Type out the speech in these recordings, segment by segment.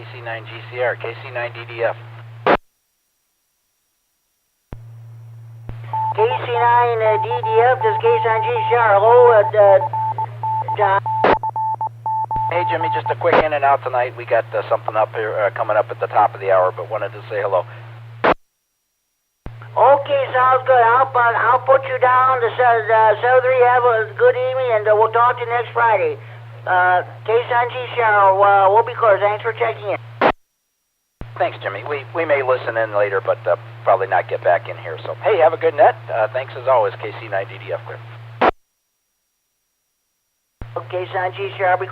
KC9GCR, KC9DDF. KC9DDF, this is K9GCR. Hello, John. Hey Jimmy, just a quick in and out tonight. We got something up here coming up at the top of the hour, but wanted to say hello. Okay, sounds good. I'll put you down to 7-3. Have a good evening, and we'll talk to you next Friday. K9GCR, we'll be clear. Thanks for checking in. Thanks, Jimmy. We may listen in later, but probably not get back in here. So, hey, have a good net. Thanks as always, KC9DDF clear. Okay, K9GCR.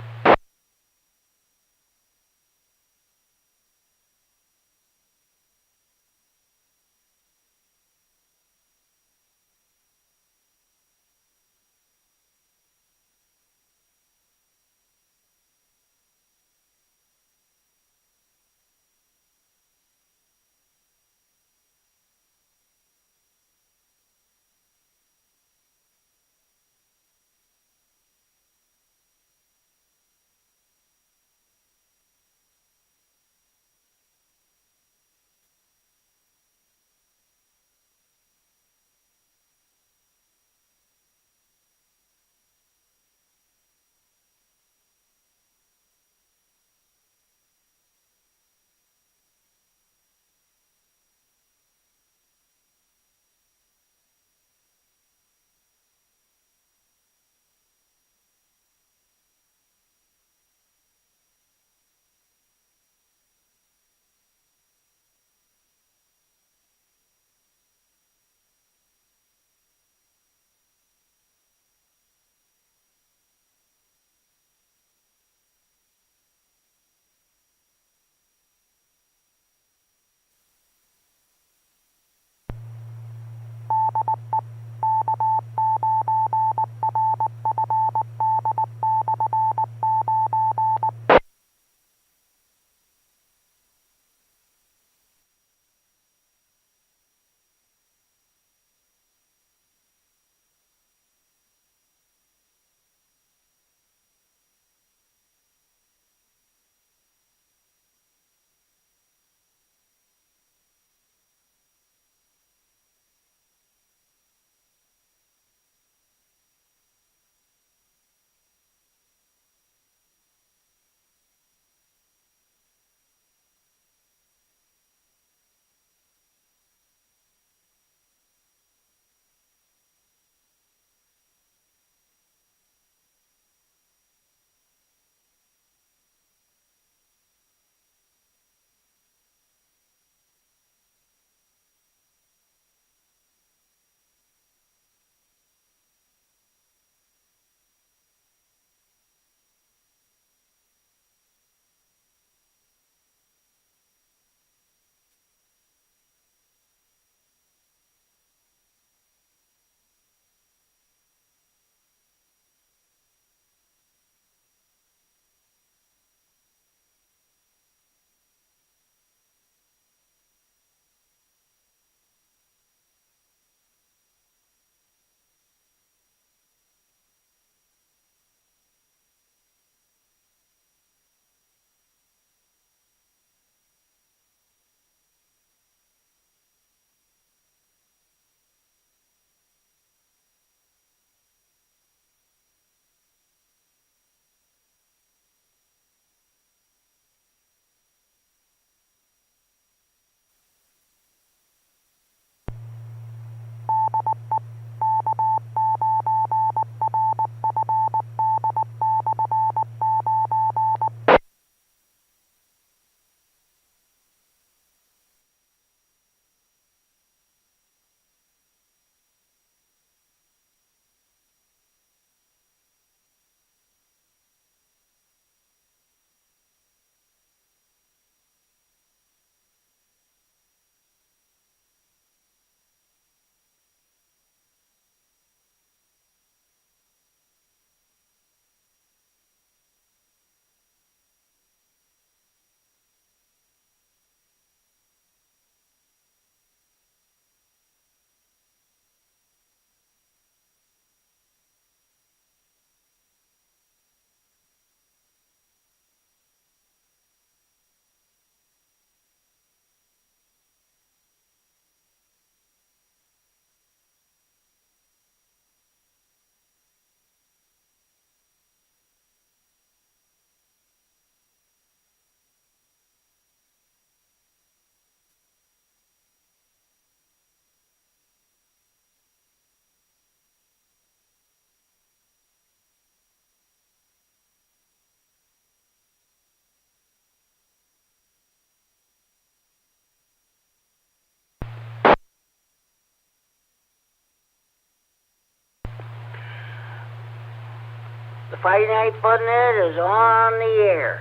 Friday Night Funnet is on the air.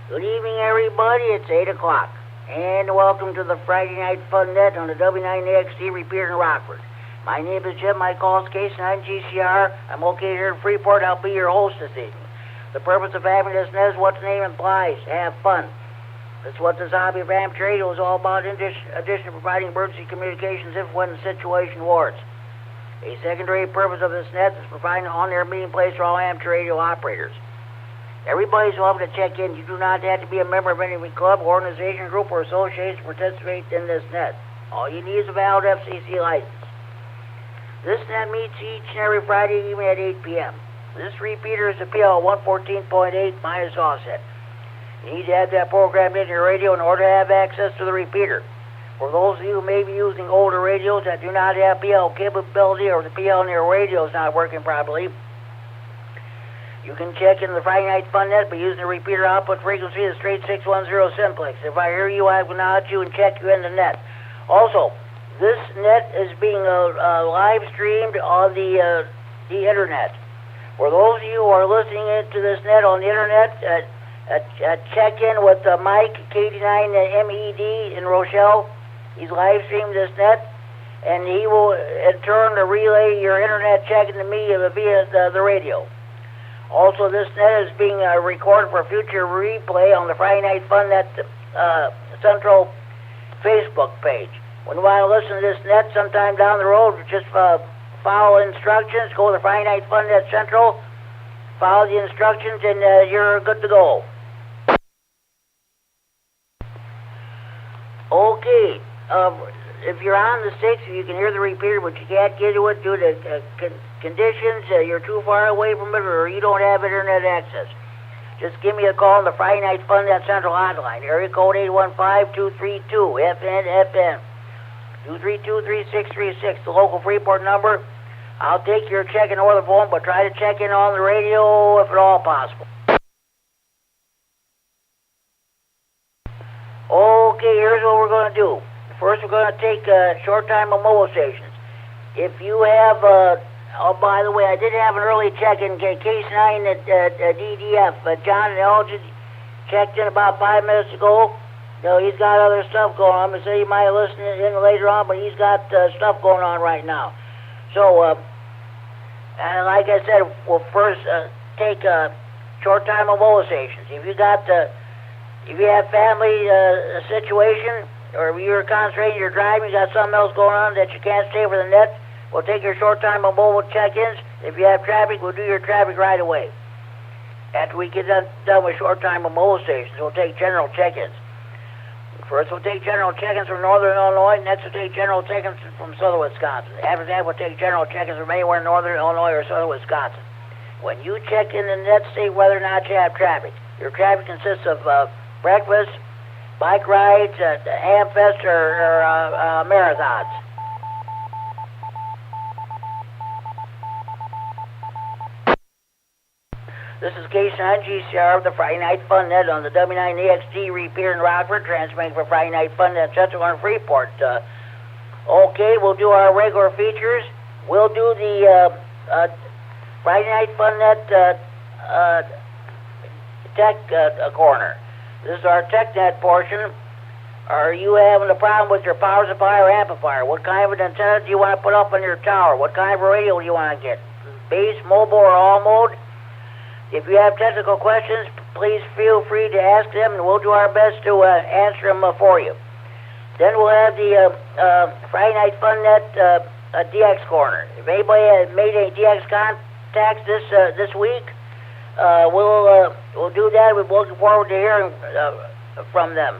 Good evening, everybody. It's 8 o'clock. And welcome to the Friday Night Funnet on the W9AXD Repeater in Rockford. My name is Jim. My call is K9GCR. I'm located here in Freeport. I'll be your host this evening. The purpose of having this net is what the name implies, have fun. That's what this hobby of amateur radio is all about, in addition to providing emergency communications if when the situation warrants. A secondary purpose of this net is providing an on-air meeting place for all amateur radio operators. Everybody's welcome to check in. You do not have to be a member of any club, organization, group, or association to participate in this net. All you need is a valid FCC license. This net meets each and every Friday evening at 8 p.m. This repeater is a PL 114.8 minus offset. You need to have that programmed in your radio in order to have access to the repeater. For those of you who may be using older radios that do not have PL capability or the PL in your radio is not working properly, you can check in the Friday Night Fun Net by using the repeater output frequency of the straight 610 simplex. If I hear you, I will nod you and check you in the net. Also, this net is being live streamed on the internet. For those of you who are listening to this net on the internet, check in with Mike, KD9MED in Rochelle. He's live streamed this net, and he will in turn relay your internet check-in to me via the radio. Also, this net is being recorded for future replay on the Friday Night Fun Net Central Facebook page. When you want to listen to this net sometime down the road, just follow instructions, go to the Friday Night Fun Net Central, follow the instructions, and you're good to go. Okay. If you're on the 6th, you can hear the repeater, but you can't get to it due to conditions, you're too far away from it, or you don't have internet access. Just give me a call on the Friday Night Fun Net Central hotline, area code 815-232-FN, 232-3636, the local Freeport number. I'll take your check-in over the phone, but try to check in on the radio if at all possible. Okay, here's what we're going to do. First, we're going to take short-time mobilizations. If you have, oh, by the way, I did have an early check-in, Case 9 at DDF. John and Elgin checked in about 5 minutes ago. You know, he's got other stuff going on. I'm going to say you might listen in later on, but he's got stuff going on right now. So, and like I said, we'll first take short-time mobilizations. If you got, if you have family situation, or if you're concentrating, you're driving, you got something else going on that you can't stay for the net, we'll take your short-time mobile check-ins. If you have traffic, we'll do your traffic right away. After we get done with short-time mobile stations, we'll take general check-ins. First, we'll take general check-ins from northern Illinois. Next, we'll take general check-ins from southern Wisconsin. After that, we'll take general check-ins from anywhere in northern Illinois or southern Wisconsin. When you check in the net, state whether or not you have traffic. Your traffic consists of breakfast, bike rides, Hamfest, or marathons. This is K9GCR of the Friday Night Fun Net on the W9AXD Repeater in Rockford, transmitting for Friday Night Fun Net Central in Freeport. Okay, we'll do our regular features. We'll do the Friday Night Fun Net Tech Corner. This is our TechNet portion. Are you having a problem with your power supply or amplifier? What kind of an antenna do you want to put up on your tower? What kind of a radio do you want to get? Base, mobile, or all mode? If you have technical questions, please feel free to ask them, and we'll do our best to answer them for you. Then we'll have the Friday Night Fun Net DX Corner. If anybody has made any DX contacts this week, we'll do that. We're looking forward to hearing from them.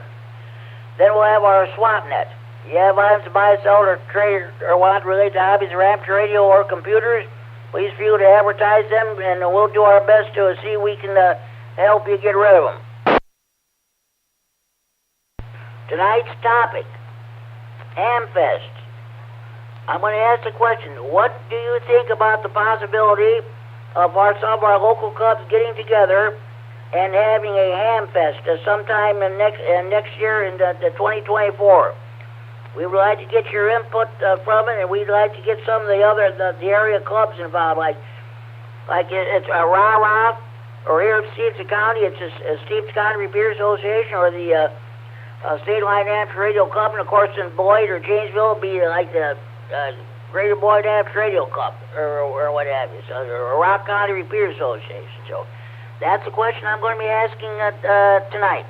Then we'll have our swap net. You have items to buy, sell, or trade, or want to relate to hobbies or amateur radio or computers, please feel to advertise them, and we'll do our best to see if we can help you get rid of them. Tonight's topic, Hamfest. I'm going to ask the question, what do you think about the possibility of some of our local clubs getting together and having a Hamfest sometime in next year in the 2024? We would like to get your input from it, and we'd like to get some of the area clubs involved, like Like it's a rah-rah, or here in Stevens County, it's a Stevens County Repeater Association, or the State Line Amateur Radio Club, and of course in Boyd or Janesville it'll be like the Greater Boyd Amateur Radio Club, or what have you, so, or Rock County Repeater Association. So that's the question I'm going to be asking tonight.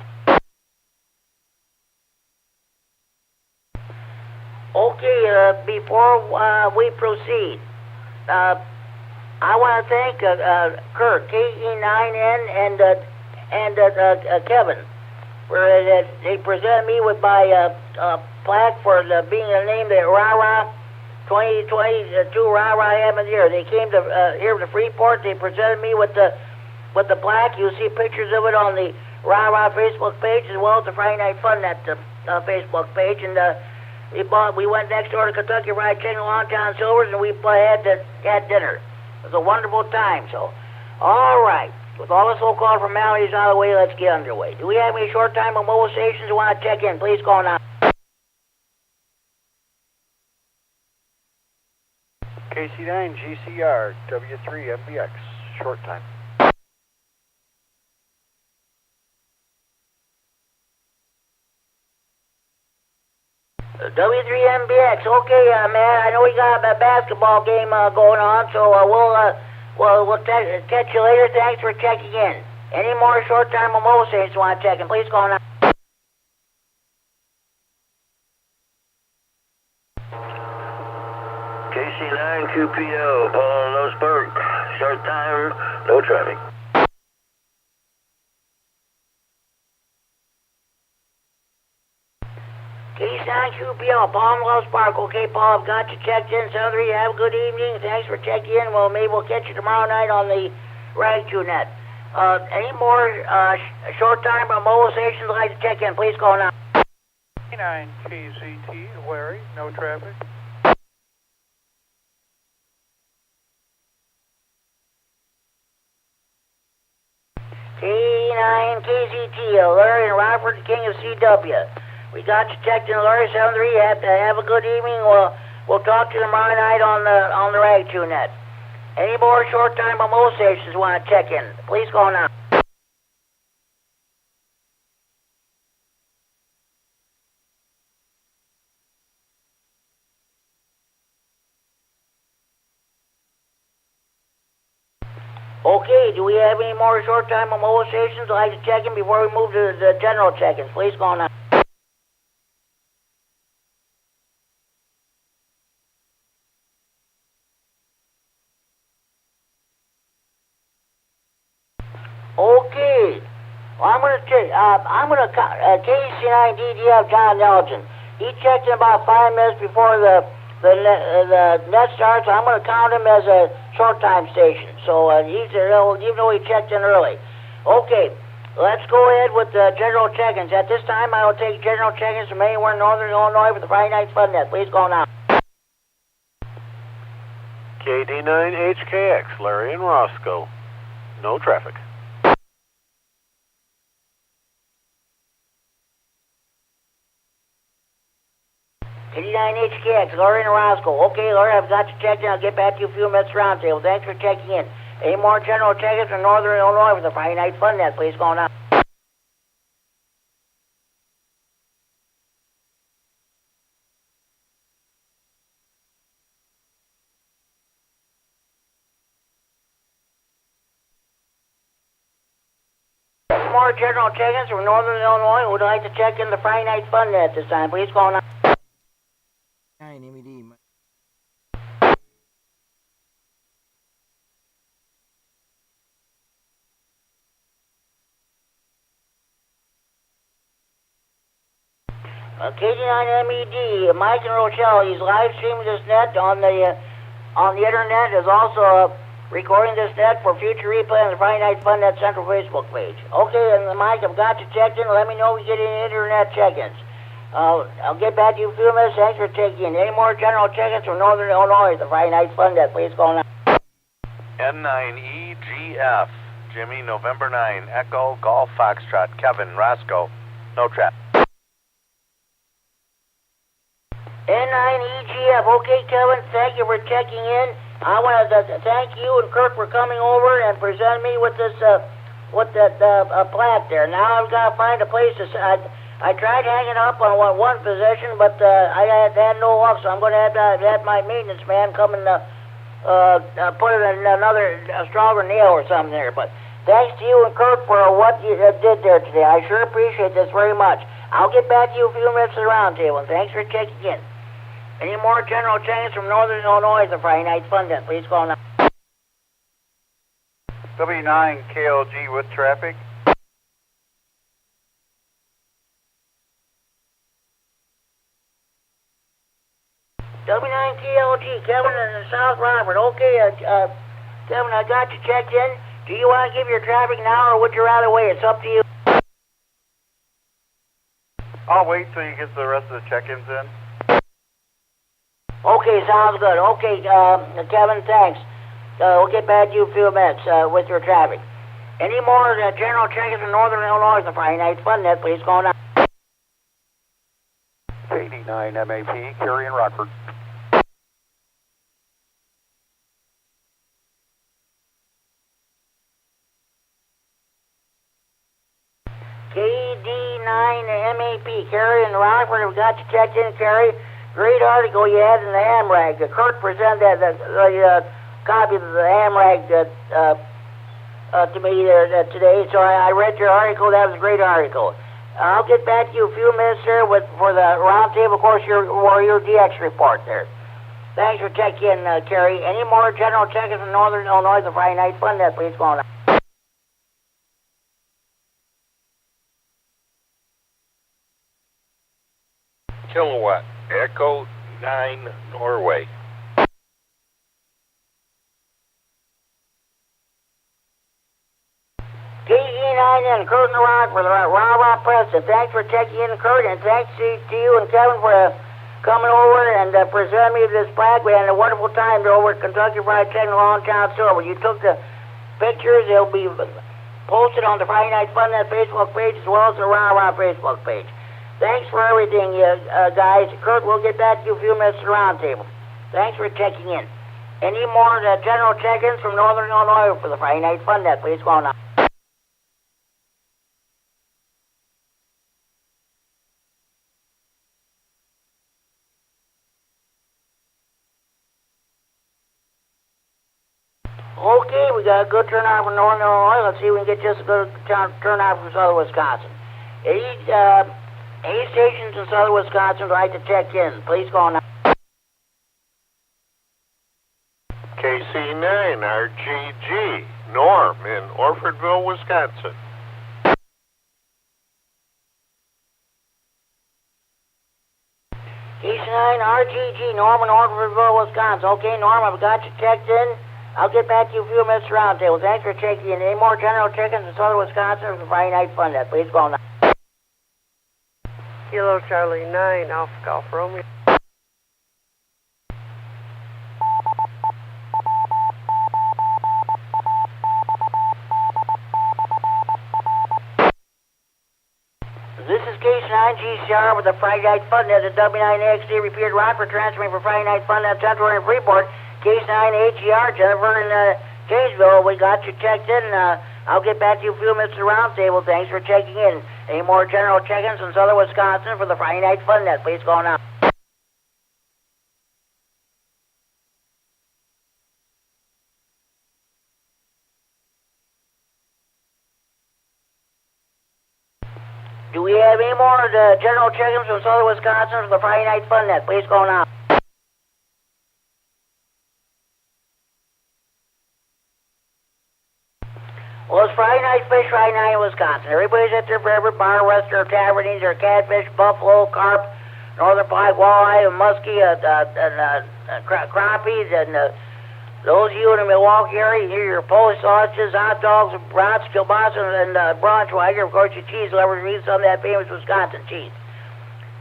Okay, before we proceed, I want to thank Kurt, K9N, and Kevin, where they presented me with my plaque for being named the Rah-Rah 2022 Rah-Rah Ham of the Year. They came to here to Freeport. They presented me with the plaque. You'll see pictures of it on the Rah-Rah Facebook page as well as the Friday Night Fun Net Facebook page. And we went next door to Kentucky Fried Chicken, Longtown Silvers, and we had dinner. It was a wonderful time. So, all right. With all the so-called formalities out of the way, let's get underway. Do we have any short-time mobile stations who want to check in? Please call now. KC9 GCR W9AXD short time. W9MBX. Okay, man. I know we got a basketball game going on, so we'll catch you later. Thanks for checking in. Any more short-time mobile stations want to check in? Please call now. KC9 QPO, Paul Nosberg. Short time, no traffic. K9 QPO, Paul Wells Park. Okay, Paul, I've got you checked in. 73, have a good evening. Thanks for checking in. Well, maybe we'll catch you tomorrow night on the RadioNet. Any more short-time mobile stations would like to check in? Please call now. K9 KZT, Larry, no traffic. K9 KZT, Larry and Robert, the King of CW. We got you checked in, Larry. 73. Have a good evening. We'll talk to you tomorrow night on the RadioNet. Any more short-time mobile stations want to check in? Please call now. Okay, do we have any more short-time mobile stations I'd like to check in before we move to the general check-ins? Please call now. Okay, well, I'm gonna KC9 DDF John Elgin. He checked in about 5 minutes before the net starts. I'm gonna count him as a short time station. So even though he checked in early. Okay, let's go ahead with the general check-ins. At this time, I will take general check-ins from anywhere in northern Illinois with the Friday Night Fun Net. Please call now. KD9HKX, Larry and Roscoe, no traffic. KD9HKX, Larry and Roscoe. Okay, Larry, I've got you checked in. I'll get back to you a few minutes roundtable. Thanks for checking in. Any more general check-ins from northern Illinois with the Friday Night Fun Net? Please call now. Any more general check-ins from northern Illinois who would like to check in the Friday Night Fun Net this time? Please call now. K9MED. KD9MED, Mike and Rochelle, he's live streaming this net on the internet, is also recording this net for future replay on the Friday Night Fun Net Central Facebook page. Okay, and Mike, I've got you checked in. Let me know if we get any internet check-ins. I'll get back to you in a few minutes. Thanks for taking in. Any more general check-ins from northern Illinois, the Friday Night Fun Net? Please call now. N9EGF, Jimmy, November 9, Echo, Golf, Foxtrot, Kevin, Roscoe, no traffic. N9EGF. Okay, Kevin, thank you for checking in. I want to thank you and Kurt for coming over and presenting me with this, plaque there. Now I've got to find a place to. I tried hanging up on one position, but I had no luck, so I'm going to have my maintenance man come and put it in another stronger nail or something there. But thanks to you and Kurt for what you did there today. I sure appreciate this very much. I'll get back to you a few minutes at the round table, and thanks for checking in. Any more general changes from Northern Illinois the Friday Night Fun Day? Please call now. W9KLG with traffic. W9KLG, Kevin in South Robert. Okay, Kevin, I got you checked in. Do you want to give your traffic now, or would you rather wait? It's up to you. I'll wait till you get the rest of the check-ins in. Okay, sounds good. Okay, Kevin, thanks. We'll get back to you in a few minutes with your traffic. Any more general check-ins from Northern Illinois the Friday Night Fun Net, please call now. KD9MED, Cary and Rockford. KD9MED, Cary and Rockford. We got you checked in, Cary. Great article you had in the ham rag. Kurt presented the copy of the ham rag to me there today, so I read your article. That was a great article. I'll get back to you a few minutes there for the round table, of course, your DX report there. Thanks for checking in, Cary. Any more general check-ins from Northern Illinois the Friday Night Fun Net, please call now. Kilowatt, Echo 9 Norway. KD9 and Kurt and Rod for the Rob Preston. Thanks for checking in, Kurt, and thanks to you and Kevin for coming over and presenting me this plaque. We had a wonderful time over at Kentucky Fried Chicken Longtown Store. When you took the pictures, they'll be posted on the Friday Night Fun Net Facebook page as well as the Rob Facebook page. Thanks for everything, guys. Kurt, we'll get back to you a few minutes at the round table. Thanks for checking in. Any more general check-ins from Northern Illinois for the Friday Night Fun Net, please call now. Okay, we got a good turnout from Northern Illinois. Let's see if we can get just a good turnout from Southern Wisconsin. Any stations in Southern Wisconsin would like to check in. Please call now. KC9RGG, Norm in Orfordville, Wisconsin. KC9RGG, Norm in Orfordville, Wisconsin. Okay, Norm, I've got you checked in. I'll get back to you a few minutes round table. Thanks for checking in. Any more general check-ins in Southern Wisconsin for Friday Night Fun Net? Please call now. Kilo Charlie 9, Alpha Golf Romeo. This is K9GCR with the Friday Night Fun Net at W9AXD Repeater Rockford, transferring for Friday Night Fun Net Central and Freeport. K9HGR, Jennifer in Janesville. We got you checked in. I'll get back to you a few minutes at the round table. Thanks for checking in. Any more general check-ins in Southern Wisconsin for the Friday Night Fun Net? Please call now. Do we have any more general check-ins from Southern Wisconsin for the Friday Night Fun Net? Please call now. Well, it's Friday Night Fish Friday night in Wisconsin. Everybody's at their favorite bar, restaurant, tavern, eating their catfish, buffalo, carp, northern black walleye, and muskie, crappies, and those of you in the Milwaukee area, you hear your Polish sausages, hot dogs, brats, kielbasa, and Braunschweiger. Of course, your cheese lovers read some of that famous Wisconsin cheese.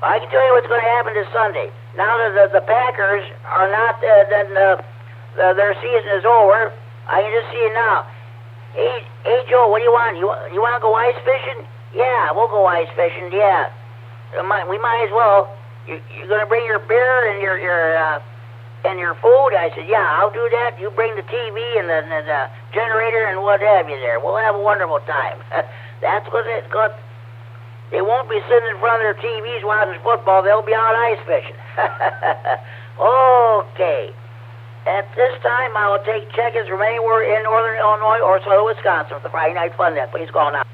I can tell you what's going to happen this Sunday. Now that the Packers are not, their season is over, I can just see it now. Hey, Joe, what do you want? You want to go ice fishing? Yeah, we'll go ice fishing. Yeah, we might as well. You're going to bring your beer and your And your food? I said, yeah, I'll do that. You bring the TV and the generator and what have you there. We'll have a wonderful time. That's what it's got. They won't be sitting in front of their TVs watching football. They'll be out ice fishing. Okay. At this time, I will take check-ins from anywhere in northern Illinois or southern Wisconsin for the Friday Night Fun Net. Please call now.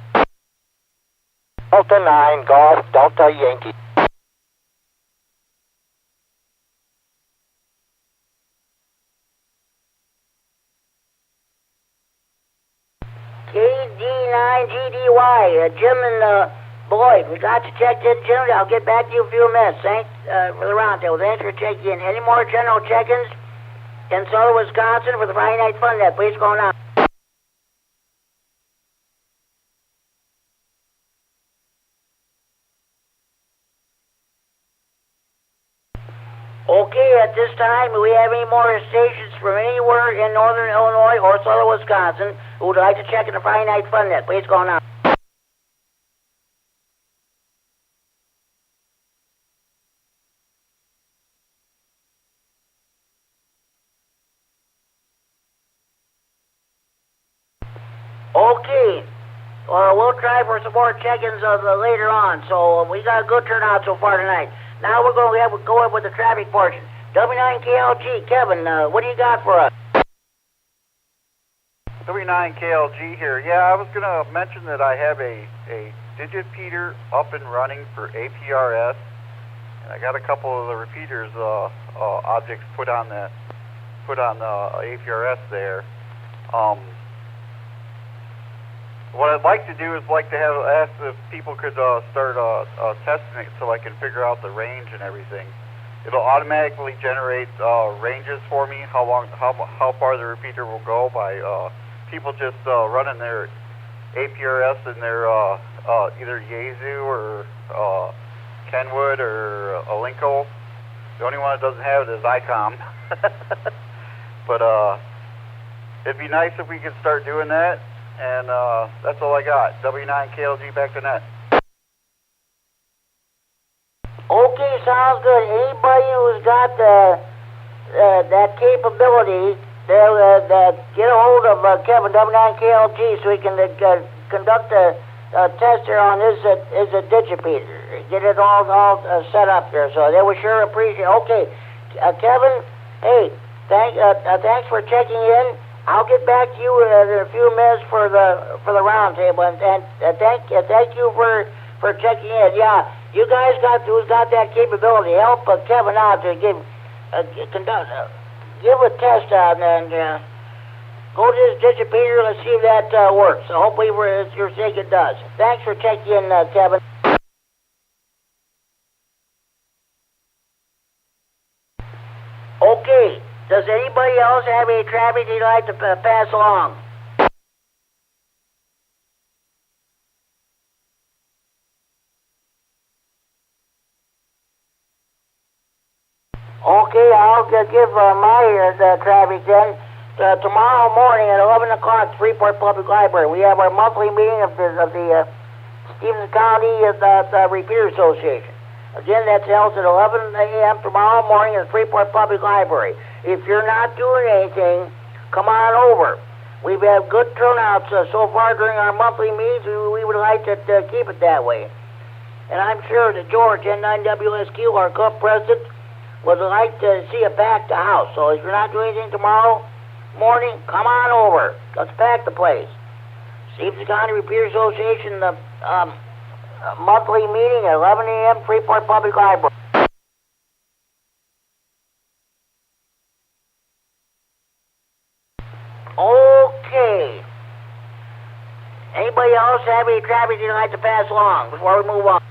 Delta 9, Golf, Delta Yankee. KD9GDY, Jim and Boyd. We got you checked in, Jim. I'll get back to you in a few minutes. Thanks for the roundtable. Thanks for checking in. Any more general check-ins in southern Wisconsin for the Friday Night Fun Net? Please call now. Okay, at this time, do we have any more stations from anywhere in northern Illinois or southern Wisconsin who would like to check in the Friday Night Fun Net? Please call now. Okay, we'll try for some more check-ins later on. So we got a good turnout so far tonight. Now we're going to go in with the traffic portion. W9KLG, Kevin, what do you got for us? W9KLG here. Yeah, I was going to mention that I have a Digipeater up and running for APRS, and I got a couple of the repeaters objects put on the APRS there. What I'd like to do is ask if people could start testing it so I can figure out the range and everything. It'll automatically generate ranges for me, how far the repeater will go by people just running their APRS in their either Yaesu or Kenwood or Alinco. The only one that doesn't have it is ICOM. But it'd be nice if we could start doing that. And that's all I got. W9KLG back to net. Okay, sounds good. Anybody who's got that capability, they'll get a hold of Kevin, W9KLG, so he can conduct a test there on his Digipeater. Get it all set up there. So they will sure appreciate it. Okay, Kevin, hey, thanks for checking in. I'll get back to you in a few minutes for the roundtable, and thank you for checking in. Yeah, you guys who's got that capability, help Kevin out to give a test out and go to his Digipeater. Let's see if that works. So hopefully you're saying it does. Thanks for checking in, Kevin. Okay. Does anybody else have any traffic they'd like to pass along? Okay, I'll give my traffic then. Tomorrow morning at 11 o'clock, Freeport Public Library, we have our monthly meeting of the Stevens County Repeater Association. Again, that's held at 11 a.m. tomorrow morning at Freeport Public Library. If you're not doing anything, come on over. We've had good turnouts so far during our monthly meetings. We would like to keep it that way. And I'm sure that George, N9WSQ, our club president, would like to see a packed house. So if you're not doing anything tomorrow morning, come on over. Let's pack the place. Stevens County Repeater Association monthly meeting at 11 a.m. Freeport Public Library. Okay. Anybody else have any traffic you'd like to pass along before we move on?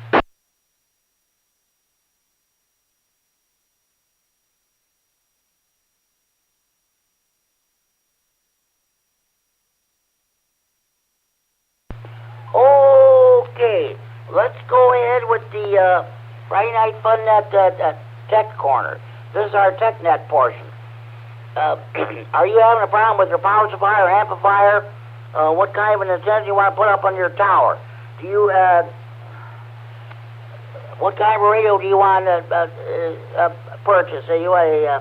Okay. Let's go ahead with the Friday Night Fun Net Tech Corner. This is our TechNet portion. Are you having a problem with your power supply or amplifier? What kind of an antenna do you want to put up on your tower? Do you, what kind of radio do you want to purchase? Are you a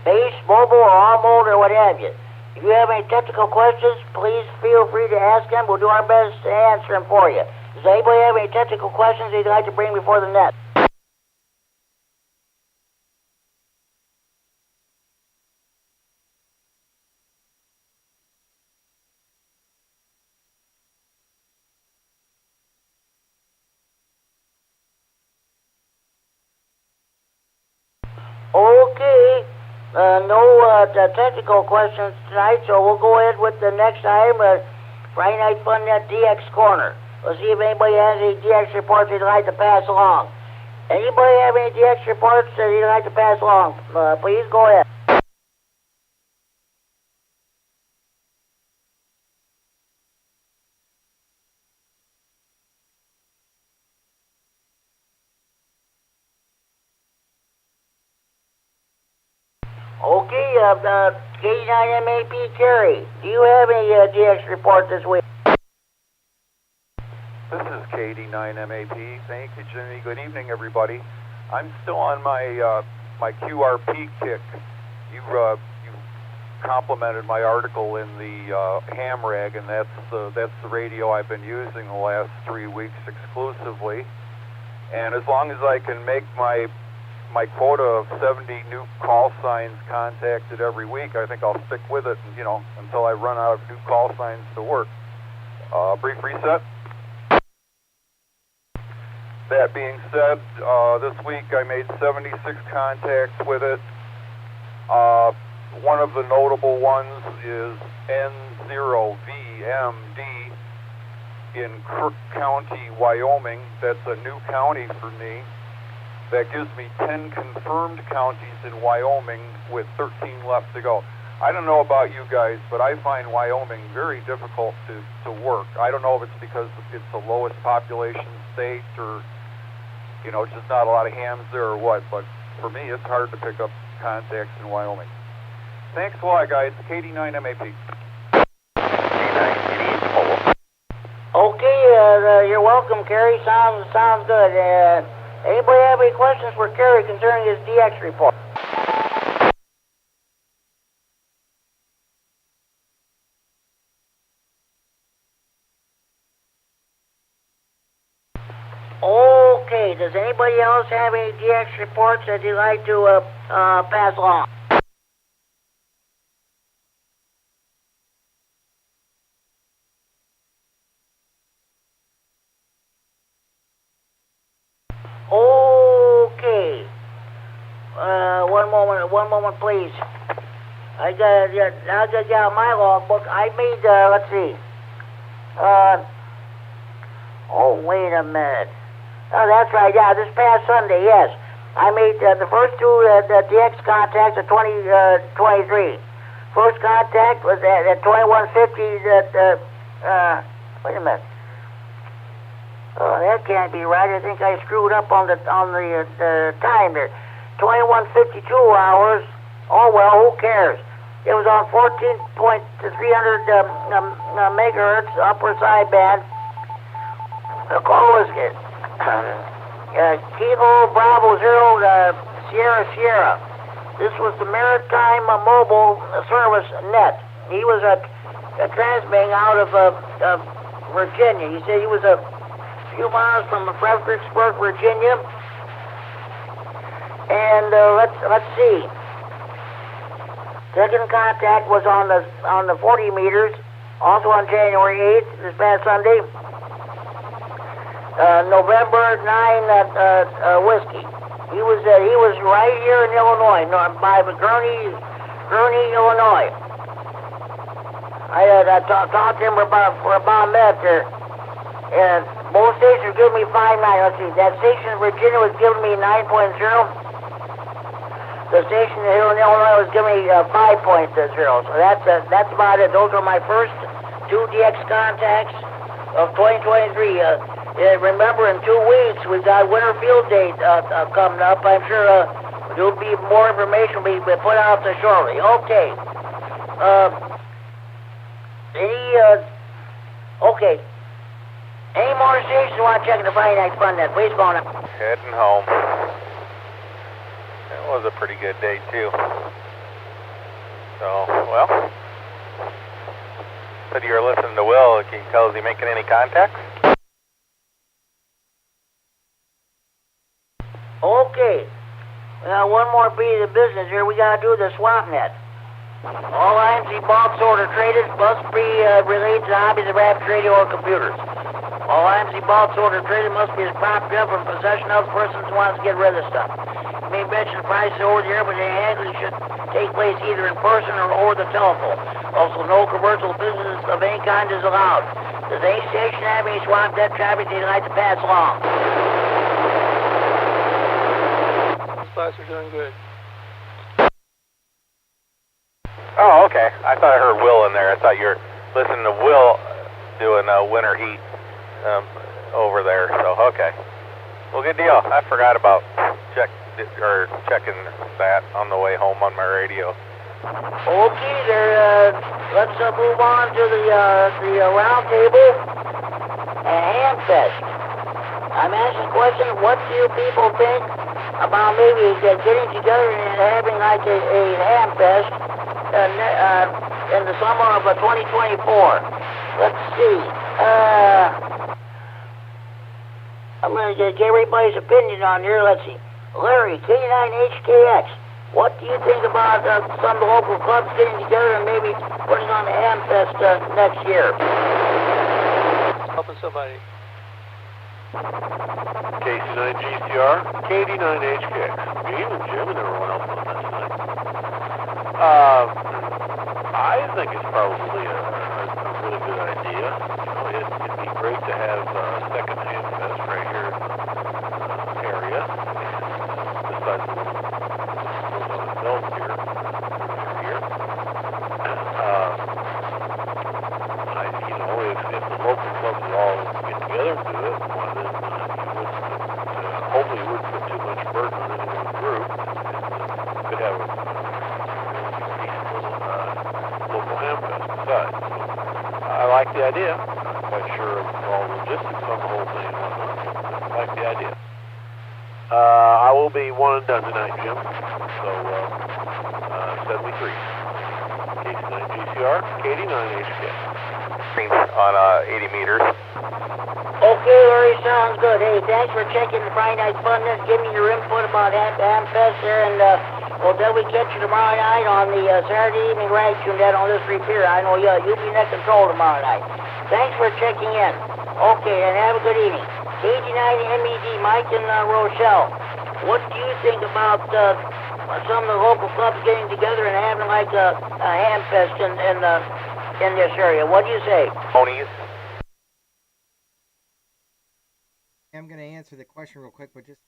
base, mobile, or all mode, or what have you. If you have any technical questions, please feel free to ask them. We'll do our best to answer them for you. Does anybody have any technical questions they'd like to bring before the net? Okay. No technical questions tonight, so we'll go ahead with the next item, Friday Night Fun Net DX Corner. We'll see if anybody has any DX reports they'd like to pass along. Anybody have any DX reports that you'd like to pass along? Please go ahead. Okay, KD9MED Kerry, do you have any DX reports this week? This is KD9MED. Thank you, Jimmy. Good evening, everybody. I'm still on my my QRP kick. You complimented my article in the ham rag, and that's the radio I've been using the last 3 weeks exclusively. And as long as I can make my quota of 70 new call signs contacted every week, I think I'll stick with it, and, until I run out of new call signs to work. Brief reset. That being said, this week I made 76 contacts with it. One of the notable ones is N0VMD in Crook County, Wyoming. That's a new county for me. That gives me 10 confirmed counties in Wyoming with 13 left to go. I don't know about you guys, but I find Wyoming very difficult to work. I don't know if it's because it's the lowest population state or, just not a lot of hams there or what, but for me it's hard to pick up contacts in Wyoming. Thanks a lot, guys. KD9MED. Okay, you're welcome, Kerry. Sounds good. Anybody have any questions for Kerry concerning his DX report? Okay, does anybody else have any DX reports that you'd like to pass along? Okay. One moment, please. I'll get out my logbook. I made, let's see. Wait a minute. Oh, that's right, yeah, this past Sunday, yes. I made the first two DX contacts at 2023. First contact was at 2150, wait a minute. Oh, that can't be right. I think I screwed up on the time there. 2152 hours. Oh well, who cares? It was on 14.300 megahertz upper sideband. The call was Kilo Bravo Zero Sierra. This was the Maritime Mobile Service Net. He was transmitting out of Virginia. He said he was a few miles from Fredericksburg, Virginia. And let's see. Second contact was on the 40 meters, also on January 8th, this past Sunday. November 9 whiskey. He was right here in Illinois, by Gurney, Illinois. I talked to him for about a minute there. And both stations were giving me 5.9. Let's see, that station in Virginia was giving me 9.0. The station here in Illinois was giving me 5.0. So that's about it. Those are my first two DX contacts of 2023. Remember, in 2 weeks we've got winter field day coming up. I'm sure there'll be more information will be put out there shortly. Okay. Okay. Any more stations you want to check in the Friday Night Fun Net? Please go on up. Heading home. That was a pretty good day, too. So, well, said you were listening to Will. Can you tell, is he making any contacts? Okay. Now, one more piece of business here. We gotta do the swap net. All IMC bulk order traded must be related to hobbies of rapid radio or computers. All IMC bulk order traded must be as property of or possession of persons who wants to get rid of stuff. You may mention the prices over the air, but the handling should take place either in person or over the telephone. Also, no commercial business of any kind is allowed. Does any station have any swap net traffic they'd like to pass along? Spots are doing good. Oh, okay. I thought I heard Will in there. I thought you were listening to Will doing winter heat over there. So, okay. Well, good deal. I forgot about checking that on the way home on my radio. Okay, there. Let's move on to the round table and Hamfest. I'm asking a question. What do you people think about maybe getting together and having like a Hamfest in the summer of 2024? Let's see. I'm going to get everybody's opinion on here. Let's see. Larry, K9HKX. What do you think about some of the local clubs getting together and maybe putting on the Hamfest next year? Helping somebody. KC9GCR, KD9HKX. Gene and Jim and everyone else on that tonight. I think it's probably a really good idea. You know, it'd be great to have a second Hamfest right here in the area. Besides the one that goes on in Belvedere here. If the local clubs would all get together and do it, well, then hopefully it wouldn't put too much burden on any one group, and could have a decent little local Hamfest besides. So I like the idea. I'm not quite sure of all the logistics on the whole thing and whatnot, but I like the idea. I will be one and done tonight, Jim. So 73. KC9GCR, KD9HK. On 80 meters. Okay, Larry, sounds good. Hey, thanks for checking the Friday Night Fun Net, giving me your input about Hamfest there, and we'll definitely catch you tomorrow night on the Saturday evening rag tune net on this repeater. I know you'll be net control tomorrow night. Thanks for checking in. Okay, and have a good evening. KD9MED, Mike and Rochelle, what do you think about some of the local clubs getting together and having like a Hamfest in this area? What do you say? Ponies. I'm going to answer the question real quick, but just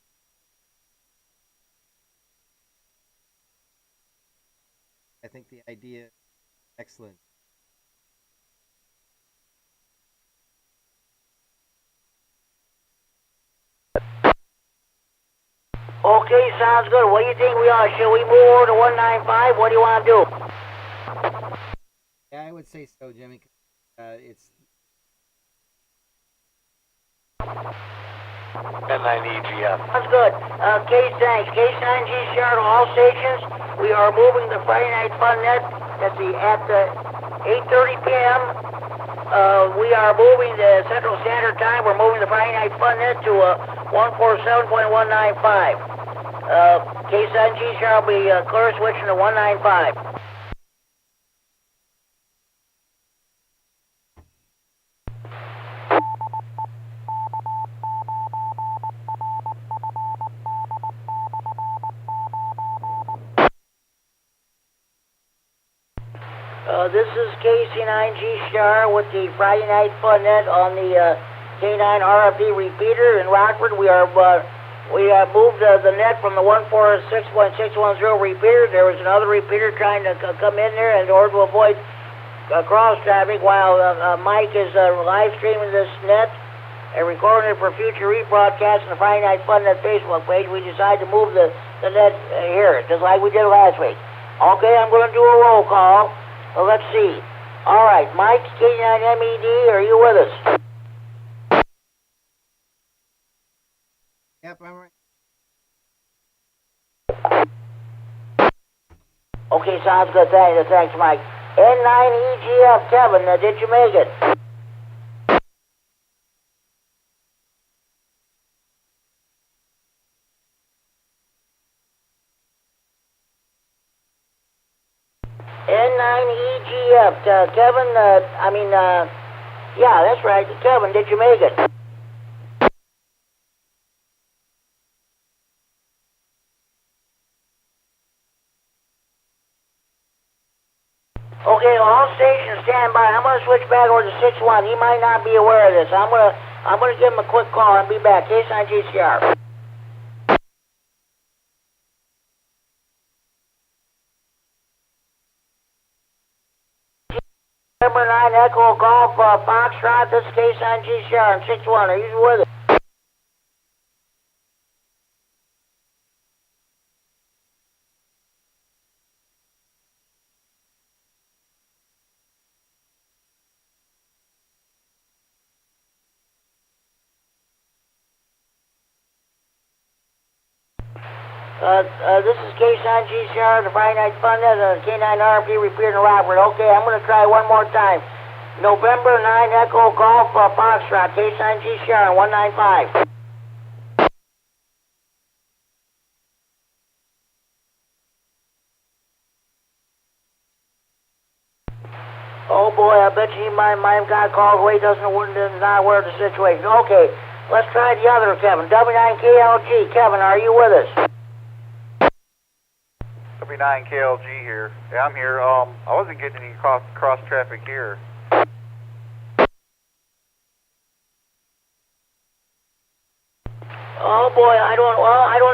I think the idea is excellent. Okay, sounds good. What do you think we are? Should we move over to 195? What do you want to do? Yeah, I would say so, Jimmy. It's N9EGF. Sounds good. Thanks. K9GCR to all stations. We are moving the Friday Night Fun Net at 8:30 p.m. We are moving the Central Standard Time. We're moving the Friday Night Fun Net to 147.195. K9GCR will be clear switching to 195. This is KC9GCR with the Friday Night Fun Net on the K9RFD Repeater in Rockford. We have moved the net from the 146.610 repeater. There was another repeater trying to come in there in order to avoid cross traffic while Mike is live streaming this net and recording it for future rebroadcast on the Friday Night Fun Net Facebook page. We decided to move the net here, just like we did last week. Okay, I'm going to do a roll call. Well, let's see. All right, Mike, K9MED, are you with us? Yep, I'm right. Okay, sounds good. Thanks, Mike. N9EGF, Kevin, did you make it? N9EGF, Kevin, yeah, that's right. Kevin, did you make it? Okay, all stations stand by. I'm gonna switch back over to 6-1. He might not be aware of this. I'm gonna give him a quick call and be back. K9 GCR. Number 9 Echo Golf Foxtrot. This is K9 GCR and 6-1. Are you with us? This is K9 GCR, the Friday Night Fun Net, K9RFD Repeater Rockford. Okay, I'm going to try one more time. November 9 Echo Golf Foxtrot, K9 GCR, 195. Oh boy, I bet you he might have got called away, does not aware of the situation. Okay, let's try the other, Kevin. W9KLG. Kevin, are you with us? W9KLG here. Yeah, I'm here. I wasn't getting any cross traffic here. Oh boy, I don't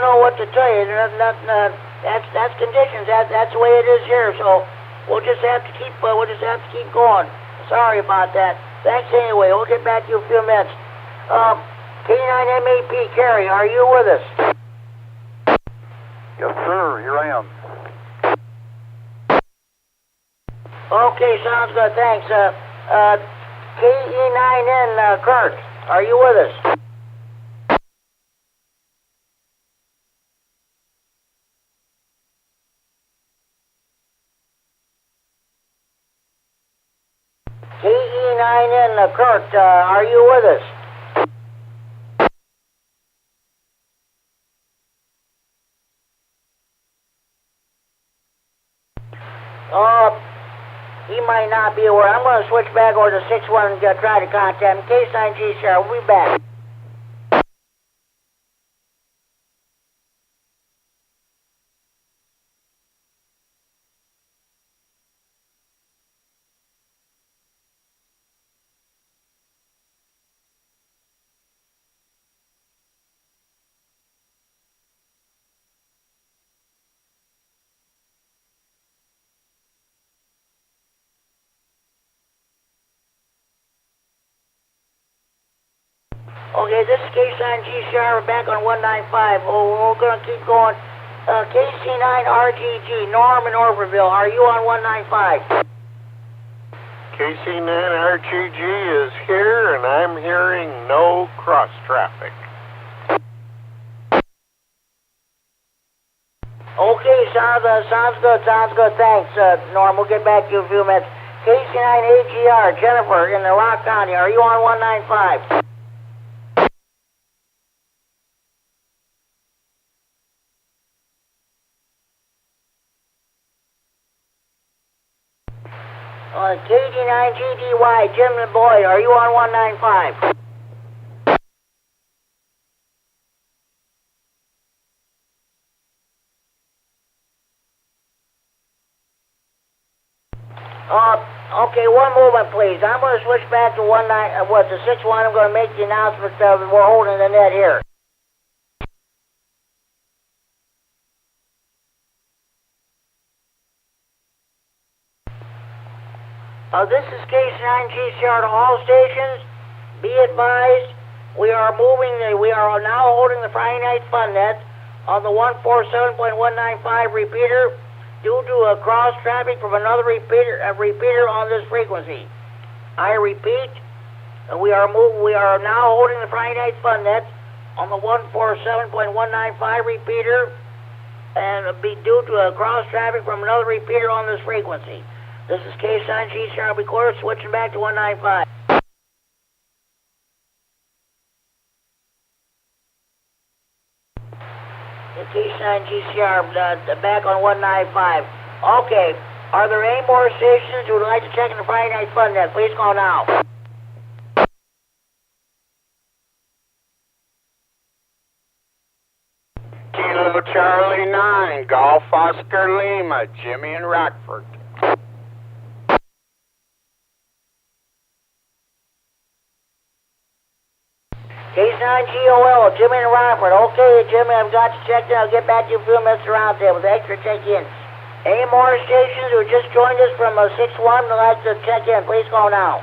know what to tell you. That's conditions. That's the way it is here. So we'll just have to keep going. Sorry about that. Thanks anyway. We'll get back to you in a few minutes. K9MED, Kerry, are you with us? Yes, sir. Here I am. Okay, sounds good. Thanks. KE9N, Kurt, are you with us? KE9N, Kurt, are you with us? He might not be aware. I'm going to switch back over to 6-1 and try to contact him. K9 GCR, we'll be back. Okay, this is K9 GCR. We're back on 195. We're going to keep going. KC9RGG, Norm in Orfordville. Are you on 195? KC9RGG is here, and I'm hearing no cross traffic. Okay, sounds good. Thanks, Norm. We'll get back to you in a few minutes. KC9AGR, Jennifer in the Rock County. Are you on 195? KD9GDY, Jim and Boyd, are you on 195? Okay, one moment, please. I'm going to switch back to 6-1. I'm going to make the announcement that we're holding the net here. This is K9 GCR to all stations. Be advised, we are now holding the Friday Night Fun Net on the 147.195 repeater due to a cross traffic from another repeater on this frequency. I repeat, we are now holding the Friday Night Fun Net on the 147.195 repeater and be due to a cross traffic from another repeater on this frequency. This is K9GCR recorder switching back to 195. K9GCR back on 195. Okay, are there any more stations who would like to check in the Friday Night Fun Net? Please call now. Kilo Charlie 9, Golf Oscar Lima, Jimmy in Rockford. K9GOL, Jimmy in Rockford. Okay, Jimmy, I've got you checked in. I'll get back to you in a few minutes around table. Thanks for checking in. Any more stations who just joined us from 6-1 would like to check in? Please call now.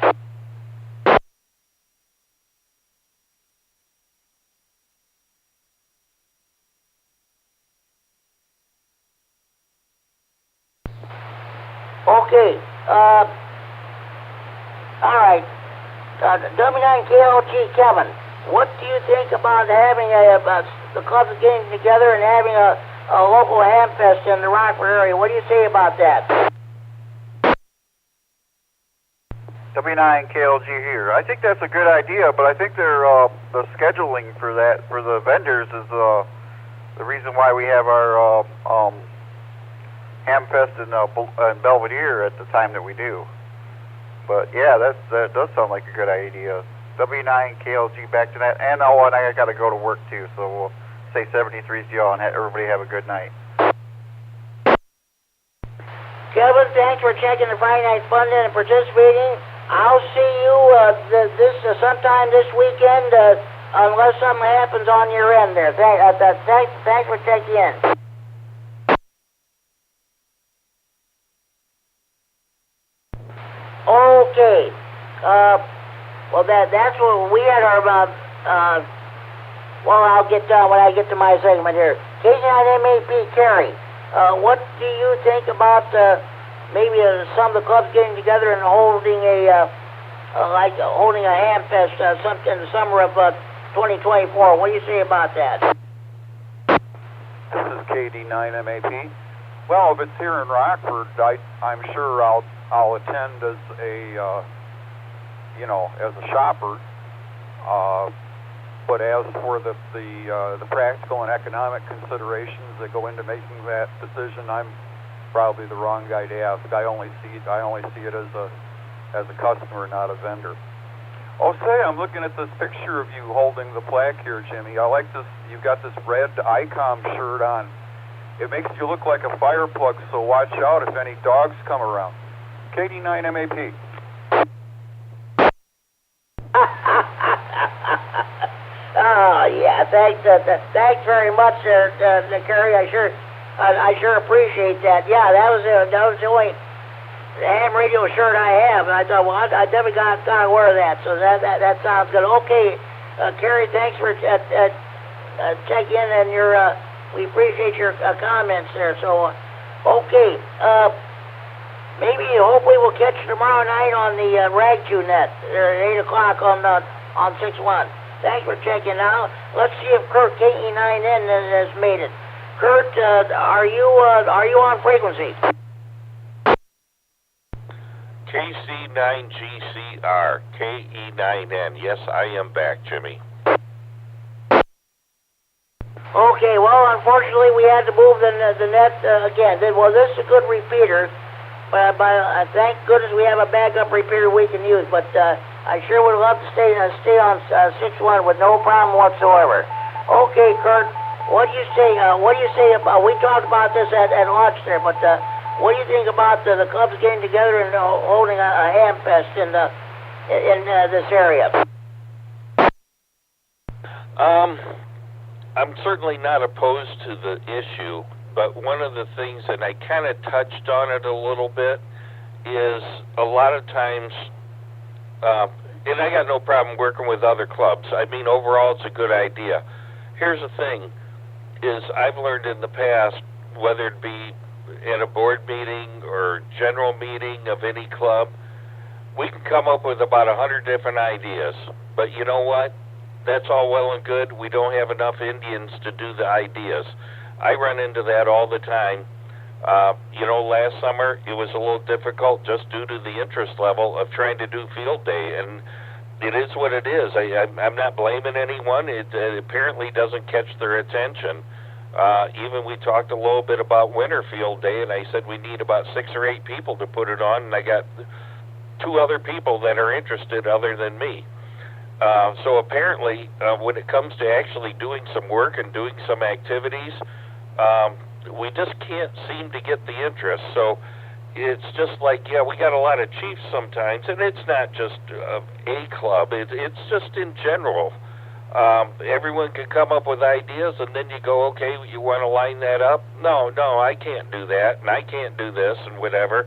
Okay, all right. W9KLG Kevin, what do you think about having the clubs getting together and having a local ham fest in the Rockford area? What do you say about that? W9KLG here. I think that's a good idea, but I think the scheduling for that for the vendors is the reason why we have our Hamfest in Belvedere at the time that we do. But yeah, that does sound like a good idea. W9KLG back to that. And and I got to go to work too, so we'll say 73's to y'all and everybody have a good night. Kevin, thanks for checking the Friday Night Fun and participating. I'll see you sometime this weekend, unless something happens on your end there. Thanks for checking in. Okay. Well, that's what we had our, well, I'll get done when I get to my segment here. KD9MED Kerry, what do you think about maybe some of the clubs getting together and holding holding a ham fest in the summer of 2024? What do you say about that? This is KD9MED. Well, if it's here in Rockford, I'm sure I'll attend as a as a shopper. But as for the practical and economic considerations that go into making that decision, I'm probably the wrong guy to ask. I only see it as a customer, not a vendor. Oh, say, I'm looking at this picture of you holding the plaque here, Jimmy. I like this. You've got this red ICOM shirt on. It makes you look like a fire plug, so watch out if any dogs come around. KD9MED. Oh yeah, thanks very much, Kerry. I sure appreciate that. Yeah, that was the only ham radio shirt I have, and I thought, well, I definitely got to wear that. So that sounds good. Okay, Kerry, thanks for checking in, and we appreciate your comments there. So, okay, hopefully we'll catch you tomorrow night on the Ragju net at 8 o'clock on 6-1. Thanks for checking out. Let's see if Kurt KE9N has made it. Kurt, are you on frequency? KC9GCR, KE9N. Yes, I am back, Jimmy. Okay, well, unfortunately, we had to move the net again. Well, this is a good repeater, but thank goodness we have a backup repeater we can use. But I sure would love to stay on 6-1 with no problem whatsoever. Okay, Kurt, what do you say? About? We talked about this at lunch there, but what do you think about the clubs getting together and holding a ham fest in this area? I'm certainly not opposed to the issue, but one of the things, and I kind of touched on it a little bit, is a lot of times, and I got no problem working with other clubs. I mean, overall, it's a good idea. Here's the thing, is I've learned in the past, whether it be at a board meeting or general meeting of any club, we can come up with about 100 different ideas. But you know what? That's all well and good. We don't have enough Indians to do the ideas. I run into that all the time. Last summer it was a little difficult just due to the interest level of trying to do field day, and it is what it is. I'm not blaming anyone. It apparently doesn't catch their attention. Even we talked a little bit about winter field day, and I said we need about 6 or 8 people to put it on, and I got 2 other people that are interested other than me. So apparently, when it comes to actually doing some work and doing some activities, we just can't seem to get the interest. So it's just like, we got a lot of chiefs sometimes, and it's not just a club. It's just in general. Everyone can come up with ideas, and then you go, okay, you want to line that up? No, I can't do that, and I can't do this, and whatever.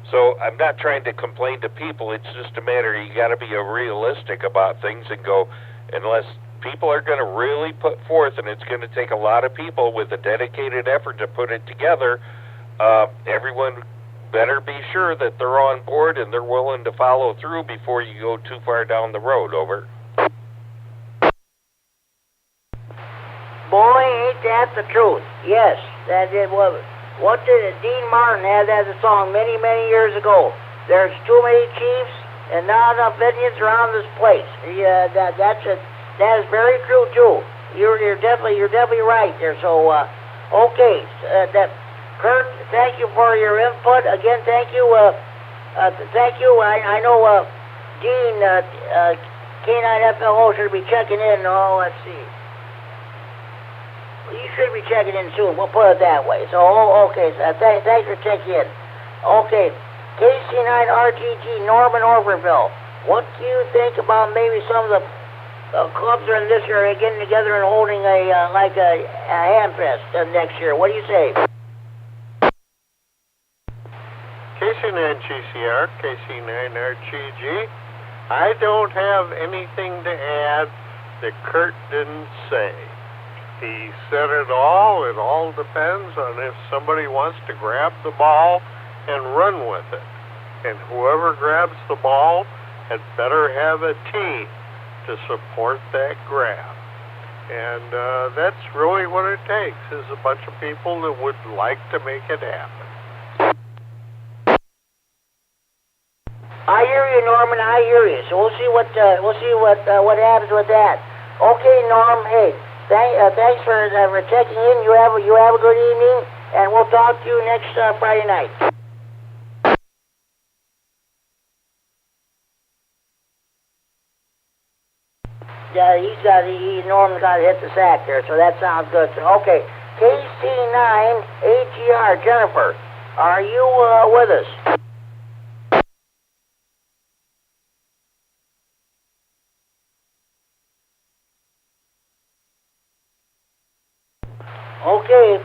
So I'm not trying to complain to people. It's just a matter you got to be realistic about things and go, unless people are going to really put forth, and it's going to take a lot of people with a dedicated effort to put it together, everyone better be sure that they're on board and they're willing to follow through before you go too far down the road. Over. Boy, ain't that the truth. Yes, that it was. What did Dean Martin had as a song many, many years ago? There's too many chiefs and not enough Indians around this place. Yeah, that is very true too. You're definitely right there. So, okay, Kurt, thank you for your input. Again, thank you. Thank you. I know Dean K9FLO should be checking in. Oh, let's see. You should be checking in soon. We'll put it that way. So, okay. So, thanks for checking in. Okay, KC9RTG, Norman Orberville. What do you think about maybe some of the clubs are in this area getting together and holding a handfest next year? What do you say? KC9GCR, KC9RTG. I don't have anything to add that Kurt didn't say. He said it all. It all depends on if somebody wants to grab the ball and run with it. And whoever grabs the ball had better have a team to support that grab. And that's really what it takes, is a bunch of people that would like to make it happen. I hear you, Norman. I hear you. So we'll see what happens with that. Okay, Norm. Hey, thanks for checking in. You have a good evening, and we'll talk to you next Friday night. Norman's got to hit the sack there, so that sounds good. Okay, KC9AGR, Jennifer, are you with us? Okay,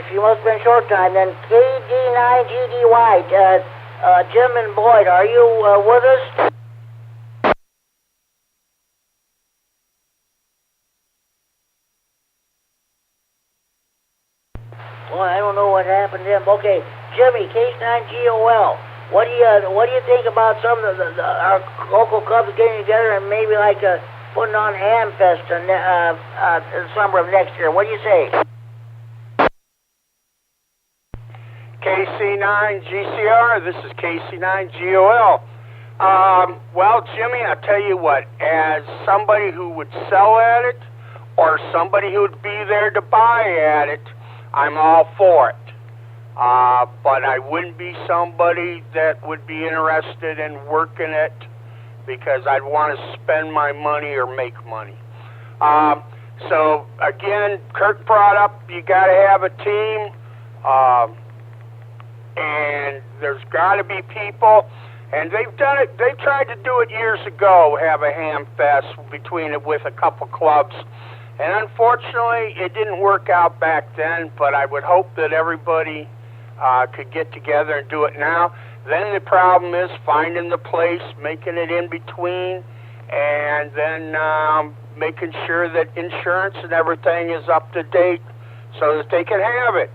she must have been short time. Then KD9GDY, Jim and Boyd, are you with us? Well, I don't know what happened to him. Okay, Jimmy, K9GOL. What do you think about some of our local clubs getting together and maybe putting on Hamfest in the summer of next year? What do you say? KC9GCR, this is KC9GOL. Well, Jimmy, I'll tell you what, as somebody who would sell at it or somebody who would be there to buy at it, I'm all for it. But I wouldn't be somebody that would be interested in working it because I'd want to spend my money or make money. So, again, Kurt brought up you got to have a team. And there's got to be people, and they've done it. They tried to do it years ago, have a ham fest with a couple clubs, and unfortunately, it didn't work out back then. But I would hope that everybody could get together and do it now. Then the problem is finding the place, making it in between, and then making sure that insurance and everything is up to date so that they can have it.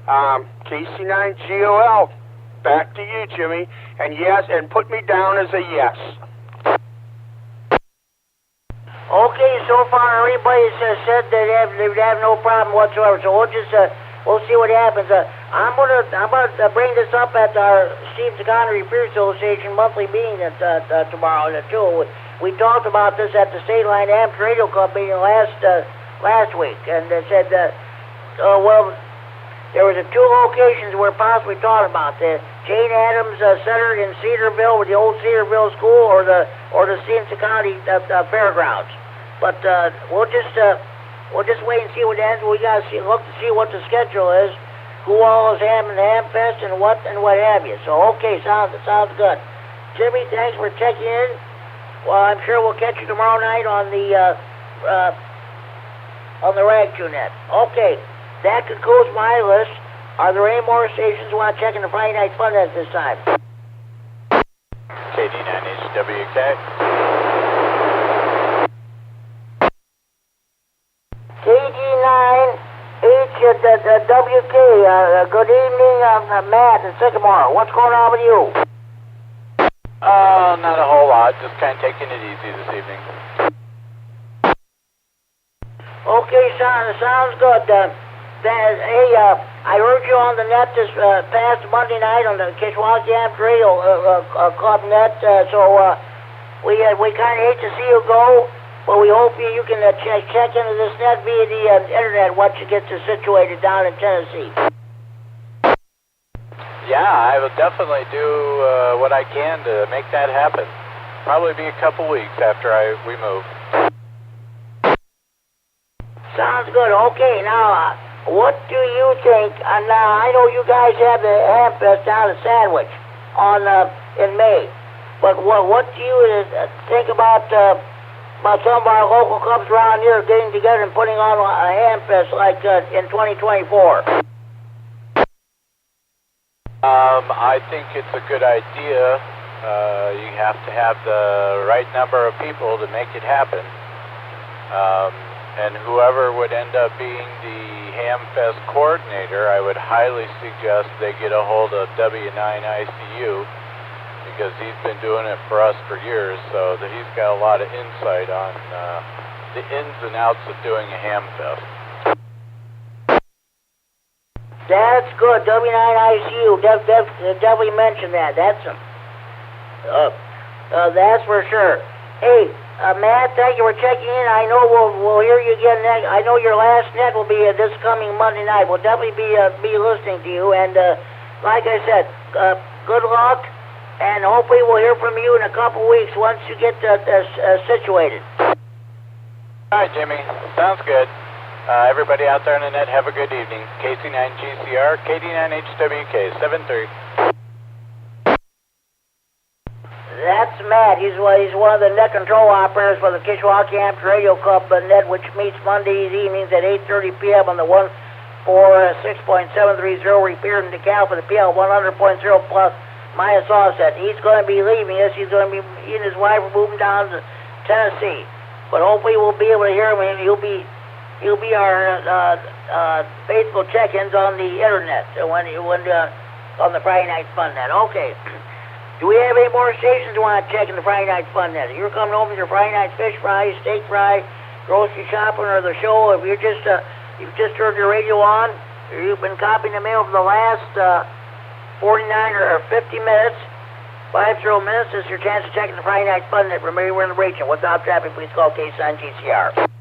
KC9GOL, back to you, Jimmy. And yes, and put me down as a yes. Okay, so far everybody said that they have no problem whatsoever. So we'll just we'll see what happens. I'm gonna bring this up at our K9RFD Repeater Association monthly meeting tomorrow too. We talked about this at the State Line Amateur Radio Club meeting last week, and they said well, there was 2 locations we're possibly talking about: the Jane Addams Center in Cedarville, with the old Cedarville School, or the Stevenson County Fairgrounds. But we'll just wait and see what ends. We gotta look to see what the schedule is, who all is having the Hamfest, and what have you. So okay, sounds good. Jimmy, thanks for checking in. Well, I'm sure we'll catch you tomorrow night on the RAG2net. Okay, that concludes my list. Are there any more stations you want to check in the Friday Night Fun at this time? KD9HWK. KD9HWK. Good evening, Matt in Sycamore. What's going on with you? Not a whole lot. Just kind of taking it easy this evening. Okay, sounds good. Hey, I heard you on the net this past Monday night on the Kishwaukee Amateur Radio Club net. We kind of hate to see you go, but we hope you can check into this net via the internet once you get situated down in Tennessee. Yeah, I will definitely do what I can to make that happen. Probably be a couple weeks after we move. Sounds good. Okay, now, what do you think? Now, I know you guys have the Hamfest down at Sandwich in May, but what do you think about some of our local clubs around here getting together and putting on a Hamfest like in 2024? I think it's a good idea. You have to have the right number of people to make it happen. And whoever would end up being the Hamfest coordinator, I would highly suggest they get a hold of W9ICU, because he's been doing it for us for years, so that he's got a lot of insight on the ins and outs of doing a Hamfest. That's good. W9ICU. Definitely mention that. That's for sure. Hey, Matt, thank you for checking in. I know we'll hear you again next. I know your last net will be this coming Monday night. We'll definitely be listening to you. And like I said, good luck, and hopefully we'll hear from you in a couple weeks once you get situated. All right, Jimmy. Sounds good. Everybody out there on the net, have a good evening. KC9GCR, KD9HWK, 73. That's Matt. He's one of the net control operators for the Kishwaukee Amateur Radio Club net, which meets Mondays evenings at 8:30 p.m. on the 146.730 repeater in DeKalb for the PL 100.0 plus minus offset. He's going to be leaving us. He's going to be, he and his wife are moving down to Tennessee. But hopefully we'll be able to hear him, and he'll be our faithful check-ins on the internet when on the Friday Night Fun net. Okay. Do we have any more stations you want to check in the Friday Night Fun net? If you're coming home with your Friday night fish fry, steak fry, grocery shopping, or the show, if you've just turned your radio on, or you've been copying the mail for the last 49 or 50 minutes, 50 minutes, this is your chance to check in the Friday Night Fun net. Remember, we're in the region. Without traffic, please call K9GCR.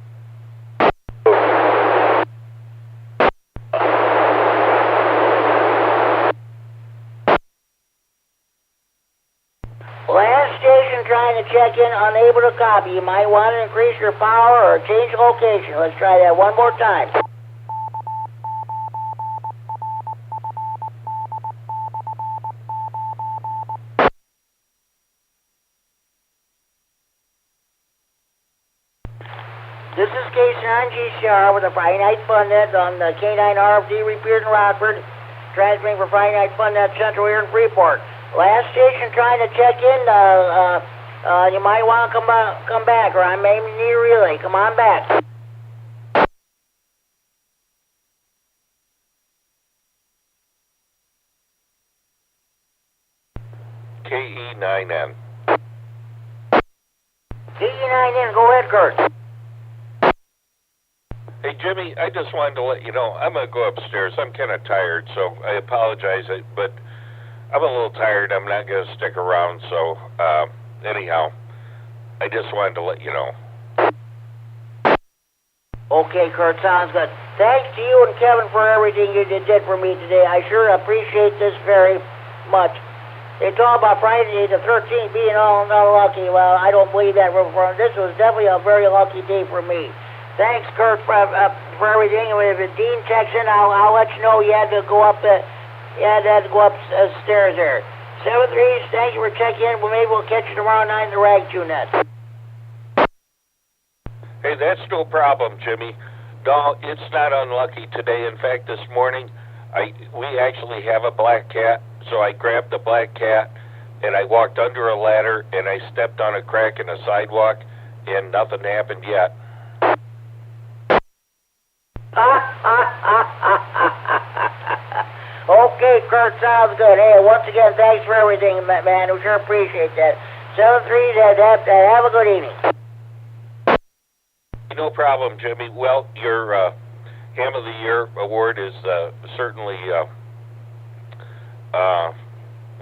Last station trying to check in, unable to copy. You might want to increase your power or change location. Let's try that one more time. This is K9GCR with the Friday Night Fun net on the K9RFD Repeater in Rockford, transmitting for Friday Night Fun net Central here in Freeport. Last station trying to check in, you might want to come back, or I may need a relay. Come on back. KE9N. KE9N, go ahead, Kurt. Hey, Jimmy, I just wanted to let you know, I'm going to go upstairs. I'm kind of tired, so I apologize, but I'm a little tired. I'm not going to stick around, so anyhow, I just wanted to let you know. Okay, Kurt, sounds good. Thanks to you and Kevin for everything you did for me today. I sure appreciate this very much. They talk about Friday the 13th being all unlucky. Well, I don't believe that. This was definitely a very lucky day for me. Thanks, Kurt, for everything. If Dean checks in, I'll let you know you had to go up upstairs there. 7-3, thank you for checking in. Well, maybe we'll catch you tomorrow night in the Rag Net. Hey, that's no problem, Jimmy. No, it's not unlucky today. In fact, this morning, we actually have a black cat, so I grabbed the black cat, and I walked under a ladder, and I stepped on a crack in the sidewalk, and nothing happened yet. Okay, Kurt, sounds good. Hey, once again, thanks for everything, man. We sure appreciate that. 7-3, have a good evening. No problem, Jimmy. Well, your Ham of the Year award is certainly,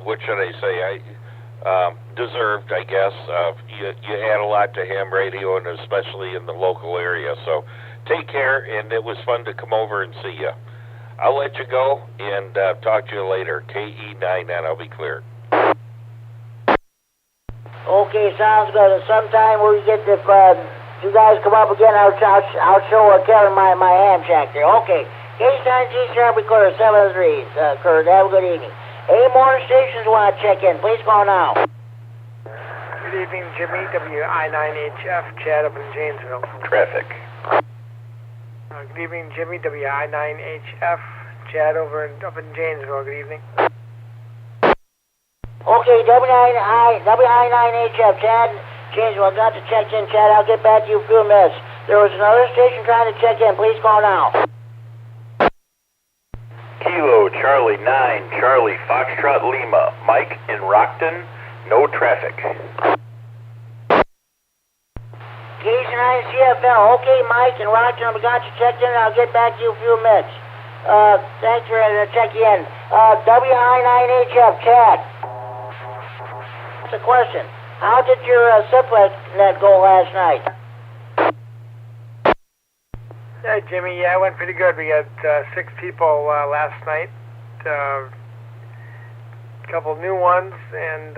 what should I say, deserved, I guess. You add a lot to ham radio, and especially in the local area. So take care, and it was fun to come over and see you. I'll let you go and talk to you later. KE9MED, I'll be clear. Okay, sounds good. Sometime we get the... you guys come up again, I'll show Kevin my ham shack there. Okay. K9G, I'll be clear, 7-3. Kurt, have a good evening. Hey, morning stations want to check in. Please call now. Good evening, Jimmy. W9AXD Chad up in Janesville. Traffic. Good evening, Jimmy. W9AXD Chad up in Janesville. Good evening. Okay, W9AXD Chad. Janesville, got to check in, Chad. I'll get back to you in a few minutes. There was another station trying to check in. Please call now. Kilo Charlie 9, Charlie Foxtrot Lima. Mike in Rockton, no traffic. K9 CFL. Okay, Mike and Rockton, we got you checked in. I'll get back to you in a few minutes. Thanks for checking in. W9AXD Chad. That's a question. How did your simplex net go last night? Yeah, Jimmy, it went pretty good. We had 6 people last night, a couple new ones, and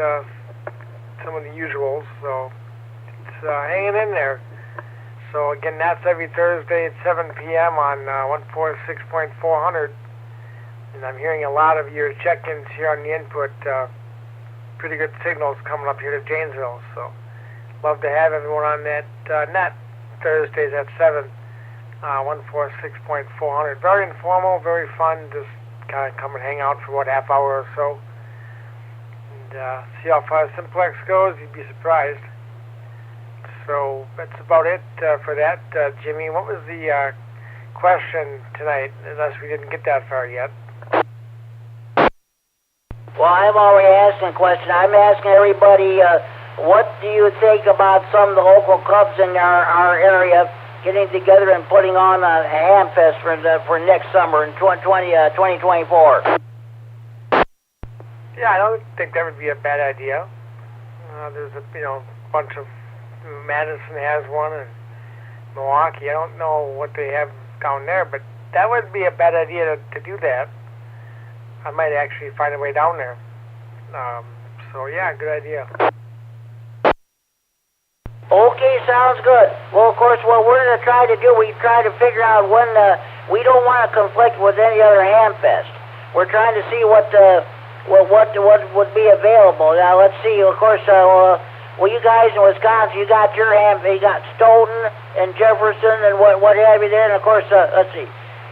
some of the usuals, so it's hanging in there. So again, that's every Thursday at 7 p.m. on 146.400, and I'm hearing a lot of your check-ins here on the input. Pretty good signals coming up here to Janesville, so love to have everyone on that net Thursdays at 7, 146.400. Very informal, very fun, just kind of come and hang out for about half hour or so, and see how far Simplex goes. You'd be surprised. So that's about it for that. Jimmy, what was the question tonight, unless we didn't get that far yet? Well, I'm already asking a question. I'm asking everybody, what do you think about some of the local clubs in our area getting together and putting on a ham fest for next summer in 2024? Yeah, I don't think that would be a bad idea. There's a bunch of... Madison has one, and Milwaukee. I don't know what they have down there, but that would be a bad idea to do that. I might actually find a way down there. So yeah, good idea. Okay, sounds good. Well, of course, what we're going to try to do, we try to figure out when we don't want to conflict with any other ham fest. We're trying to see what would be available. Now, let's see. Of course, well, you guys in Wisconsin, you got your ham. You got Stoughton and Jefferson and what have you there. And of course, let's see.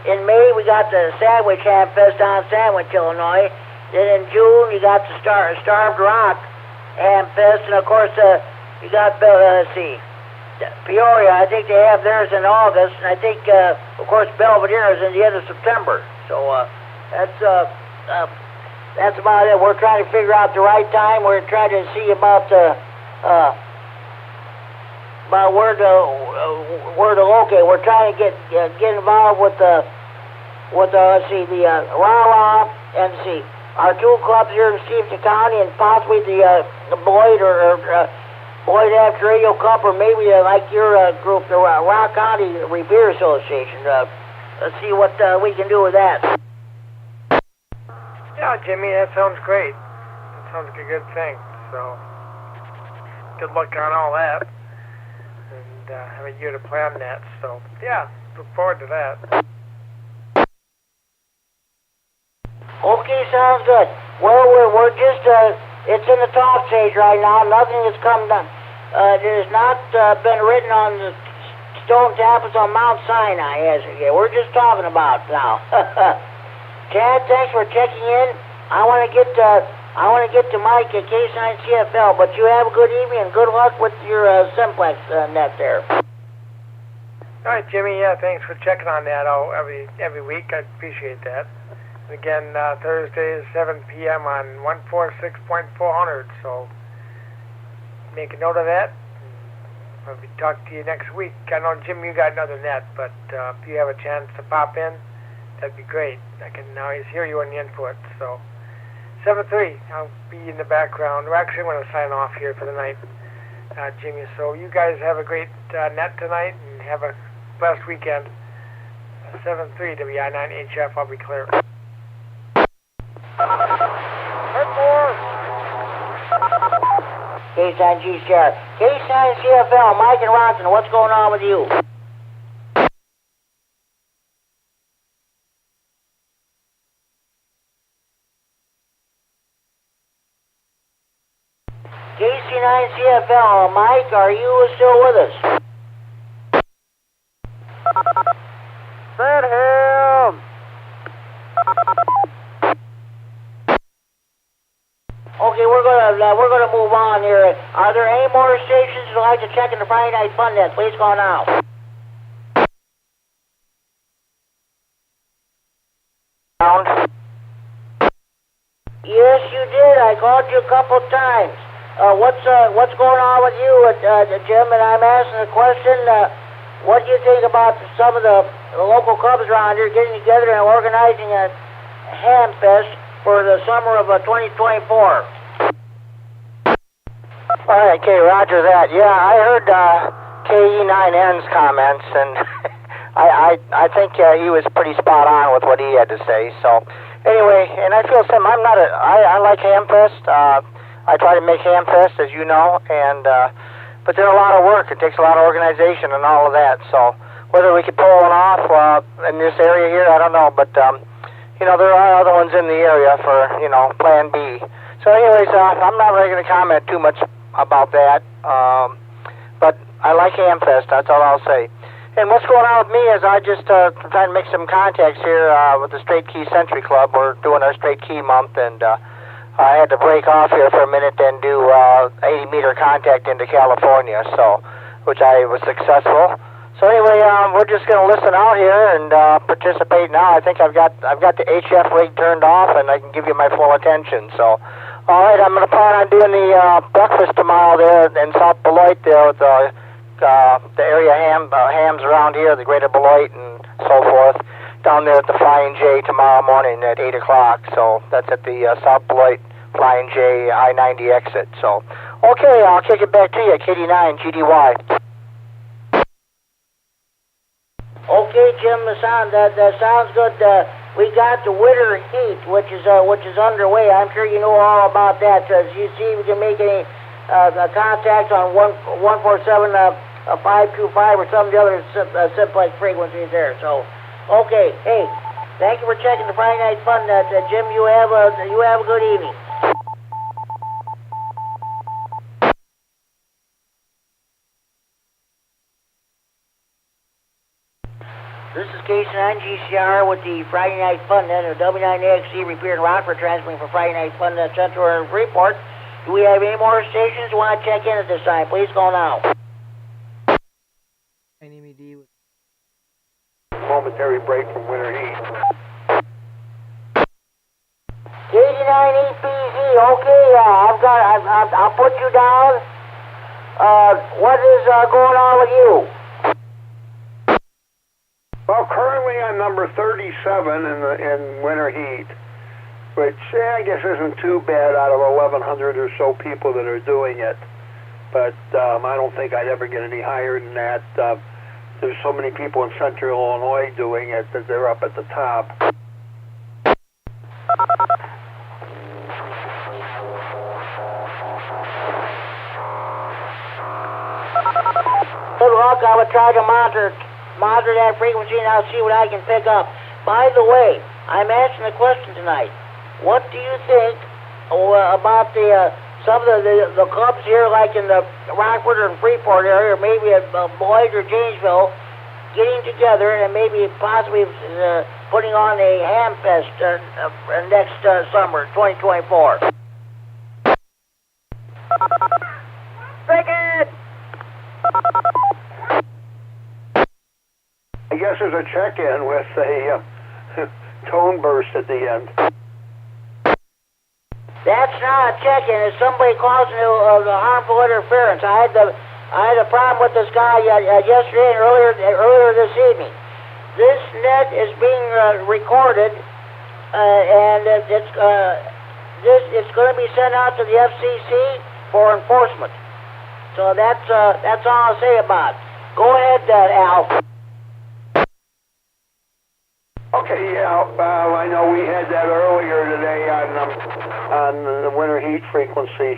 In May, we got the Sandwich Ham Fest down in Sandwich, Illinois. Then in June, you got the Starved Rock Ham Fest. And of course, you got, let's see, Peoria. I think they have theirs in August. And I think, of course, Belvedere is in the end of September. So that's about it. We're trying to figure out the right time. We're trying to see about about where to locate. We're trying to get involved with let's see, the Rah-Rah and see our two clubs here in Stevenson County, and possibly the Boyd or Boyd After Radio Cup, or maybe like your group, the Rock County Repeater Association. Let's see what we can do with that. Yeah, Jimmy, that sounds great. That sounds like a good thing. So, good luck on all that. And have a year to plan that. So, yeah, look forward to that. Okay, sounds good. Well, we're just, it's in the talk stage right now. Nothing has come done. It has not been written on the stone tablets on Mount Sinai, has it yet? We're just talking about it now. Chad, thanks for checking in. I want to get to Mike at K9CFL, but you have a good evening and good luck with your simplex net there. All right, Jimmy. Yeah, thanks for checking on that every week. I appreciate that. Again, Thursday is 7 p.m. on 146.400, so make a note of that. I'll be talking to you next week. I know, Jim, you got another net, but if you have a chance to pop in, that'd be great. I can always hear you on the input. So, 7-3, I'll be in the background. We're actually going to sign off here for the night, Jimmy. So you guys have a great net tonight, and have a blessed weekend. 7-3, W9HF, I'll be clear. K9 GCR. K9 CFL, Mike and Ronson, what's going on with you? K9CFL, Mike, are you still with us? Send him! Okay, we're gonna move on here. Are there any more stations you'd like to check in the Friday Night Fun Net? Please call now. Yes, you did. I called you a couple times. What's going on with you, Jim? And I'm asking the question. What do you think about some of the local clubs around here getting together and organizing a ham fest for the summer of 2024? All right, okay, roger that. Yeah, I heard KE9N's comments, and I think he was pretty spot on with what he had to say. So anyway, and I feel some. I like Hamfest. I try to make Hamfest, as you know, and but there's a lot of work. It takes a lot of organization and all of that. So whether we could pull one off in this area here, I don't know. But you know, there are other ones in the area for Plan B. So anyways, I'm not really going to comment too much about that. But I like Hamfest. That's all I'll say. And what's going on with me is I just trying to make some contacts here with the Straight Key Century Club. We're doing our Straight Key month, and I had to break off here for a minute and do 80-meter contact into California, so which I was successful. So anyway, we're just going to listen out here and participate now. I think I've got the HF rig turned off, and I can give you my full attention. So, all right, I'm going to plan on doing the breakfast tomorrow there in South Beloit there with the area hams around here, the Greater Beloit and so forth, down there at the Flying J tomorrow morning at 8 o'clock. So that's at the South Beloit Flying J I-90 exit. So, okay, I'll kick it back to you, KD9 GDY. Okay, Jim, that sounds good. We got the winter heat, which is underway. I'm sure you know all about that. You see, we can make any contact on 147 525 or some of the other simplex frequencies there. So, okay, hey, thank you for checking the Friday Night Fun. Jim, you have a good evening. This is K9 GCR with the Friday Night Fun Net, or W9AXD Repeater in Rockford, transmitting for Friday Night Fun Net Central and Freeport. Do we have any more stations you want to check in at this time? Please call now. KD9MED with Momentary break from winter heat. KD9EPZ, okay, I'll put you down. What is going on with you? Well, currently I'm number 37 in winter heat, which I guess isn't too bad out of 1,100 or so people that are doing it. But I don't think I'd ever get any higher than that. There's so many people in central Illinois doing it that they're up at the top. Good luck. I would try to monitor that frequency and I'll see what I can pick up. By the way, I'm asking a question tonight. What do you think about some of the clubs here, like in the Rockford and Freeport area, or maybe at Boyd or Janesville, getting together and maybe possibly putting on a ham fest next summer, 2024? Cricket! I guess there's a check-in with a tone burst at the end. That's not a check-in. It's somebody causing harmful interference. I had a problem with this guy yesterday and earlier this evening. This net is being recorded, and it's going to be sent out to the FCC for enforcement. So that's all I'll say about it. Go ahead, Al. Okay, yeah, I know we had that earlier today on the winter heat frequency.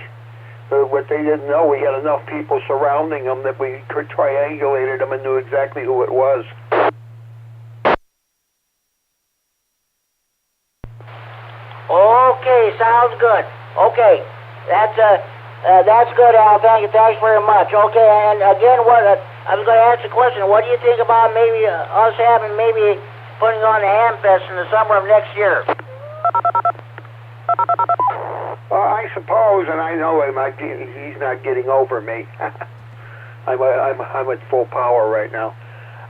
What they didn't know, we had enough people surrounding them that we triangulated them and knew exactly who it was. Okay, sounds good. Okay, that's good, Al. Thanks very much. Okay, and again, I was going to ask the question. What do you think about maybe us having putting on a ham fest in the summer of next year? I suppose, and I know he's not getting over me. I'm at full power right now.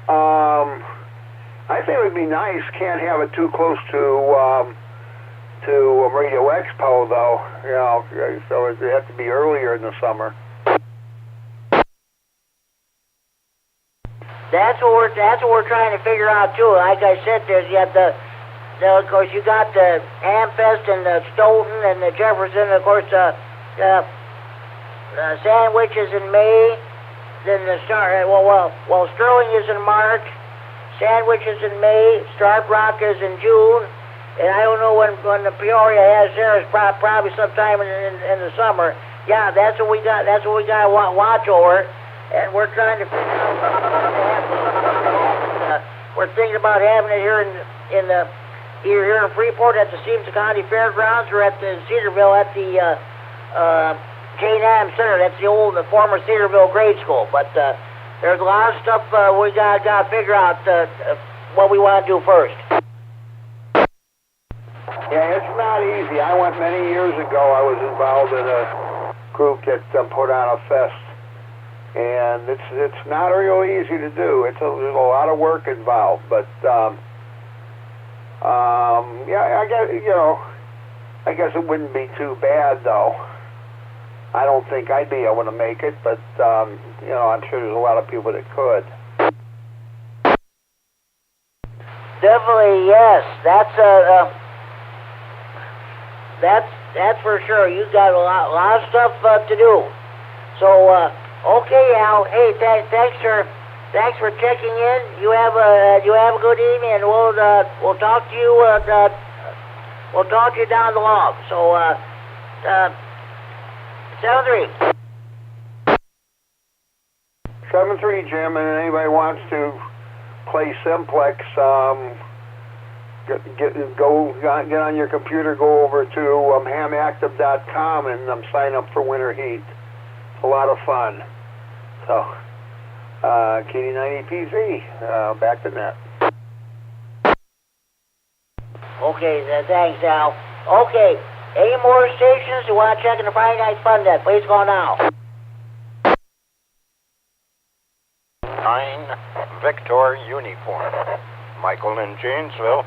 I think it would be nice. Can't have it too close to Radio Expo, though. You know, so it have to be earlier in the summer. That's what we're trying to figure out too. Like I said, you have of course you got the Hamfest and the Stoughton and the Jefferson. Of course, Sandwich is in May. Then Sterling is in March. Sandwich is in May. Stark Rock is in June. And I don't know when the Peoria has theirs. Probably sometime in the summer. Yeah, that's what we got. That's what we got to watch over. And we're trying to figure out. We're thinking about having it here either here in Freeport at the Stevenson County Fairgrounds or at the Cedarville at the K9 Center. That's the former Cedarville grade school. But there's a lot of stuff we got to figure out what we want to do first. Yeah, it's not easy. I went many years ago. I was involved in a group that put on a fest. And it's not real easy to do. There's a lot of work involved, but yeah, I guess it wouldn't be too bad though. I don't think I'd be able to make it, but I'm sure there's a lot of people that could. Definitely, yes. That's for sure. You've got a lot of stuff to do. So. Okay, Al. Hey, thanks for checking in. You have a good evening, and we'll talk to you. We'll talk to you down the log. So, 7-3. 7-3, Jim. And anybody wants to play Simplex, get on your computer. Go over to hamactive.com and sign up for Winter Heat. A lot of fun. So, KD9EPZ, back to net. Okay, thanks, Al. Okay, any more stations you want to check in the Friday Night Fun Net? Please call now. 9 Victor Uniform. Michael in Janesville.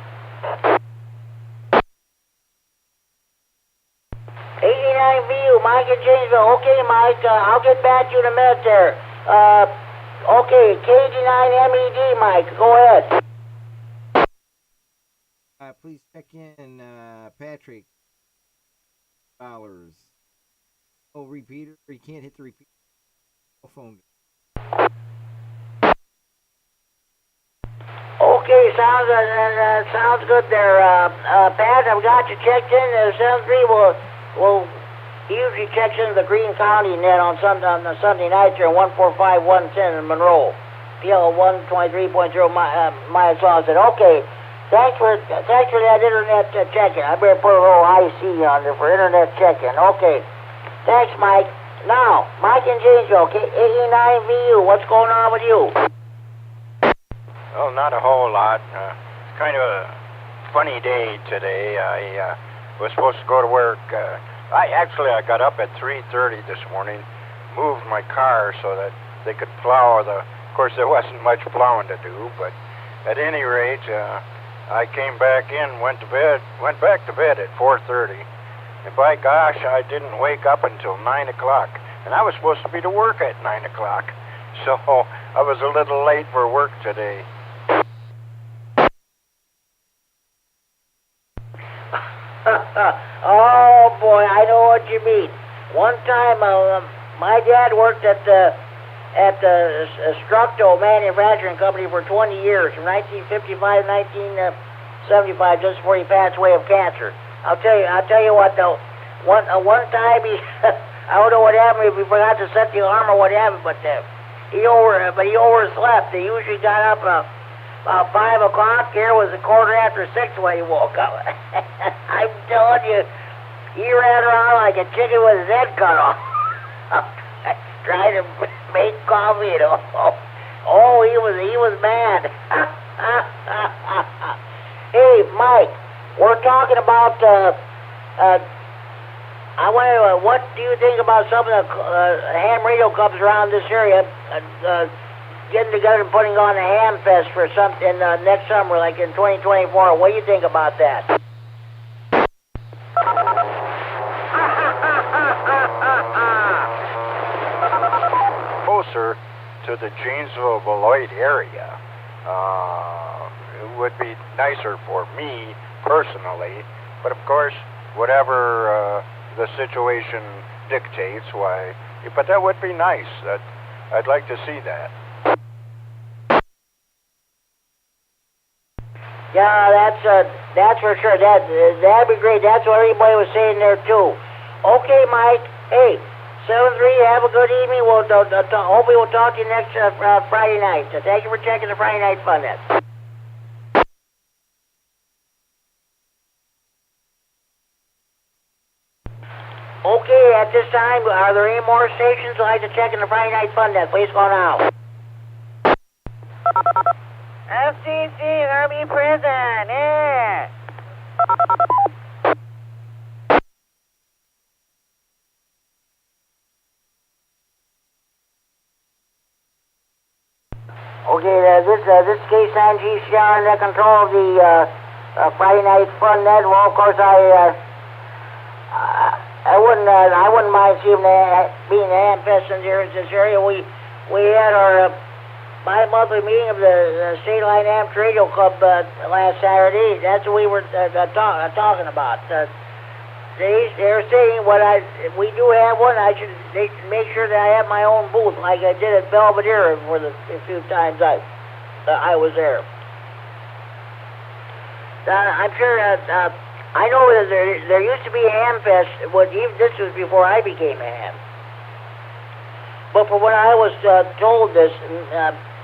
89 K9VU, Mike in Janesville. Okay, Mike, I'll get back to you in a minute there. Okay, KD9MED, Mike, go ahead. Please check in, Patrick. $. Oh, repeater. You can't hit the repeater. Phone. Okay, sounds good there. Pat, I've got you checked in. 73 will he usually checks into the Green County net on the Sunday nights here, 145110 in Monroe. PL 123.0 miles long. I said, okay, thanks for that internet check-in. I better put a little IC on there for internet check-in. Okay, thanks, Mike. Now, Mike in Janesville, KD9VU, what's going on with you? Well, not a whole lot. It's kind of a funny day today. I was supposed to go to work. I got up at 3:30 this morning, moved my car so that they could plow Of course, there wasn't much plowing to do, but at any rate, I came back in, went back to bed at 4:30, and by gosh, I didn't wake up until 9 o'clock, and I was supposed to be to work at 9 o'clock, so I was a little late for work today. Oh boy, I know what you mean. One time, my dad worked at the Structo Manufacturing Company for 20 years, from 1955 to 1975, just before he passed away of cancer. I'll tell you what though. One time he, I don't know what happened, if he forgot to set the alarm or what happened, but he overslept. He usually got up about 5 o'clock. Here was a 6:15 when he woke up. I'm telling you, he ran around like a chicken with his head cut off, trying to make coffee. You know. Oh, he was mad. Hey, Mike, we're talking about. I wonder, what do you think about some of the ham radio clubs around this area getting together and putting on a ham fest for something next summer, like in 2024? What do you think about that? Closer to the Janesville Beloit area. It would be nicer for me personally, but of course, whatever the situation dictates, why. But that would be nice. I'd like to see that. Yeah, that's for sure. That'd be great. That's what everybody was saying there too. Okay, Mike. Hey, 7-3. Have a good evening. Hopefully we'll talk to you next Friday night. So thank you for checking the Friday Night Fun Net. Okay, at this time, are there any more stations that like to check in the Friday Night Fun Net? Please go now. FCC, Army Prison, yeah. Okay, this is K9GCR under control of the Friday Night Fun Net. Well, of course, I wouldn't mind seeing being a ham fest in this area. We had our bi-monthly meeting of the State Line Amp Radio Club last Saturday. That's what we were talking about. They were saying we do have one. I should make sure that I have my own booth, like I did at Belvedere for the few times I was there. I'm sure I know that there used to be a ham fest. This was before I became a ham. But from what I was told,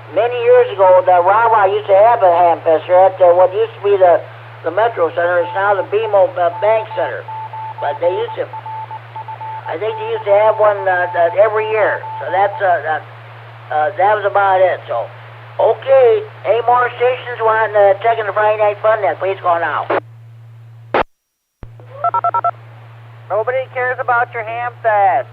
many years ago, the Rah-Rah used to have a ham fest here at what used to be the Metro Center. It's now the BMO Bank Center. But I think they used to have one every year. So that was about it. So, okay, any more stations want checking the Friday Night Fun Net? Please go now. Nobody cares about your ham fest.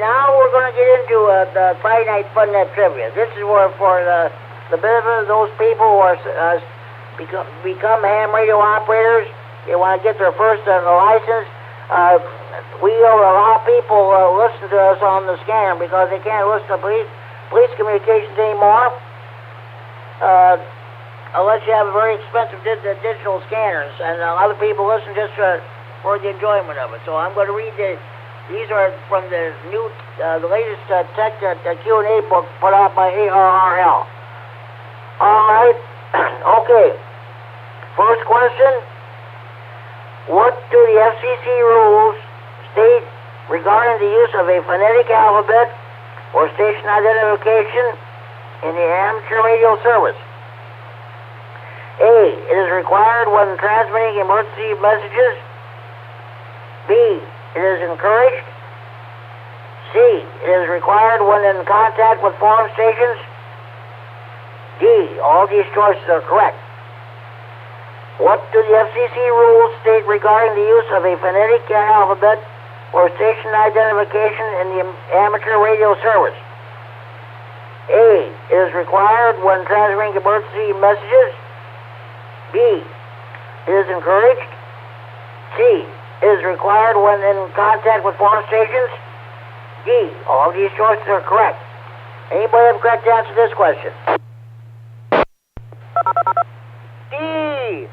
now we're going to get into the Friday Night Fun Net Trivia. This is where, for the benefit of those people who are become ham radio operators, they want to get their first license. We have a lot of people listen to us on the scanner because they can't listen to police communications anymore unless you have very expensive digital scanners, and other people listen just for the enjoyment of it. So I'm going to read these are from the latest tech Q&A book put out by ARRL. All right. Okay. First question. What do the FCC rules state regarding the use of a phonetic alphabet or station identification in the amateur radio service? A. It is required when transmitting emergency messages. B. It is encouraged. C. It is required when in contact with foreign stations. D. All these choices are correct. What do the FCC rules state regarding the use of a phonetic alphabet or station identification in the amateur radio service? A. It is required when transmitting emergency messages. B. It is encouraged. C. It is required when in contact with foreign stations. D. All these choices are correct. Anybody have a correct answer to this question? D.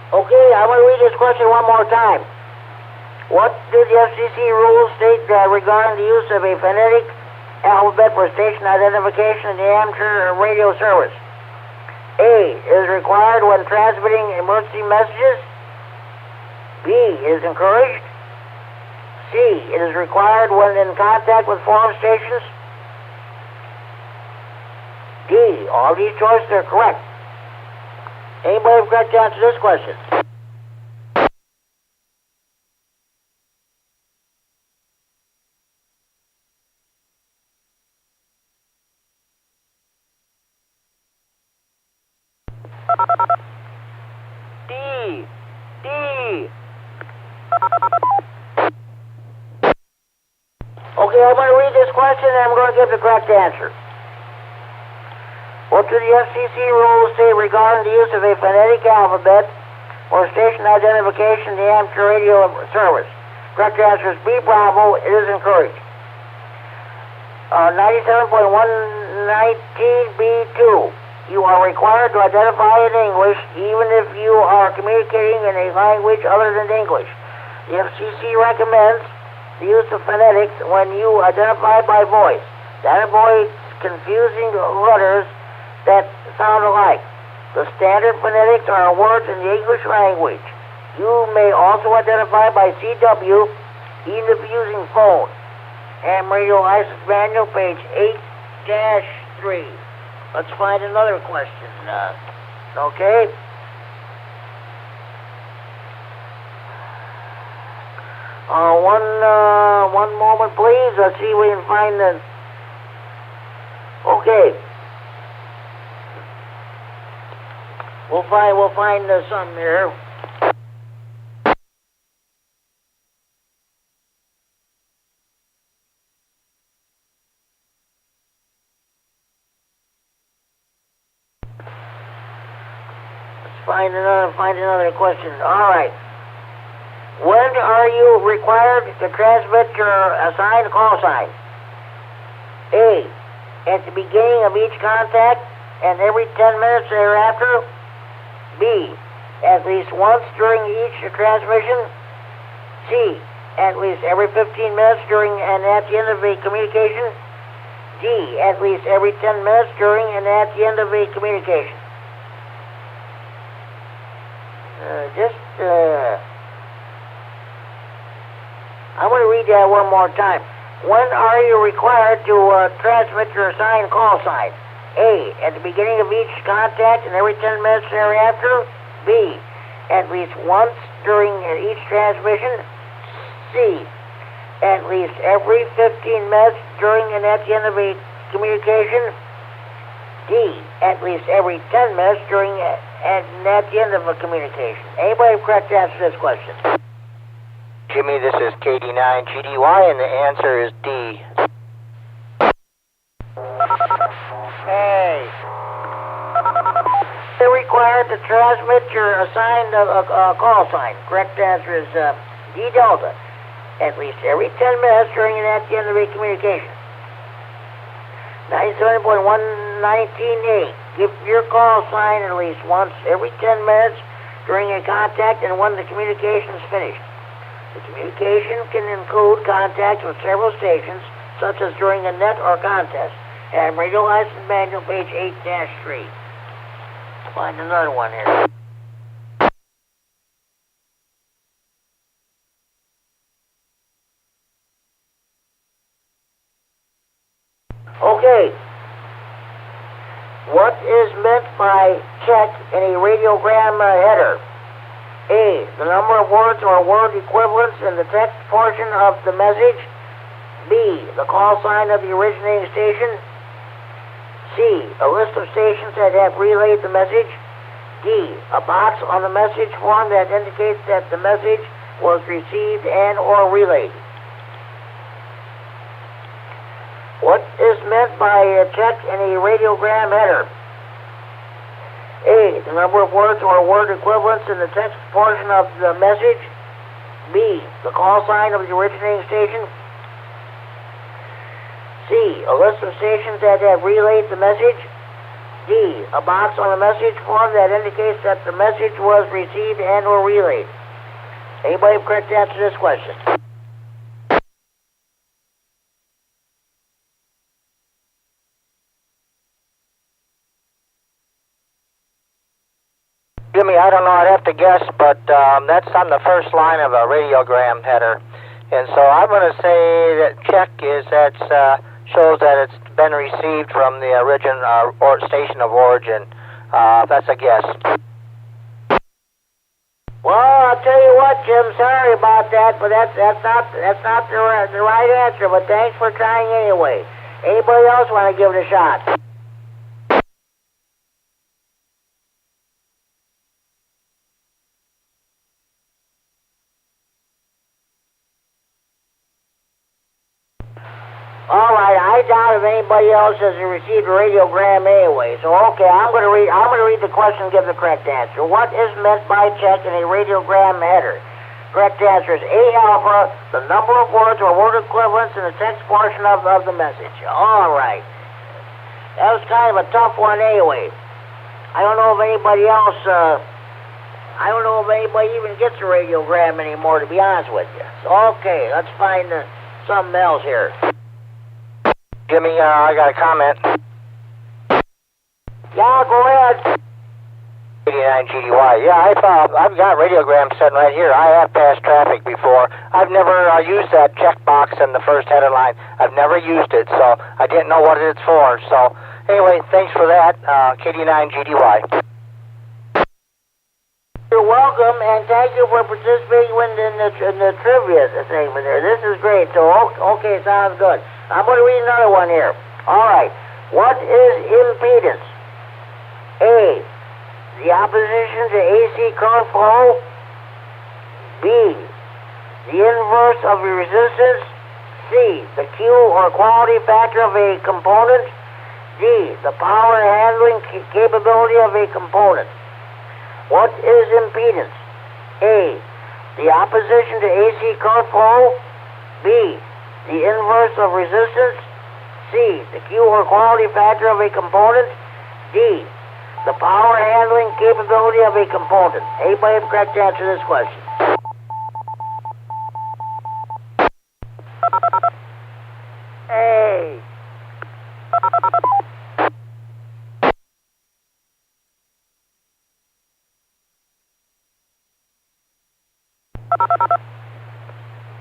Okay, I'm going to read this question one more time. What do the FCC rules state regarding the use of a phonetic alphabet for station identification in the amateur radio service? A. Is required when transmitting emergency messages. B. Is encouraged. C. It is required when in contact with foreign stations. D. All these choices are correct. Anybody have a correct answer to this question? D. Okay, I'm going to read this question and I'm going to give the correct answer. What do the FCC rules say regarding the use of a phonetic alphabet or station identification in the amateur radio service? Correct answer is B. Bravo. It is encouraged. 97.119B2. You are required to identify in English even if you are communicating in a language other than English. The FCC recommends the use of phonetics when you identify by voice. That avoids confusing letters that sound alike. The standard phonetics are words in the English language. You may also identify by CW, even if using phone. Ham Radio License Manual, page 8-3. Let's find another question. Okay? One moment, please. Let's see if we can find the... Okay. We'll find something here. Let's find another question. All right. When are you required to transmit your assigned call sign? A. At the beginning of each contact and every 10 minutes thereafter. B. At least once during each transmission. C. At least every 15 minutes during and at the end of a communication. D. At least every 10 minutes during and at the end of a communication. I'm going to read that one more time. When are you required to transmit your assigned call sign? A. At the beginning of each contact and every 10 minutes thereafter. B. At least once during each transmission. C. at least every 15 minutes during and at the end of a communication. D, at least every 10 minutes during and at the end of a communication. Anybody correct to answer this question? Jimmy, this is KD9GDY, and the answer is D. Hey. They're required to transmit your assigned call sign. Correct answer is D Delta. At least every 10 minutes during and at the end of a communication. 97.119.8. Give your call sign at least once every 10 minutes during a contact and when the communication is finished. The communication can include contact with several stations, such as during a net or contest. And radio license manual, page 8-3. Let's find another one here. Okay. What is meant by check in a radiogram header? A, the number of words or word equivalents in the text portion of the message. B, the call sign of the originating station. C, a list of stations that have relayed the message. D, a box on the message form that indicates that the message was received and or relayed. What is meant by a check in a radiogram header? A, the number of words or word equivalents in the text portion of the message. B, the call sign of the originating station. C, a list of stations that have relayed the message. D, a box on the message form that indicates that the message was received and or relayed. Anybody correct to answer this question? Jimmy, I don't know, I'd have to guess, but that's on the first line of a radiogram header. And so I'm going to say that check is shows that it's been received from the station of origin. That's a guess. Well, I'll tell you what, Jim, sorry about that, but that's not the right answer, but thanks for trying anyway. Anybody else want to give it a shot? All right, I doubt if anybody else has received a radiogram anyway. So okay, I'm going to read the question and give the correct answer. What is meant by check in a radiogram header? Correct answer is A alpha, the number of words or word equivalents in the text portion of the message. All right. That was kind of a tough one anyway. I don't know if anybody else I don't know if anybody even gets a radiogram anymore, to be honest with you. So okay, let's find something else here. Jimmy, I got a comment. Yeah, go ahead. KD9GDY. Yeah, I've got radiograms sitting right here. I have passed traffic before. I've never used that checkbox in the first header line. I've never used it, so I didn't know what it's for. So anyway, thanks for that, KD9GDY. You're welcome, and thank you for participating in the trivia segment there. This is great. So okay, sounds good. I'm going to read another one here. All right. What is impedance? A, the opposition to AC current flow. B, the inverse of the resistance. C, the Q or quality factor of a component. D, the power handling capability of a component. What is impedance? A, the opposition to AC current flow. B, the inverse of resistance. C, the Q or quality factor of a component. D, the power handling capability of a component. Anybody have a correct answer to this question? A.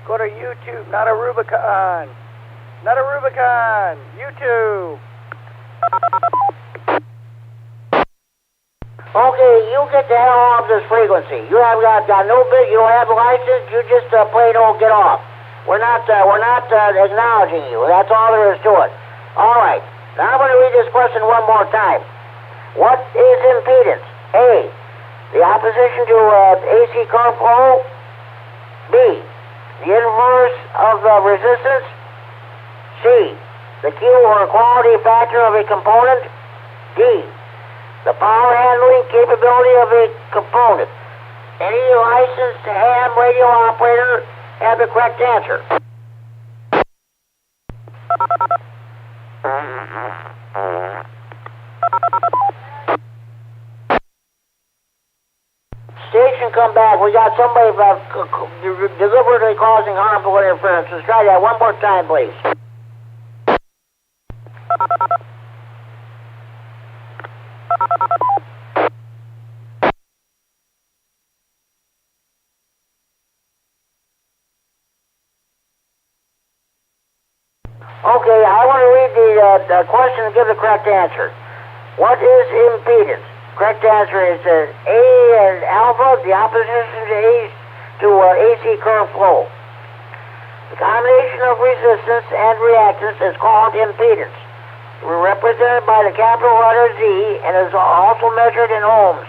Go to YouTube, not a Rubicon. Not a Rubicon. YouTube. Okay, you get the hell off this frequency. You have got no bit. You don't have a license. You just plain old get off. We're not acknowledging you. That's all there is to it. All right. Now I'm going to read this question one more time. What is impedance? A, the opposition to AC current flow. B, the inverse of the resistance. C, the Q or quality factor of a component. D, the power handling capability of a component. Any licensed ham radio operator have the correct answer. Station, come back. We got somebody deliberately causing harmful interference. Let's try that one more time, please. Okay, I want to read the question and give the correct answer. What is impedance? Correct answer is A and alpha, the opposition to AC current flow. The combination of resistance and reactance is called impedance. We're represented by the capital letter Z and is also measured in ohms.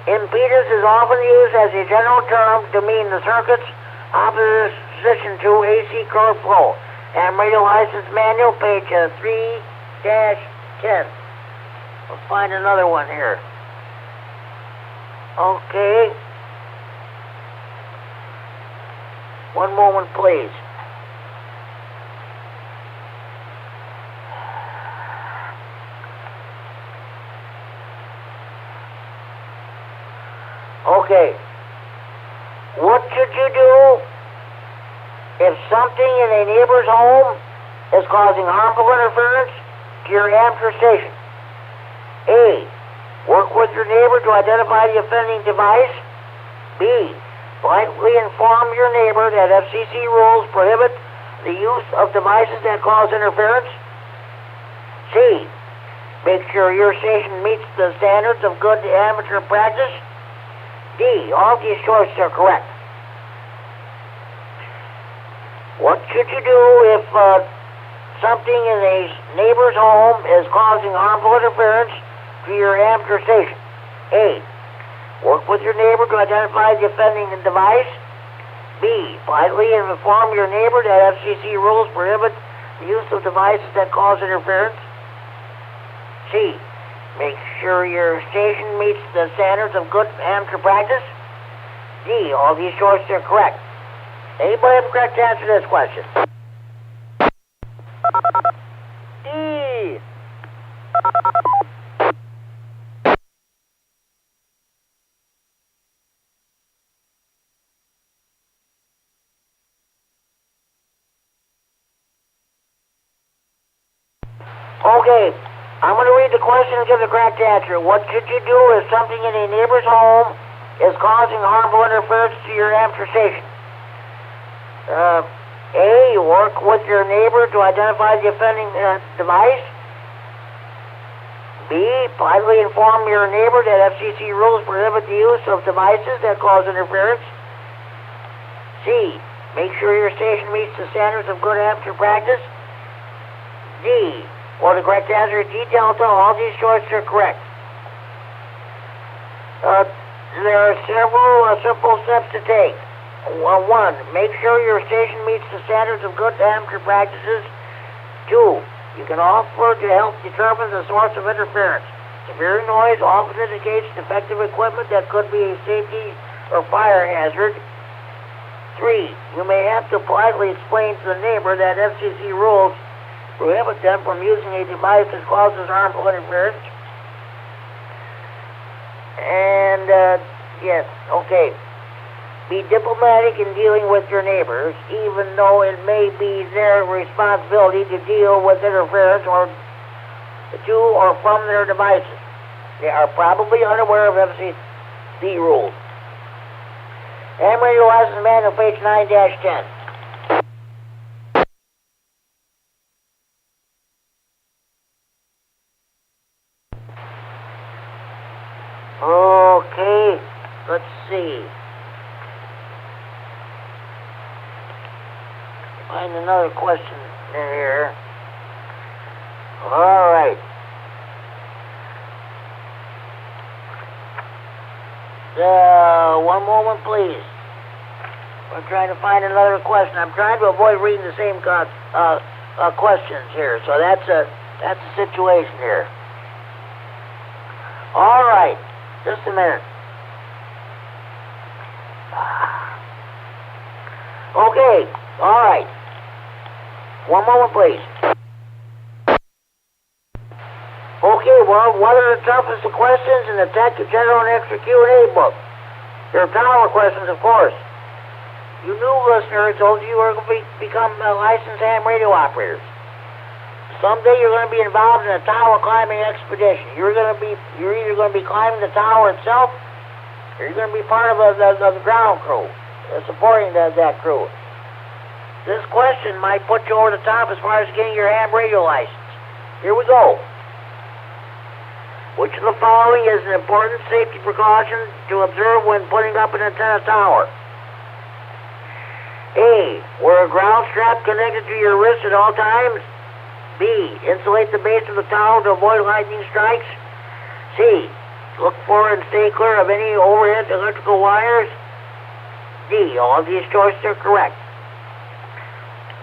Impedance is often used as a general term to mean the circuit's opposition to AC current flow. Ham radio license manual, page 3-10. We'll find another one here. Okay. One moment, please. Okay. What should you do if something in a neighbor's home is causing harmful interference to your amateur station? A, work with your neighbor to identify the offending device. B, politely inform your neighbor that FCC rules prohibit the use of devices that cause interference. C, make sure your station meets the standards of good amateur practice. D, all these choices are correct. What should you do if something in a neighbor's home is causing harmful interference to your amateur station? A, work with your neighbor to identify the offending device. B, politely inform your neighbor that FCC rules prohibit the use of devices that cause interference. C, make sure your station meets the standards of good amateur practice. D, all these choices are correct. Anybody have a correct answer to this question? D. Okay, I'm going to read the question and give the correct answer. What should you do if something in a neighbor's home is causing harmful interference to your amateur station? A, you work with your neighbor to identify the offending device. B, politely inform your neighbor that FCC rules prohibit the use of devices that cause interference. C, make sure your station meets the standards of good amateur practice. D, or the correct answer, detail until all these choices are correct. There are several simple steps to take. 1, make sure your station meets the standards of good amateur practices. 2, you can offer to help determine the source of interference. Severe noise often indicates defective equipment that could be a safety or fire hazard. 3, you may have to politely explain to the neighbor that FCC rules prohibit them from using a device that causes harmful interference. And, yes, okay. Be diplomatic in dealing with your neighbors, even though it may be their responsibility to deal with interference or to or from their devices. They are probably unaware of FCC rules. Ham radio license manual, page 9-10. Okay, let's see. find another question in here. All right. One moment, please. I'm trying to find another question. I'm trying to avoid reading the same questions here. So that's a situation here. All right. Just a minute. Okay. All right. One moment, please. Okay, well, what are the toughest questions in the Tech General and Extra Q&A book? Your tower questions, of course. You new listeners, those of you who are going to become licensed ham radio operators. Someday you're going to be involved in a tower climbing expedition. You're either going to be climbing the tower itself, or you're going to be part of the ground crew, supporting that crew. This question might put you over the top as far as getting your ham radio license. Here we go. Which of the following is an important safety precaution to observe when putting up an antenna tower? A. Wear a ground strap connected to your wrist at all times. B. Insulate the base of the tower to avoid lightning strikes. C. Look for and stay clear of any overhead electrical wires. D. All of these choices are correct.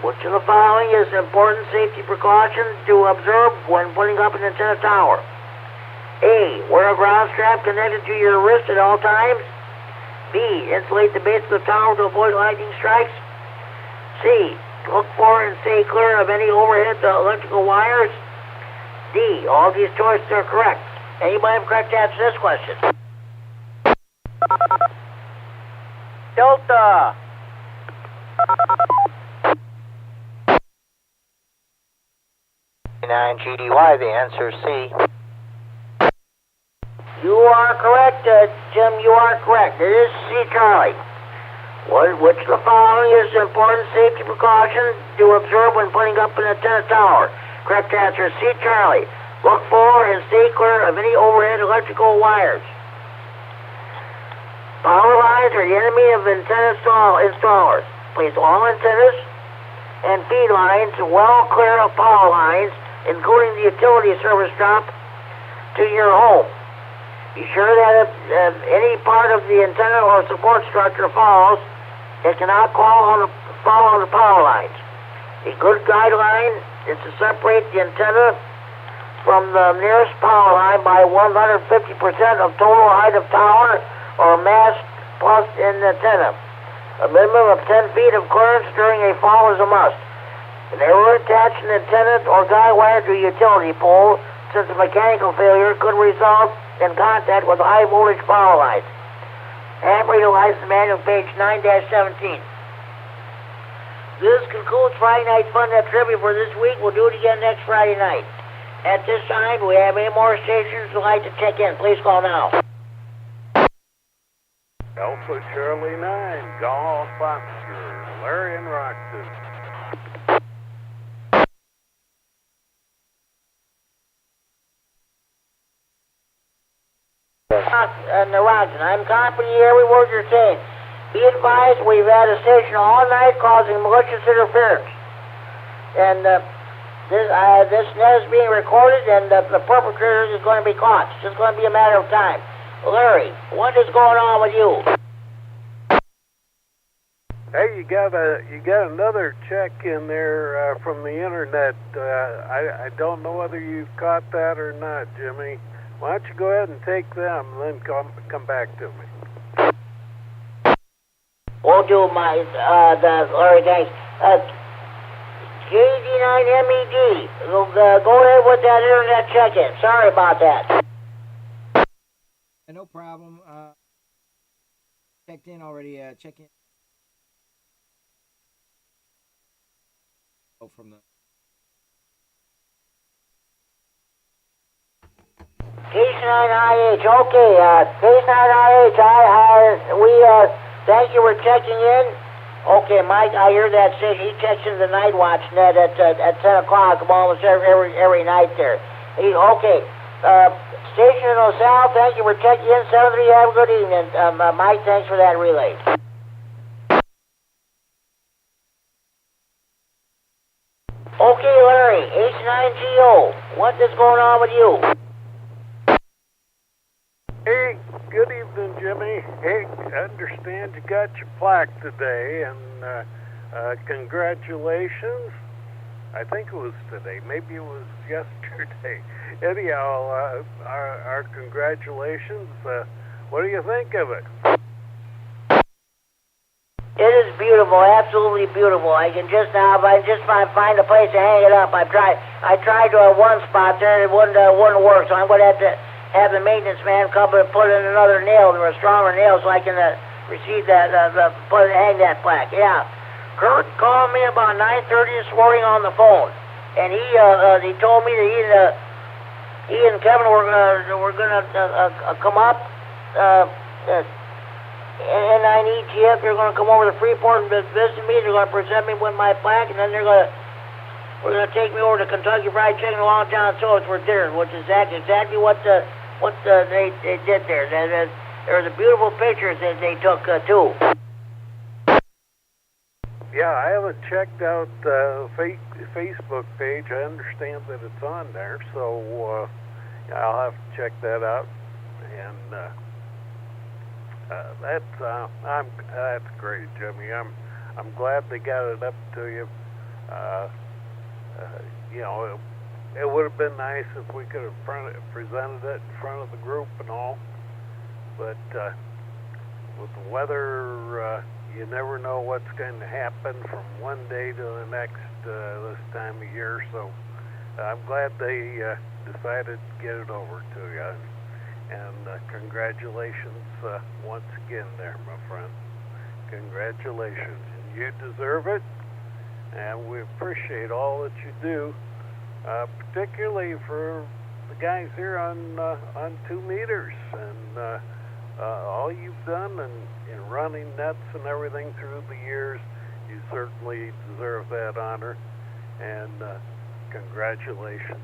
Which of the following is an important safety precaution to observe when putting up an antenna tower? A. Wear a ground strap connected to your wrist at all times. B. Insulate the base of the tower to avoid lightning strikes. C. Look for and stay clear of any overhead electrical wires. D. All these choices are correct. Anybody have a correct answer to this question? Delta. K9GDY, the answer is C. You are correct, Jim. You are correct. It is C, Charlie. Which of the following is an important safety precaution to observe when putting up an antenna tower? Correct answer is C, Charlie. Look for and stay clear of any overhead electrical wires. Power lines are the enemy of antenna installers. Place all antennas and feed lines well clear of power lines, including the utility service drop, to your home. Be sure that if any part of the antenna or support structure falls, it cannot fall on the power lines. A good guideline is to separate the antenna from the nearest power line by 150% of total height of tower or mast plus in the antenna. A minimum of 10 feet of clearance during a fall is a must. Never attach an antenna or guide wire to a utility pole, since a mechanical failure could result in contact with high voltage power lines. Ham Radio License Manual, page 9-17. This concludes Friday Night Fun Net Trivia for this week. We'll do it again next Friday night. At this time, do we have any more stations who'd like to check in? Please call now. Alpha Charlie 9, Golf Oscar, Larry and Roxton. Roxton, I'm confident in every word you're saying. Be advised, we've had a station all night causing malicious interference. And this net is being recorded, and the perpetrator is going to be caught. It's just going to be a matter of time. Larry, what is going on with you? Hey, you got another check in there from the internet. I don't know whether you've caught that or not, Jimmy. Why don't you go ahead and take them, and then come back to me. Won't do my Larry, thanks. KD9MED. Go ahead with that internet check-in. Sorry about that. No problem. Checked in already. Check in. Go from the. K9IH. Okay. K9IH. We thank you for checking in. Okay, Mike. I hear that station. He checks into the night watch net at 10 o'clock almost every night there. Okay. Station in LaSalle, thank you for checking in. 73, have a good evening. Mike, thanks for that relay. K9GO, what is going on with you? Hey, good evening, Jimmy. Hey, I understand you got your plaque today, and congratulations. I think it was today. Maybe it was yesterday. Anyhow, our congratulations. What do you think of it? It is beautiful, absolutely beautiful. I can just now, if I just find a place to hang it up. I tried to have one spot there, and it wouldn't work. So I'm going to have the maintenance man come and put in another nail, or a stronger nail, so I can receive that, hang that plaque. Yeah. Kurt called me about 9:30 this morning on the phone, and he told me that he and Kevin were gonna come up. K9EGF, they're going to come over to Freeport and visit me. They're going to present me with my plaque, and then we're going to take me over to Kentucky Fried Chicken and Long John Silver's for dinner, which is exactly what they did there. There was a beautiful pictures that they took too. Yeah, I haven't checked out the Facebook page. I understand that it's on there, so I'll have to check that out. And that's great, Jimmy. I'm glad they got it up to you. You know, it would have been nice if we could have presented it in front of the group and all, but with the weather, you never know what's going to happen from one day to the next this time of year. So I'm glad they decided to get it over to you. And congratulations once again there, my friend. Congratulations. You deserve it, and we appreciate all that you do, particularly for the guys here on 2 meters, and all you've done in running nets and everything through the years. You certainly deserve that honor, and congratulations.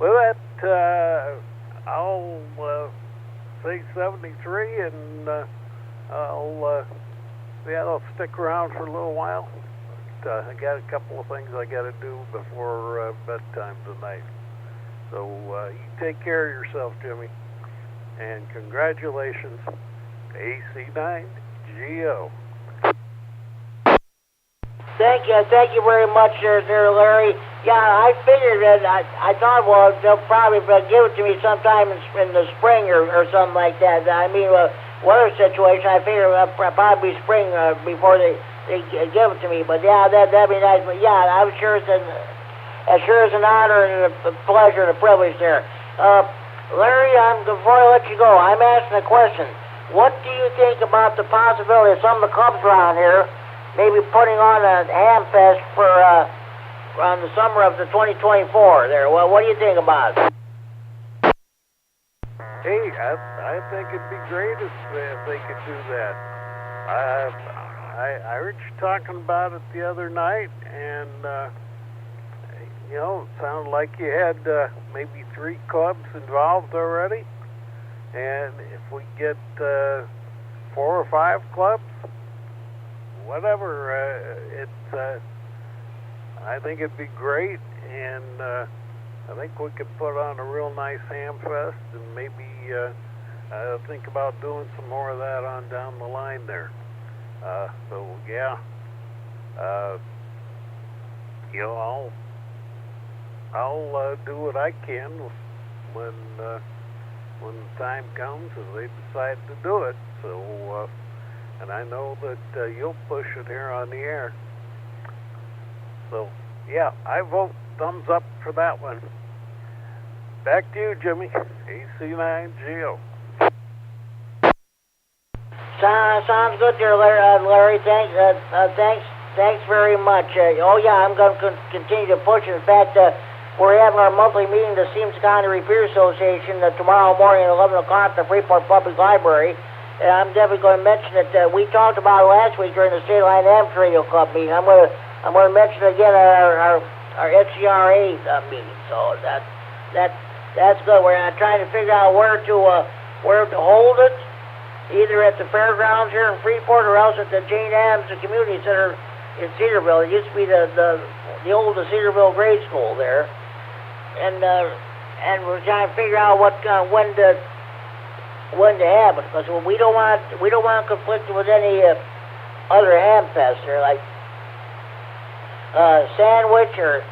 With that, I'll say 73, and I'll stick around for a little while. But, I got a couple of things I got to do before bedtime tonight. So you take care of yourself, Jimmy, and congratulations, AC9GO. Thank you very much, there, Larry. Yeah, I figured that I thought, well, they'll probably give it to me sometime in the spring or something like that. I mean, weather situation, I figured probably spring before they give it to me. But yeah, that'd be nice. But yeah, I'm sure it's an honor and a pleasure and a privilege there. Larry, before I let you go, I'm asking a question. What do you think about the possibility of some of the clubs around here maybe putting on a ham fest for on the summer of the 2024 there? Well, what do you think about it? Hey, I think it'd be great if they could do that. I heard you talking about it the other night, and you know, it sounded like you had maybe 3 clubs involved already, and if we get 4 or 5 clubs, whatever, I think it'd be great, and I think we could put on a real nice ham fest, and maybe think about doing some more of that on down the line there. So yeah, you know, I'll do what I can when the time comes and they decide to do it. So. And I know that you'll push it here on the air. So, yeah, I vote thumbs up for that one. Back to you, Jimmy. AC9GO. Sounds good there, Larry. Thanks very much. Oh yeah, I'm going to continue to push. In fact, we're having our monthly meeting, the K9RFD Repeater Association, tomorrow morning at 11 o'clock at the Freeport Public Library. And I'm definitely going to mention that we talked about last week during the State Line Amateur Radio Club meeting. I'm going to mention it again at our SCRA meeting. So that's good. We're trying to figure out where to hold it, either at the fairgrounds here in Freeport or else at the Jane Adams Community Center in Cedarville. It used to be the old Cedarville grade school there, and we're trying to figure out when to have it, because we don't want to conflict with any other ham fests there, like Sandwich or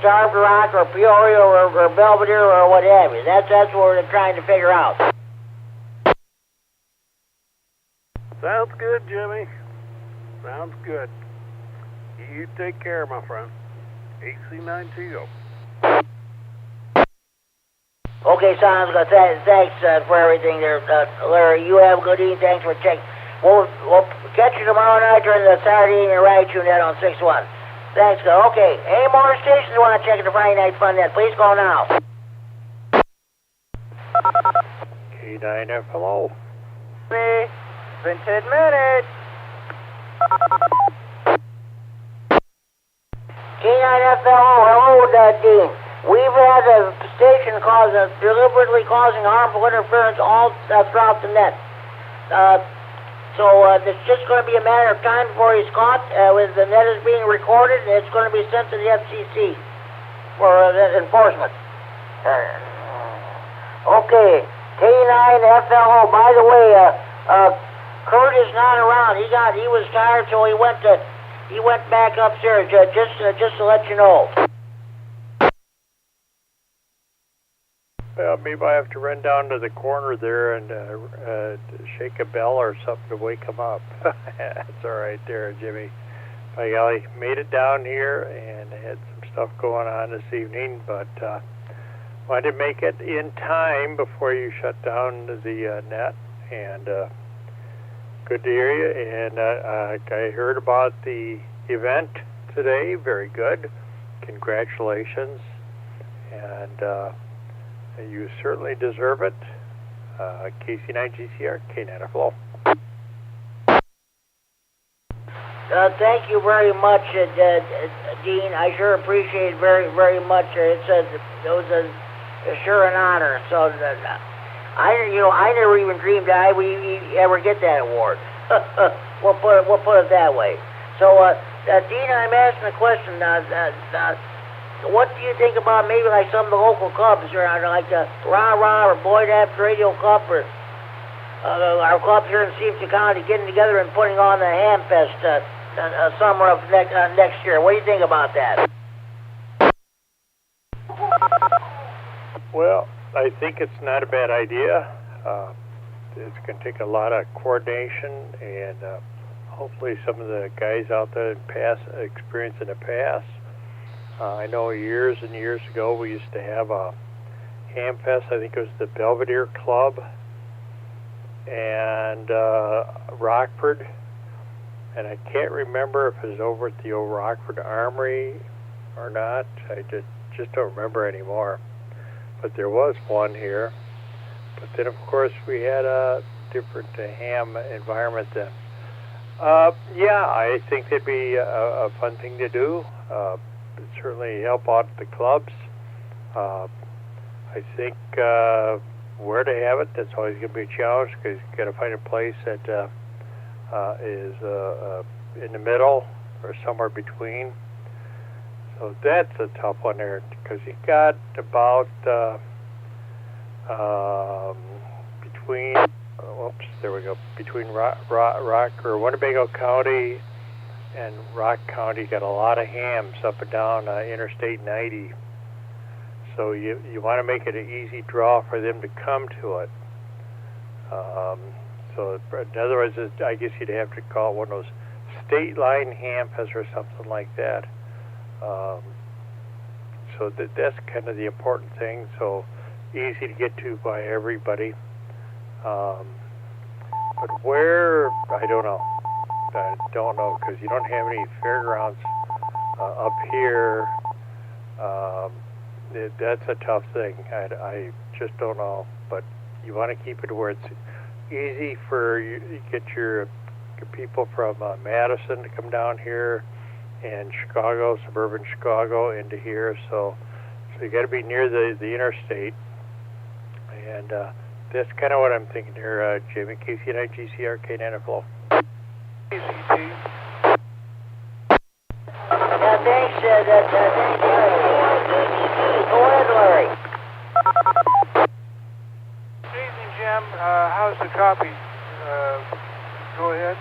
Starved Rock or Peoria or Belvedere or what have you. That's what we're trying to figure out. Sounds good, Jimmy. Sounds good. You take care, my friend. AC9TO. Okay, sounds good. Thanks for everything there, Larry. You have a good evening. Thanks for checking. We'll catch you tomorrow night during the Saturday evening ride tune net on 6-1. Thanks, good. Okay, any more stations want to check the Friday Night Fun net? Please call now. K9F, hello. It's been 10 minutes. K9FLO, hello, Dean. We've had a station deliberately causing harmful interference all throughout the net. So it's just going to be a matter of time before he's caught. The net is being recorded, and it's going to be sent to the FCC for enforcement. Okay, K9FLO. By the way, Kurt is not around. He was tired, so he went back upstairs. Just to let you know. Well, maybe I have to run down to the corner there and shake a bell or something to wake him up. That's all right there, Jimmy. By golly, made it down here and had some stuff going on this evening, but wanted to make it in time before you shut down the net. And good to hear you. And I heard about the event today. Very good. Congratulations. And you certainly deserve it. KC9GCR, K9FLO. Thank you very much, Dean. I sure appreciate it very, very much. It was sure an honor. So I never even dreamed we ever get that award. we'll put it that way. So, Dean, I'm asking a question. What do you think about maybe like some of the local clubs around, like the Rah-Rah or Boyd Apps Radio Club or our clubs here in Stevenson County getting together and putting on the Ham Fest summer of next year? What do you think about that? Well, I think it's not a bad idea. It's going to take a lot of coordination, and hopefully some of the guys out there experience in the past. I know years and years ago we used to have a Ham Fest. I think it was the Belvedere Club and Rockford, and I can't remember if it was over at the old Rockford Armory or not. I just don't remember anymore. But there was one here. But then, of course, we had a different ham environment then. Yeah, I think it'd be a fun thing to do. It'd certainly help out the clubs. I think where to have it, that's always going to be a challenge, because you've got to find a place that is in the middle or somewhere between. So that's a tough one there, because you got about between Rock or Winnebago County and Rock County, got a lot of hams up and down Interstate 90. So you want to make it an easy draw for them to come to it. So in other words, I guess you'd have to call it one of those state line ham fests or something like that. So that's kind of the important thing. So easy to get to by everybody. But where, I don't know. I don't know, because you don't have any fairgrounds up here. That's a tough thing. I just don't know. But you want to keep it where it's easy for you to get your people from Madison to come down here, and Chicago, suburban Chicago, into here. So you got to be near the interstate. And that's kind of what I'm thinking here, Jimmy. KC9GCR, K9FLO. Go ahead, Larry. Good evening, Jim. How's the copy? Go ahead.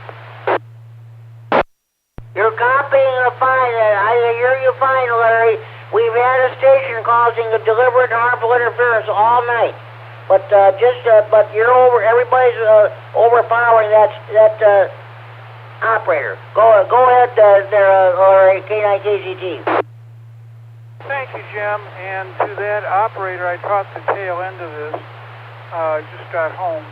You're copying fine. I hear you fine, Larry. We've had a station causing a deliberate harmful interference all night. But but you're everybody's overpowering that operator. Go ahead, Larry, K9KZT. Thank you, Jim. And to that operator, I caught the tail end of this. Just got home.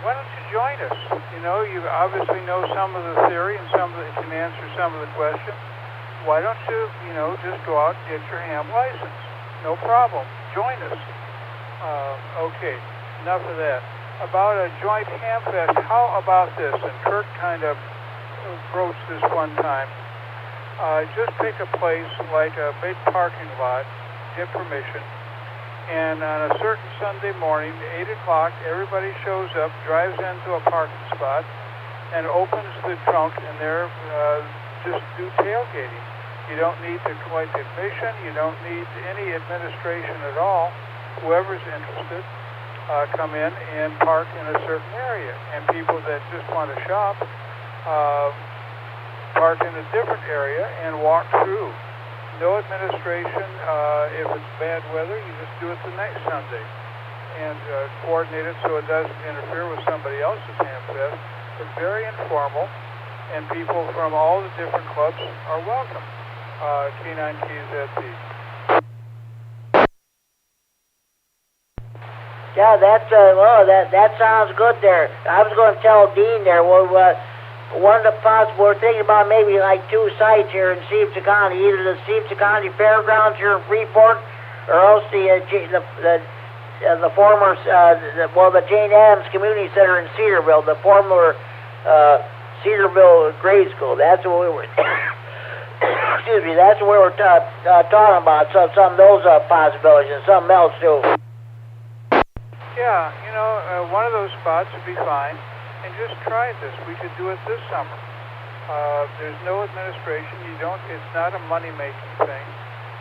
Why don't you join us? You know, you obviously know some of the theory and can answer some of the questions. Why don't you, just go out and get your ham license? No problem. Join us. Okay, enough of that. About a joint ham fest, how about this? And Kurt kind of broached this one time. Just pick a place like a big parking lot, get permission, and on a certain Sunday morning, 8 o'clock, everybody shows up, drives into a parking spot, and opens the trunk, and there just do tailgating. You don't need to collect admission. You don't need any administration at all. Whoever's interested, come in and park in a certain area. And people that just want to shop, park in a different area and walk through. No administration. If it's bad weather, you just do it the next Sunday. And coordinate it so it doesn't interfere with somebody else's ham fest. But very informal, and people from all the different clubs are welcome. K9KZT. Yeah, that sounds good there. I was going to tell Dean there. Well, one of the possible, we're thinking about maybe like 2 sites here in Stevenson County, either the Stevenson County Fairgrounds here in Freeport, or else the former, the Jane Addams Community Center in Cedarville, the former Cedarville grade school. That's what we were. Excuse me. That's what we were talking about. Some of those possibilities and something else too. Yeah, one of those spots would be fine, and just try this. We could do it this summer. There's no administration. It's not a money-making thing,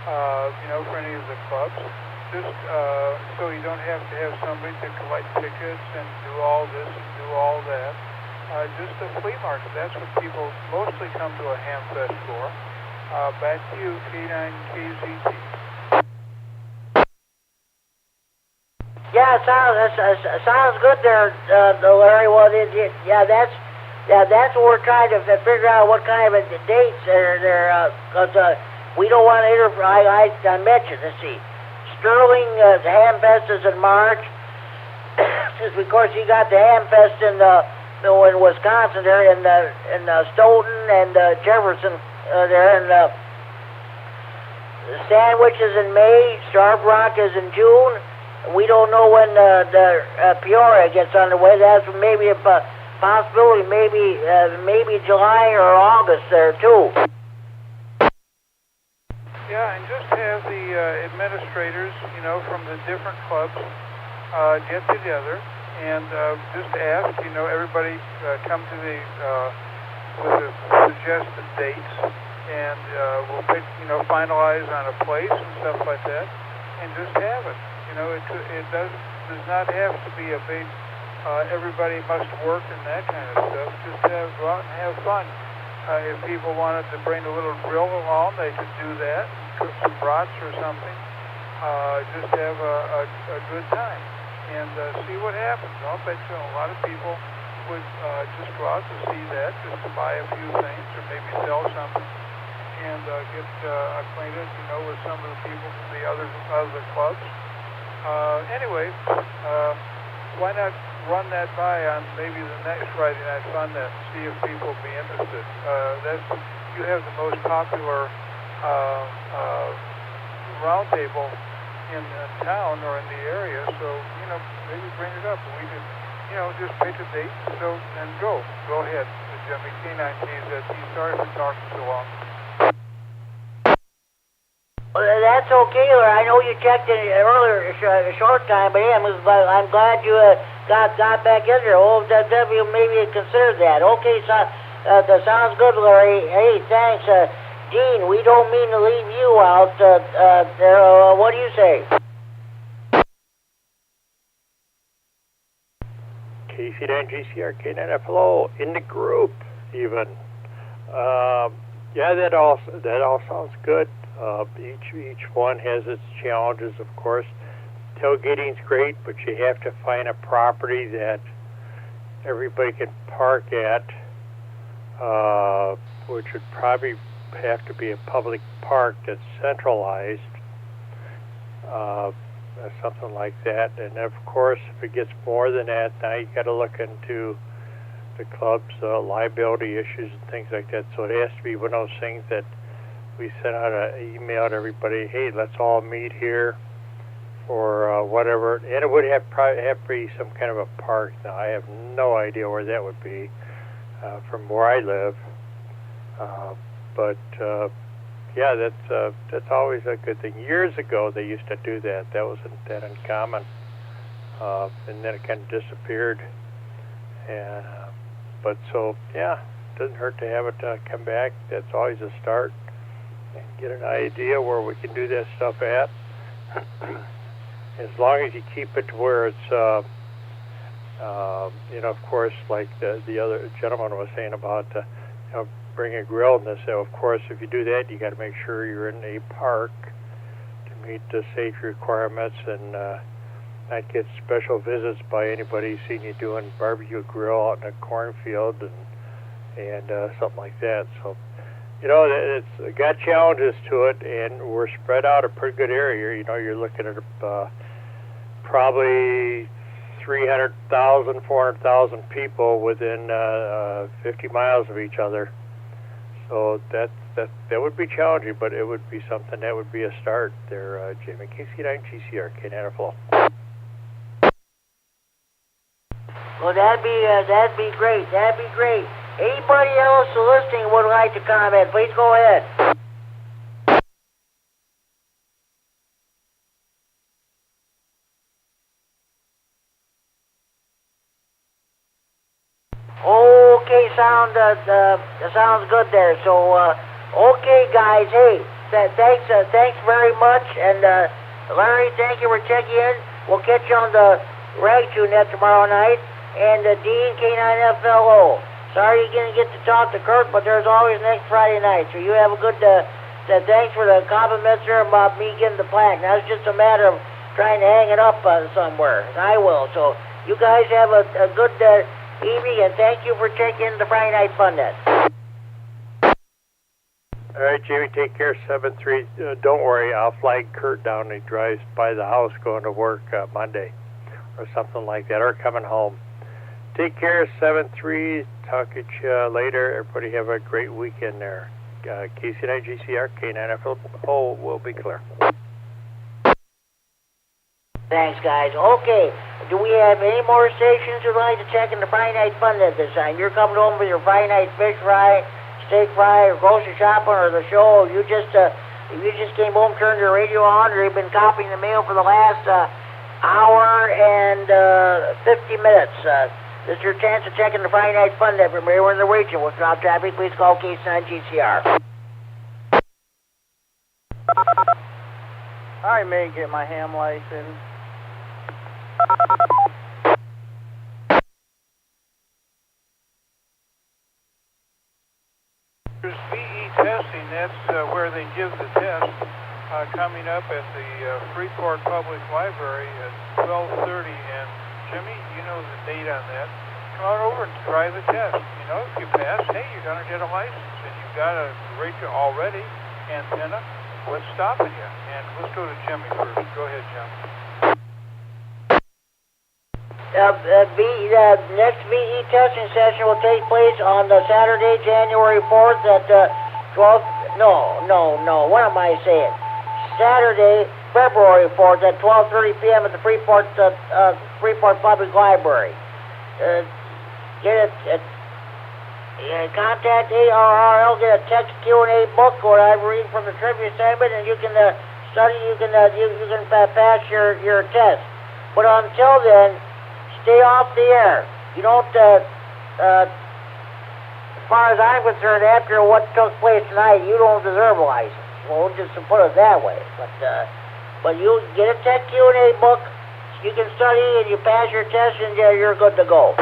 for any of the clubs. Just so you don't have to have somebody to collect tickets and do all this and do all that. Just a flea market. That's what people mostly come to a ham fest for. Back to you, K9KZT. Yeah, sounds good there, Larry. Well, that's what we're trying to figure out what kind of dates there, because we don't want to interfere. I mentioned, let's see, Sterling Ham Fest is in March. Of course, you got the Ham Fest in Wisconsin there, in Stoughton and Jefferson there, and Sandwich is in May. Starved Rock is in June. We don't know when the Peoria gets underway. That's maybe a possibility, maybe July or August there too. Yeah, and just have the administrators, from the different clubs get together and just ask, everybody come to the with the suggested dates, and we'll pick, finalize on a place and stuff like that, and just have it. It does not have to be a big, everybody must work and that kind of stuff. Just go out and have fun. If people wanted to bring a little grill along, they could do that, cook some brats or something. Just have a good time and see what happens. I'll bet you a lot of people would just go out to see that, just to buy a few things or maybe sell something and get acquainted, with some of the people from the other clubs. Anyway, why not run that by on maybe the next Friday Night Fun Net and see if people will be interested. You have the most popular roundtable in town or in the area, so, maybe bring it up. We could, just pick a date and go. Go ahead, Jimmy. K9KZT. Sorry for talking so long. Well, that's okay, Larry. I know you checked in earlier, a short time, but yeah, I'm glad you got back in there. OFW maybe considered that. Okay, that sounds good, Larry. Hey, thanks. Dean, we don't mean to leave you out. What do you say? KC9GCR, K9FLO, in the group, even. Yeah, that all sounds good. Each one has its challenges, of course. Tailgating's great, but you have to find a property that everybody can park at, which would probably have to be a public park that's centralized, something like that. And of course, if it gets more than that, now you got to look into the club's liability issues and things like that. So it has to be one of those things that we send out an email to everybody, hey, let's all meet here for whatever. And it would probably have to be some kind of a park. Now, I have no idea where that would be from where I live. But yeah, that's always a good thing. Years ago, they used to do that. That wasn't that uncommon. And then it kind of disappeared. And but so, yeah, it doesn't hurt to have it come back. That's always a start. And get an idea where we can do that stuff at. As long as you keep it to where it's, you know, of course, like the other gentleman was saying about, you know, bring a grill and this. So of course, if you do that, you got to make sure you're in a park to meet the safety requirements and not get special visits by anybody seeing you doing barbecue grill out in a cornfield and something like that. So, you know, it's got challenges to it, and we're spread out a pretty good area. You know, you're looking at probably 300,000, 400,000 people within 50 miles of each other. So that would be challenging, but it would be something that would be a start there, Jamie. KC9GCR, K9FLO. Well, that'd be great. That'd be great. Anybody else listening would like to comment? Please go ahead. Okay, sounds good there. So, okay, guys. Hey, thanks very much. And Larry, thank you for checking in. We'll catch you on the Rag2 net tomorrow night. And Dean, K9FLO. Sorry you didn't get to talk to Kurt, but there's always next Friday night. So you have a good. Thanks for the compliments there about me getting the plaque. Now it's just a matter of trying to hang it up somewhere. And I will. So you guys have a good evening, and thank you for checking in the Friday Night Fun Net. All right, Jamie, take care. 7-3. Don't worry, I'll flag Kurt down. He drives by the house going to work Monday or something like that, or coming home. Take care. 7-3. Talk to you later. Everybody have a great weekend there. KC9GCR, K9FLO will be clear. Thanks, guys. Okay, do we have any more stations who'd like to check in the Friday Night Fun Net this time? You're coming home with your Friday night fish fry, steak fry, or grocery shopping, or the show. You just came home, turned your radio on, or you've been copying the mail for the last hour and 50 minutes. This is your chance to check in the Friday Night Fun Net from everywhere in the region. With drop traffic, please call KC9GCR. I may get my ham license. There's VE testing. That's where they give the test. Coming up at the Freeport Public Library at 12:30. And Jimmy, you know the date on that. Come on over and try the test. You know, if you pass, hey, you're going to get a license. And you've got a radio already, antenna. What's stopping you? And let's go to Jimmy first. Go ahead, Jim. The next VE testing session will take place on Saturday, January 4th at 12. No. What am I saying? Saturday, February 4th at 12:30 p.m. at the Freeport Public Library. Contact ARRL. Get a text Q&A book or I read from the trivia segment, and you can study. You can pass your test. But until then, stay off the air. You don't far as I'm concerned, after what took place tonight, you don't deserve a license. Well, just to put it that way. But you get a tech Q&A book, you can study, and you pass your test, and you're good to go.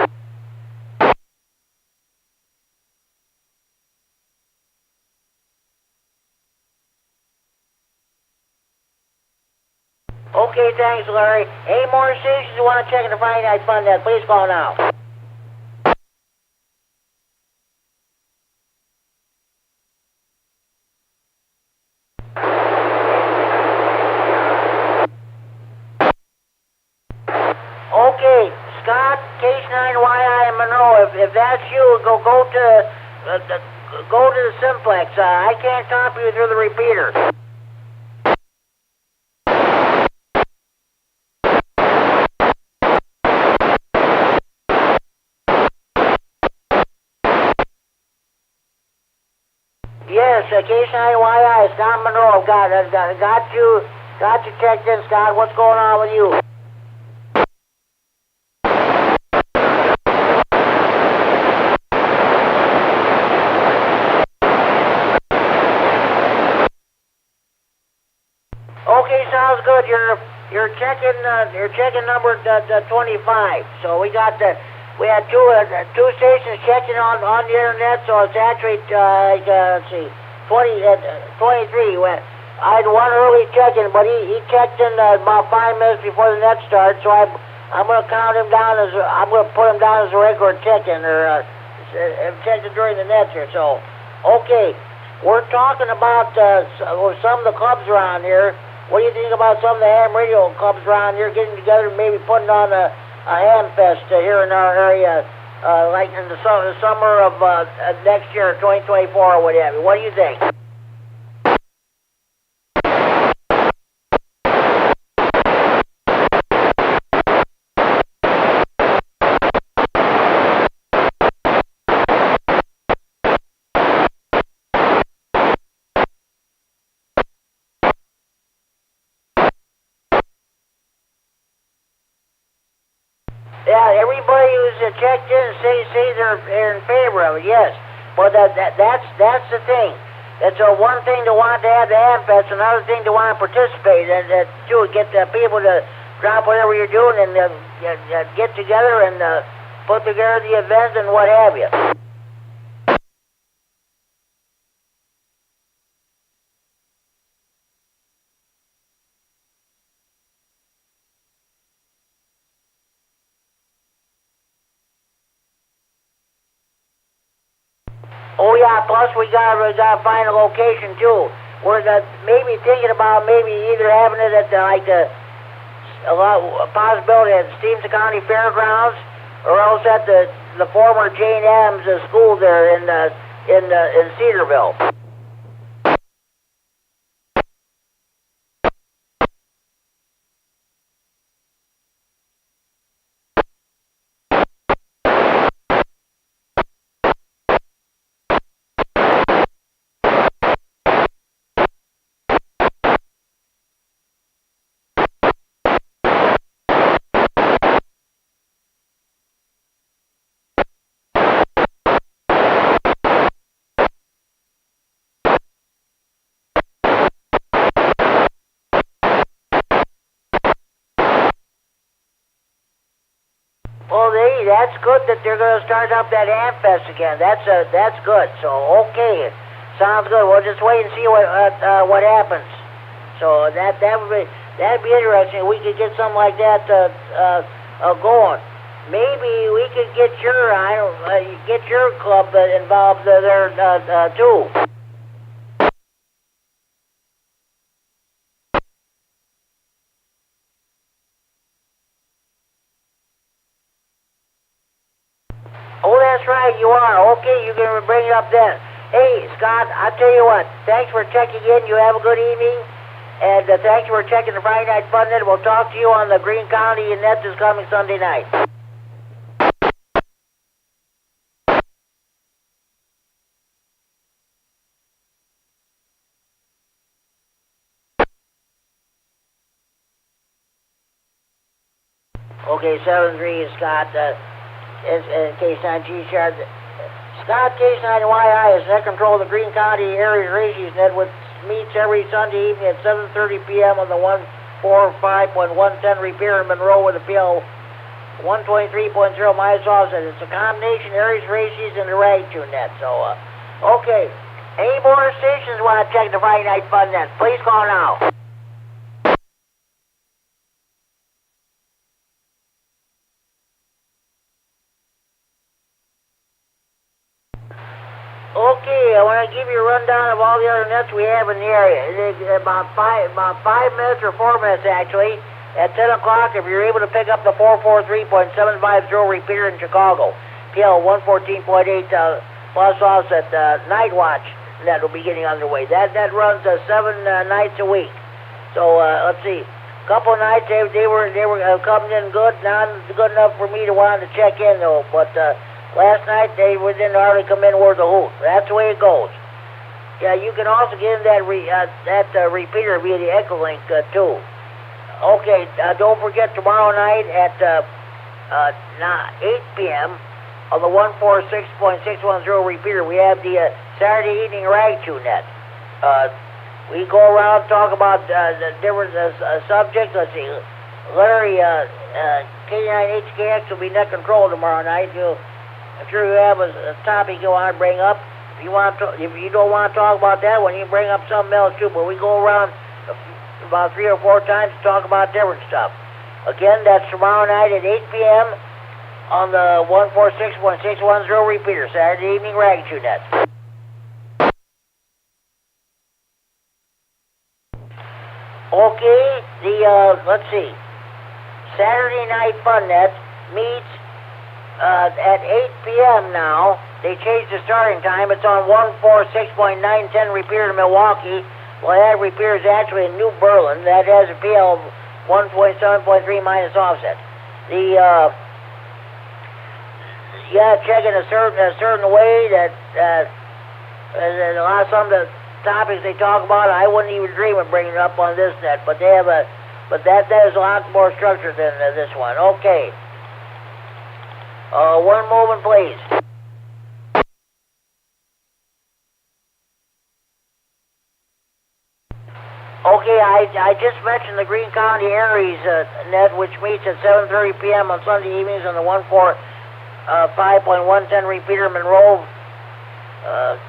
Okay, thanks, Larry. Any more stations you want to check in the Friday Night Fun Net, please call now. Okay, Scott, K9YI in Monroe. If that's you, go to the simplex. I can't copy you through the repeater. Yes, K9YI, Scott Monroe. Got you checked in, Scott. What's going on with you? Okay, sounds good. You're checking number 25. So we had two stations checking on the internet. So it's actually let's see, 23. I had one early check-in, but he checked in about 5 minutes before the net starts. So I'm going to count him down I'm going to put him down as a regular check-in or check-in during the nets here. So okay, we're talking about some of the clubs around here. What do you think about some of the ham radio clubs around here getting together and maybe putting on a ham fest here in our area, like in the summer of next year, 2024 or whatever? What do you think? Yeah, everybody who's checked in say they're in favor of it. Yes, but that's the thing. It's one thing to want to have the ham fest, another thing to want to participate and to get the people to drop whatever you're doing and get together and put together the event and what have you. Oh yeah, plus we gotta find a location too. We're maybe thinking about maybe either having it at a possibility at Stevenson County Fairgrounds, or else at the former Jane Addams school there in Cedarville. Well, that's good that they're going to start up that ham fest again. That's good. So okay, sounds good. We'll just wait and see what happens. So that'd be interesting. We could get something like that going. Maybe we could get your club involved there too. Oh, that's right, you are. Okay, you can bring it up then. Hey, Scott, I'll tell you what. Thanks for checking in. You have a good evening. And thanks for checking the Friday Night Fun Net. We'll talk to you on the Greene County Net this coming Sunday night. Okay, 7-3 is Scott. K9G Shard. Scott K9YI is net control of the Greene County Area Racing Net, which meets every Sunday evening at 7:30 p.m. on the 145.110 Repeater in Monroe with a PL 123.0 miles offset. It's a combination Aries Races and the Rag Tune Net. So, okay. Any more stations want to check the Friday Night Fun Net? Please call now. Okay, I want to give you a rundown of all the other nets we have in the area. It's about 5 minutes or 4 minutes actually. At 10 o'clock, if you're able to pick up the 443.750 Repeater in Chicago, PL 114.8 plus offset Night Watch net will be getting underway. That runs 7 nights a week. So let's see. A couple of nights they were coming in good, not good enough for me to want to check in though. But last night they didn't hardly come in worth a hoot. That's the way it goes. Yeah, you can also get in that repeater via the EchoLink too. Okay, don't forget tomorrow night at 8 p.m. on the 146.610 Repeater, we have the Saturday evening Rag Tune Net. We go around and talk about the different subjects. Let's see, Larry, K9HKX will be net control tomorrow night. I'm sure you have a topic you want to bring up. If you don't want to talk about that one, you can bring up something else too. But we go around about 3 or 4 times to talk about different stuff. Again, that's tomorrow night at 8 p.m. on the 146.610 Repeater, Saturday evening Rag Tune Net. Okay, let's see. Saturday Night Fun Net meets at 8 p.m. now. They changed the starting time. It's on 146.910 Repeater in Milwaukee. Well, that Repeater is actually in New Berlin. That has a PL 1.7.3 minus offset. You gotta check in a certain way that a lot of some of the topics they talk about, I wouldn't even dream of bringing it up on this net. But they have that is a lot more structured than this one. Okay. One moment, please. Okay, I just mentioned the Greene County Aries net, which meets at 7:30 p.m. on Sunday evenings on the 145.110 Repeater Monroe,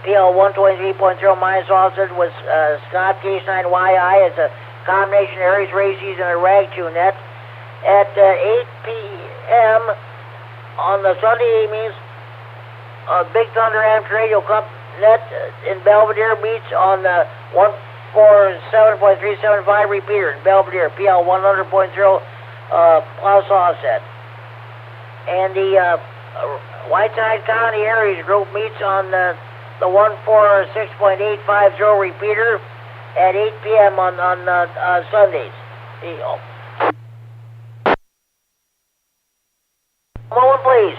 PL 123.0 minus offset with Scott K9YI. It's a combination Aries Races and a Rag Tune net. At 8 p.m. on the Sunday evenings, Big Thunder Amateur Radio Cup net in Belvedere meets on the 147.375 Repeater in Belvedere, PL 100.0 plus offset. And the Whiteside County Aries group meets on the 146.850 Repeater at 8 p.m. on Sundays. There you go. Moment, please.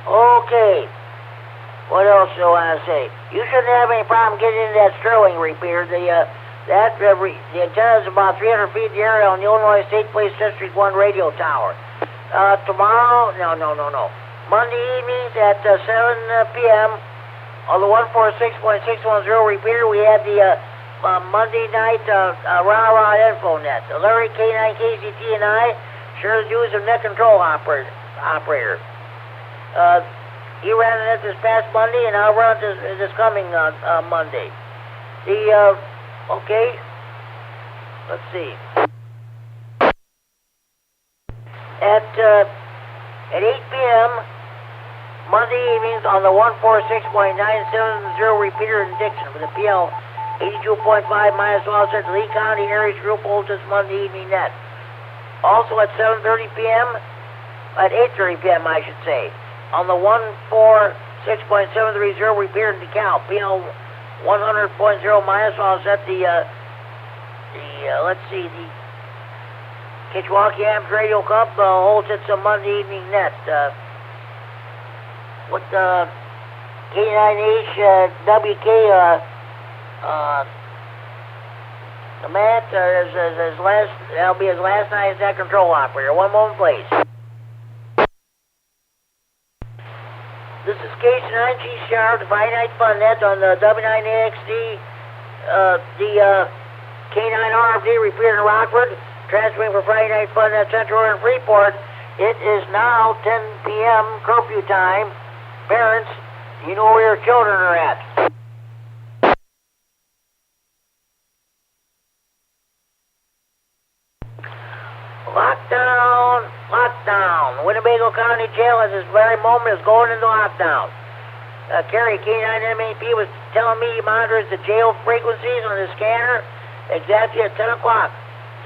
Okay. What else do I want to say? You shouldn't have any problem getting into that Sterling Repeater. The antenna is about 300 feet in the area on the Illinois State Police District 1 radio tower. Tomorrow, no. Monday evenings at 7 p.m. on the 146.610 Repeater, we have the Monday night rah-rah info net. Larry K9KZT and I share the duties of net control operator. He ran it this past Monday, and I'll run it this coming Monday. Okay, let's see. At 8 p.m. Monday evenings on the 146.970 Repeater in Dixon with a PL 82.5 minus offset, the Lee County Aries group holds this Monday evening net. Also at 7:30 p.m. at 8:30 p.m. I should say, on the 146.730 Repeater in DeKalb, PL 100.0 minus offset, let's see, the Kitchwaukee Amateur Radio Cup holds its Monday evening net. with K9HWK, the Matt, that'll be his last night as net control operator. One moment, please. This is K9GCR, the Friday Night Fun Net on the W9AXD, the K9RFD Repeater in Rockford, transferring for Friday Night Fun Net Central in Freeport. It is now 10 p.m. curfew time. Parents, you know where your children are at. Lockdown, lockdown. Winnebago County Jail at this very moment is going into lockdown. Kerry, K9MED was telling me he monitors the jail frequencies on the scanner exactly at 10 o'clock.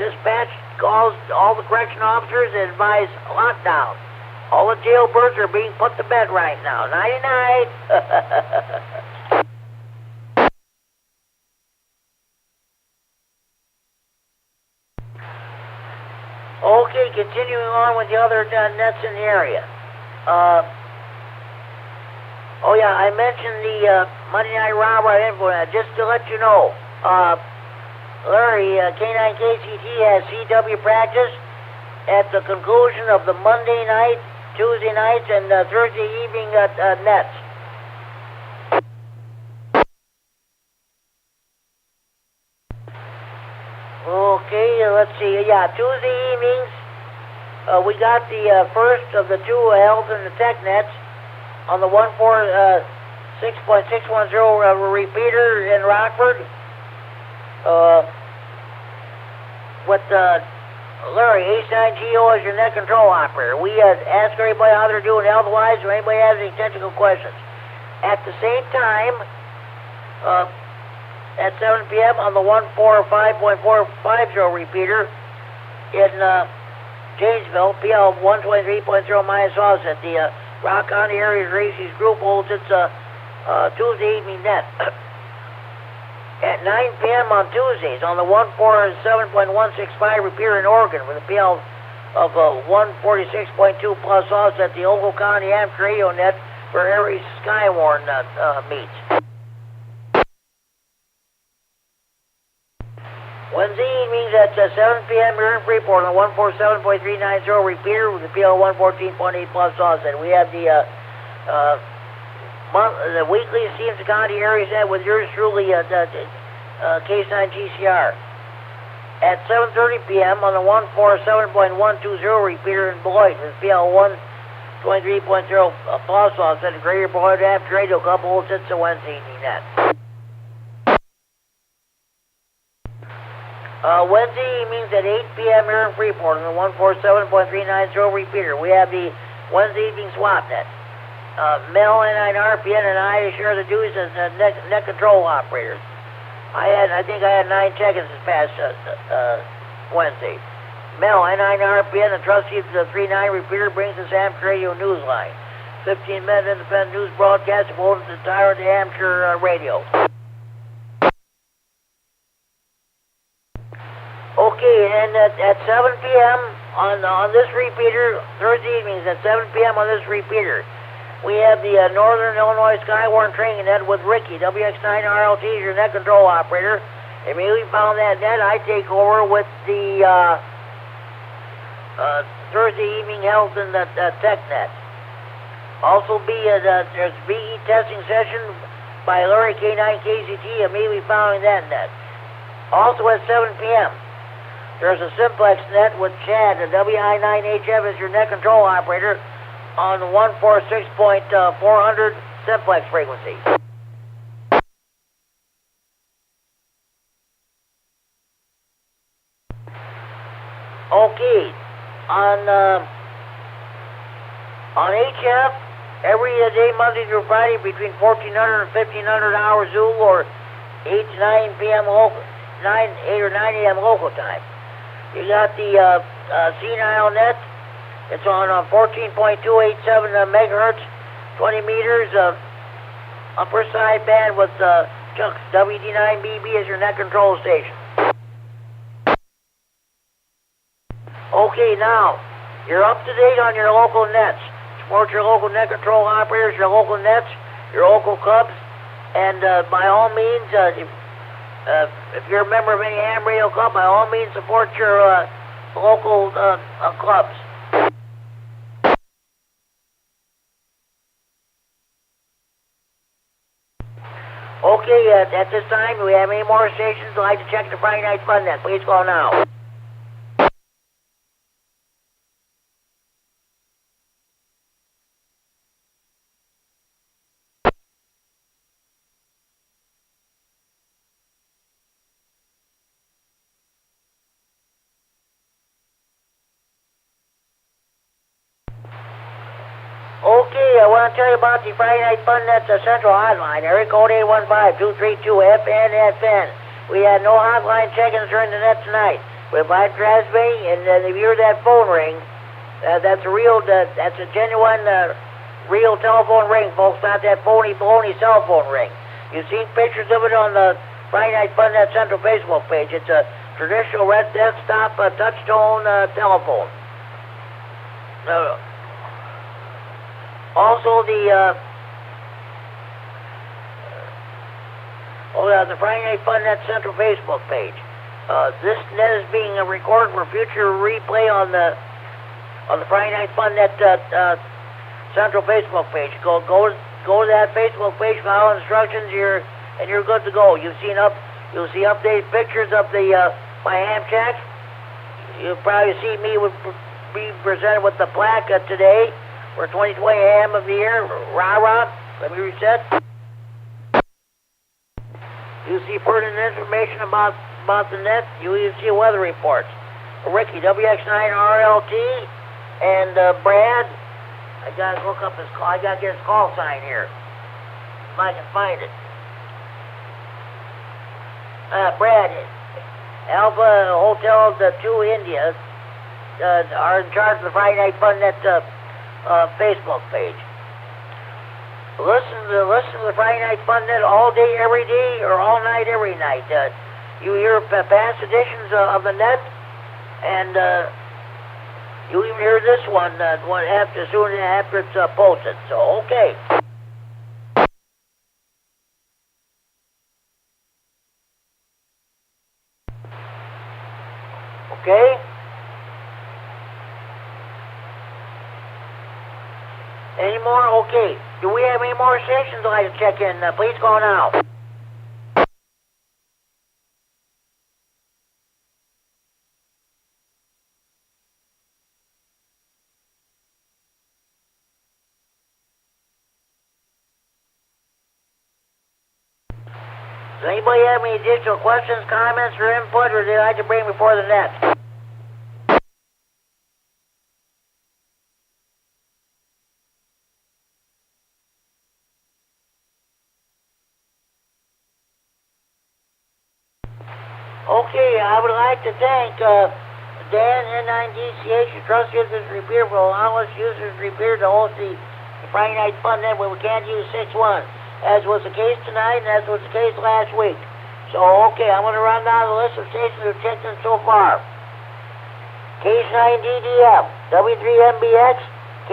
Dispatch calls all the correction officers and advise lockdown. All the jailbirds are being put to bed right now. Nighty-night. Okay, continuing on with the other nets in the area. Oh yeah, I mentioned the Monday Night Robbery info. Just to let you know, Larry, K9KCT has CW practice at the conclusion of the Monday night, Tuesday nights, and Thursday evening nets. Okay, let's see. Yeah, Tuesday evenings, we got the first of the two held in the tech nets on the 146.610 repeater in Rockford. With Larry, H9GO as your net control operator. We ask everybody how they're doing health-wise, or anybody has any technical questions. At the same time, at 7 p.m. on the 145.450 repeater in Janesville, PL 123.0 minus offset. The Rock County Area Races Group holds its Tuesday evening net. At 9 p.m. on Tuesdays on the 147.165 repeater in Oregon with a PL of 146.2 plus offset. The Ogle County Amateur Radio net for Harry's Skywarn meets. Wednesday evenings at 7 p.m. here in Freeport on the 147.390 repeater with the PL 114.8 plus offset. We have the weekly Stevenson County area set with yours truly, K9GCR. At 7:30 p.m. on the 147.120 repeater in Beloit with PL 123.0 plus offset. The Greater Beloit Amateur Radio Club holds its Wednesday evening net. Wednesday evenings at 8 p.m. here in Freeport on the 147.390 repeater. We have the Wednesday evening swap net. Mel, K9RPN, and I share the duties as net control operators. I think I had 9 check-ins this past Wednesday. Mel, K9RPN, the trustee of the 39 repeater, brings us amateur radio news line. 15-minute independent news broadcast devoted to the entire of the amateur radio. Okay, and at 7 p.m. on this repeater, Thursday evenings at 7 p.m. on this repeater, we have the Northern Illinois Skywarn training net with Ricky, WX9RLT, your net control operator. Immediately found that net, I take over with the Thursday evening held in the tech net. Also there's BE testing session by Larry K9KCT, immediately following that net. Also at 7 p.m. there's a simplex net with Chad, the WI9HF as your net control operator on the 146.400 simplex frequency. Okay, on HF, every day, Monday through Friday, between 1400 and 1500 hours Zulu, or 8 to 9 p.m. local, 8 or 9 a.m. local time. You got the senile net. It's on 14.287 megahertz, 20 meters of upper side band with Chuck's WD9MED as your net control station. Okay, now, you're up to date on your local nets. support your local net control operators, your local nets, your local clubs, and by all means, if you're a member of any ham radio club, by all means support your local clubs. Okay, at this time, do we have any more stations who'd like to check the Friday Night Fun Net? Please call now. Okay, I want to tell you about the Friday Night Fun Net Central Hotline. Area code 815-232-FNFN. We had no hotline check-ins during the net tonight. We're by transmitting, and if you hear that phone ring, that's a genuine, real telephone ring, folks, not that phony cell phone ring. You've seen pictures of it on the Friday Night Fun Net Central Facebook page. It's a traditional red desktop touch-tone telephone. Also, the Friday Night Fun Net Central Facebook page. This net is being recorded for future replay on the Friday Night Fun Net Central Facebook page. Go to that Facebook page, follow instructions, and you're good to go. You'll see updated pictures of my ham checks. You'll probably see me be presented with the plaque today. For 2020 Ham of the Year, rah-rah, let me reset. You see pertinent information about the net. You even see weather reports. Ricky, WX9RLT, and Brad, I gotta look up his call. I gotta get his call sign here, if I can find it. Brad, Alpha Hotel 2 India are in charge of the Friday Night Fun Net Facebook page. Listen to the Friday Night Fun Net all day, every day, or all night, every night. You hear past editions of the net, and you even hear this one soon after it's posted. So, okay. Okay? Any more? Okay. Do we have any more stations I'd like to check in? Please call now. Does anybody have any additional questions, comments, or input, or they'd like to bring before the net? Okay, I would like to thank Dan, N9DCH, your trust users repeater, for allowing us users repeater to host the Friday Night Fun Net where we can't use 6-1, as was the case tonight and as was the case last week. So, okay, I'm going to run down the list of stations who've checked in so far. K9DDF, W3MBX,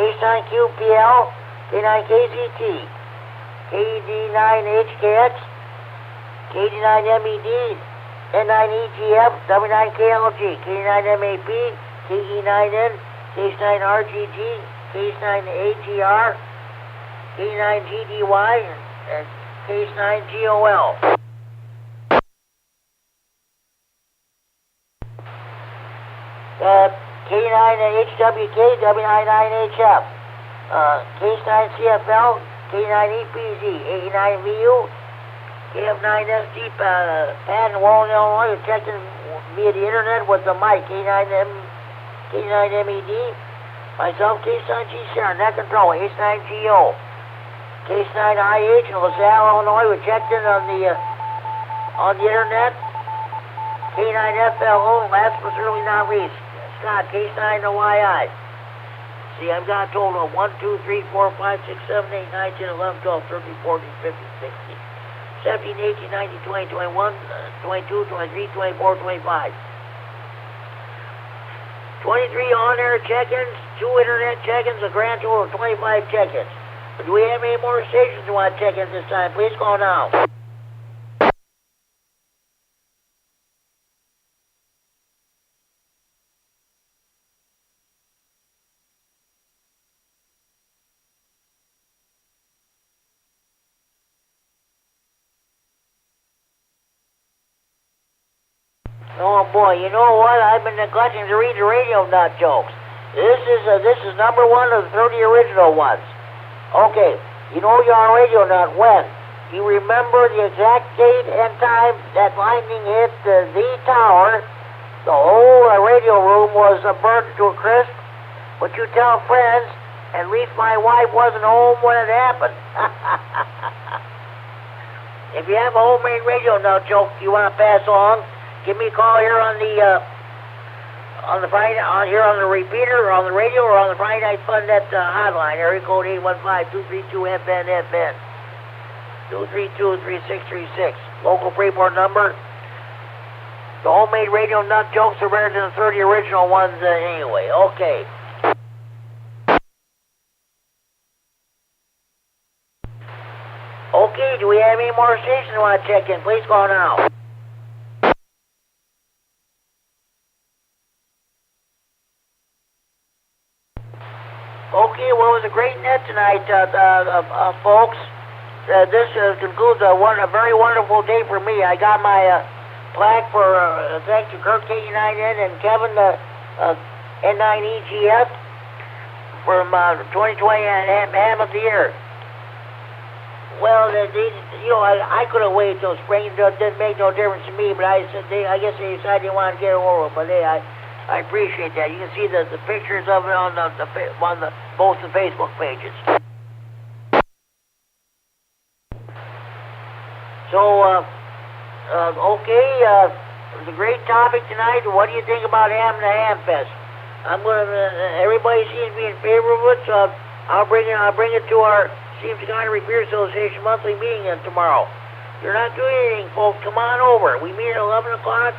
K9QPL, K9KZT, KD9HKX, KD9MED, N9EGF, W9KLG, K9MAP, KE9N, K9RGG, K9AGR, K9GDY, and K9GOL. K9HWK, W99HF, K9CFL, K9EPZ, A9VU, KF9SD, Pat in Walnut, Illinois, you're checking via the internet with the mic, K9MED, myself, K9GCR, net control, H9GO, K9IH in LaSalle, Illinois, we're checked in on the internet, K9FLO, last but certainly not least, Scott, K9OYI. See, I've got a total of 1, 2, 3, 4, 5, 6, 7, 8, 9, 10, 11, 12, 13, 14, 15, 16. 17, 18, 19, 20, 21, 22, 23, 24, 25. 23 on-air check-ins, 2 internet check-ins, a grand total of 25 check-ins. But do we have any more stations who want check-ins this time? Please call now. Oh boy, you know what? I've been neglecting to read the radio nut jokes. This is number 1 of the 30 original ones. Okay, you know you're on radio nut when? You remember the exact date and time that lightning hit the tower. The whole radio room was burned to a crisp. But you tell friends, at least my wife wasn't home when it happened. If you have a homemade radio nut joke you want to pass along, give me a call here on the Friday, here on the repeater, or on the radio, or on the Friday Night Fun Net hotline. Area code 815-232-FNFN. 232-3636. Local Freeport number. The homemade radio nut jokes are better than the 30 original ones anyway. Okay. Okay, do we have any more stations you want to check in? Please call now. Okay, well, it was a great net tonight, folks. This concludes a very wonderful day for me. I got my plaque for thanks to Kirk KD9MED and Kevin N9EGF from 2020 and Ham of the Year. Well, I could have waited till spring. It didn't make no difference to me, but I guess they decided they wanted to get it over with. But I appreciate that. You can see the pictures of it on both the Facebook pages. So, okay, it was a great topic tonight. What do you think about Ham and the Ham Fest? Everybody seems to be in favor of it, so I'll bring it to our K9RFD Repeater Association monthly meeting tomorrow. If you're not doing anything, folks, come on over. We meet at 11 o'clock.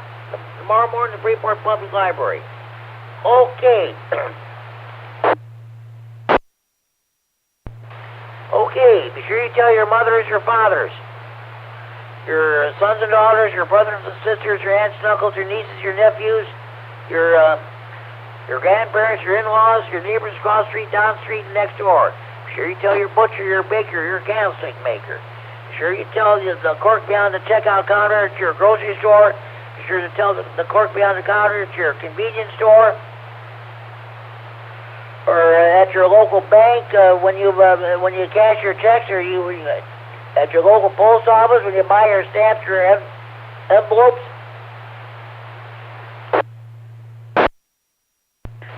Tomorrow morning at the Freeport Public Library. Okay. Okay, be sure you tell your mothers, your fathers, your sons and daughters, your brothers and sisters, your aunts and uncles, your nieces, your nephews, your grandparents, your in-laws, your neighbors across the street, down the street, and next door. Be sure you tell your butcher, your baker, your candlestick maker. Be sure you tell the clerk behind the checkout counter at your grocery store. Be sure to tell the clerk behind the counter at your convenience store, or at your local bank when you cash your checks, or at your local post office when you buy your stamps, your envelopes.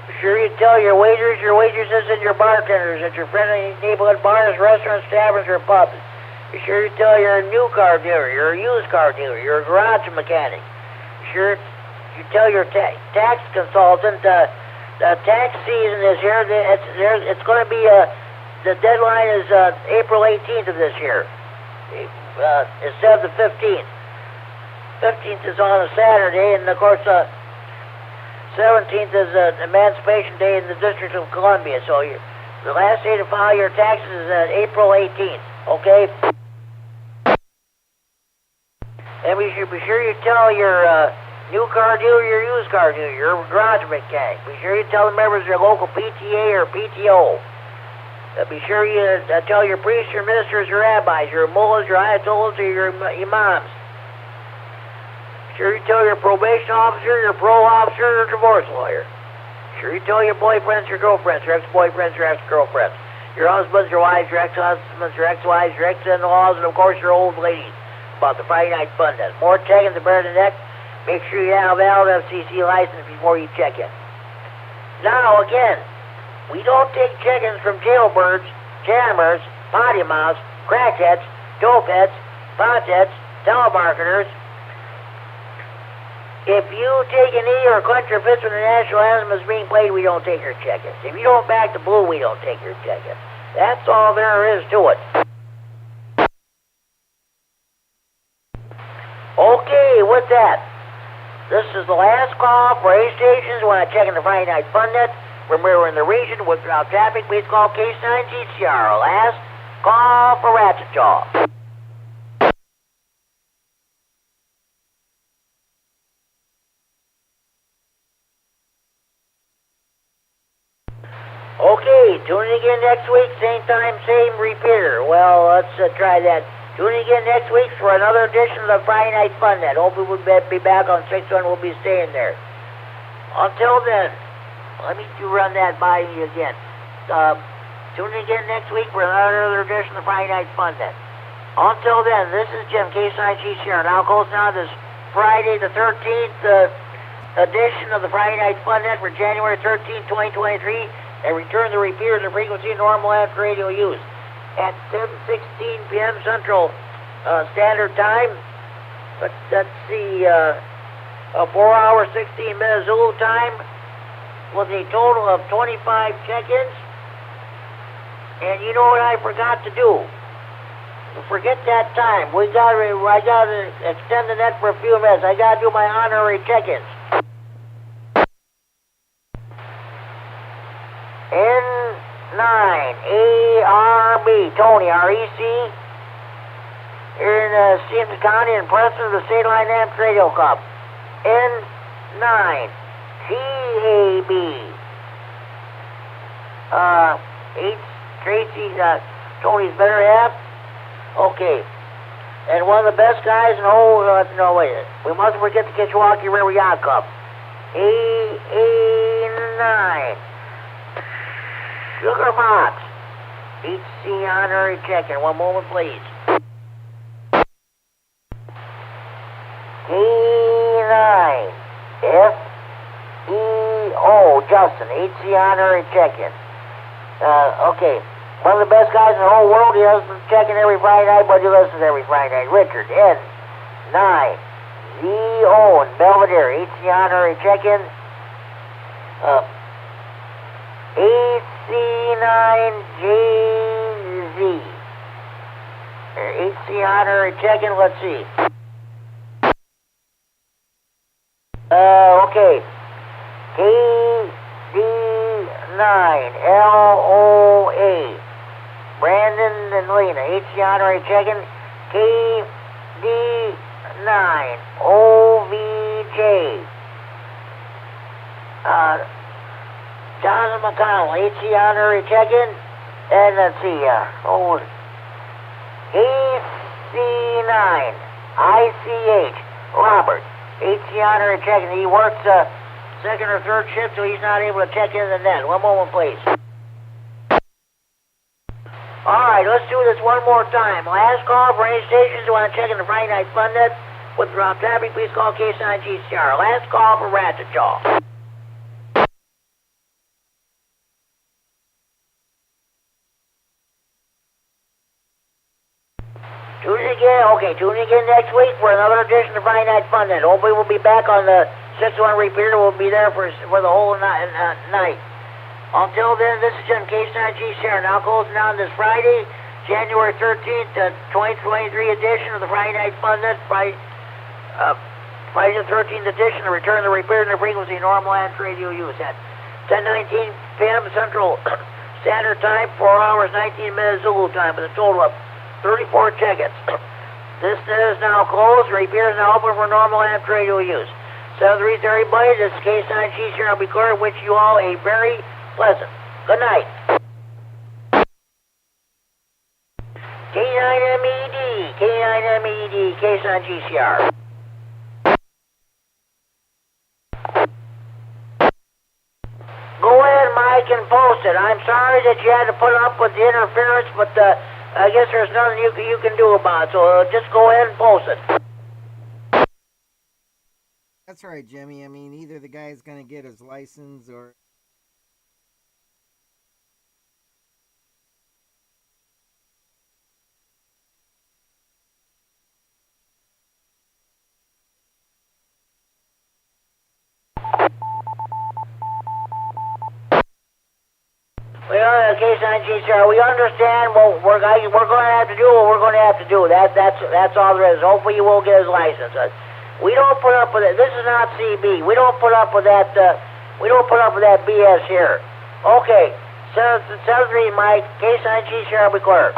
Be sure you tell your waiters, your waitresses, and your bartenders at your friendly neighborhood bars, restaurants, taverns, or pubs. Be sure you tell your new car dealer, your used car dealer, your garage mechanic. Sure, you tell your tax consultant the tax season is here. It's going to be the deadline is April 18th of this year instead of the 15th. 15th is on a Saturday, and of course 17th is Emancipation Day in the District of Columbia. So the last day to file your taxes is April 18th. Okay. And be sure you tell your new car dealer, your used car dealer, your garage mechanic. Be sure you tell the members of your local PTA or PTO. Be sure you tell your priests, your ministers, your rabbis, your mullahs, your ayatollahs, or your imams. Be sure you tell your probation officer, your parole officer, your divorce lawyer. Be sure you tell your boyfriends, your girlfriends, your ex-boyfriends, your ex-girlfriends, your husbands, your wives, your ex-husbands, your ex-wives, your ex-in-laws, and of course your old ladies about the Friday Night Fun Net. More check-ins are better than next. Make sure you have a valid FCC license before you check in. Now, again, we don't take check-ins from jailbirds, jammers, potty mouths, crackheads, dopeheads, potheads, telemarketers. If you take a knee or clench your fist when the national anthem is being played, we don't take your check-ins. If you don't back the blue, we don't take your check-ins. That's all there is to it. Okay, with that, This is the last call for A stations when I check in the Friday Night Fun Net. When we were in the region with traffic, please call K9GCR. Last call for Ratchet Jaw. Okay, tune in again next week, same time, same repeater. Well, let's try that. Tune in again next week for another edition of the Friday Night Fun Net. Hopefully we'll be back on 6-1. We'll be staying there. Until then, let me run that by you again. Tune in again next week for another edition of the Friday Night Fun Net. Until then, this is Jim, K9GCR. Now closing on this Friday the 13th edition of the Friday Night Fun Net for January 13th, 2023, and return the repeater to frequency normal after radio use at 7:16 p.m. Central Standard Time. Let's see, 4 hours, 16 minutes Zulu time, with a total of 25 check-ins. And you know what I forgot to do? Forget that time. I gotta extend the net for a few minutes. I gotta do my honorary check-ins. N9ARB, Tony, REC, here in Stevenson County and Preston of the State Line Amp Radio Club. N9TAB, Tracy, Tony's better half. Okay. And one of the best guys in the whole, no, wait. We mustn't forget the Kishwaukee River Yacht Club. AA9. Sugar Box. HC honorary check-in. One moment, please. K9FEO, Justin. HC honorary check-in. Okay. One of the best guys in the whole world. He doesn't check in every Friday night, but he listens every Friday night. Richard, N9ZO in Belvedere. HC honorary check-in. AC9JZ. HC honorary check-in. Let's see. Okay. KD9LOA. Brandon and Lena, HC honorary check-in. KD9OVJ. Jonathan McConnell, HC honorary check-in. And let's see, AC9ICH, Robert, HC honorary check-in. He works second or third shift, so he's not able to check in the net. One moment, please. All right, let's do this one more time. Last call for any stations who want to check in the Friday Night Fun Net with Rob traffic. Please call K9GCR. Last call for Ratchet Jaw. Tune in again. Okay, tune in again next week for another edition of Friday Night Fun Net. Hopefully we'll be back on the 6-1 repeater. We'll be there for the whole night. Until then, this is Jim, K9GCR. Now closing on this Friday, January 13th, 2023 edition of the Friday Night Fun Net. Friday the 13th edition, to return the repeater to frequency normal and radio use at 10:19 p.m. Central Standard Time, 4 hours, 19 minutes Zulu time, with a total of 34 check-ins. This net is now closed. The repeater is now open for normal and radio use. 7-3 to everybody. This is K9GCR. I'll be clear and wish you all a very pleasant good night. K9MED, K9GCR. Go ahead, Mike, and post it. I'm sorry that you had to put up with the interference, but I guess there's nothing you can do about it, so just go ahead and post it. That's right, Jimmy. I mean, either the guy's going to get his license or... Well, K9GCR, we understand what we're going to have to do. What we're going to have to do. That's all there is. Hopefully, you will get his license. We don't put up with it. This is not CB. We don't put up with that. We don't put up with that BS here. Okay. 7-3, Mike. K9G, shall be clear.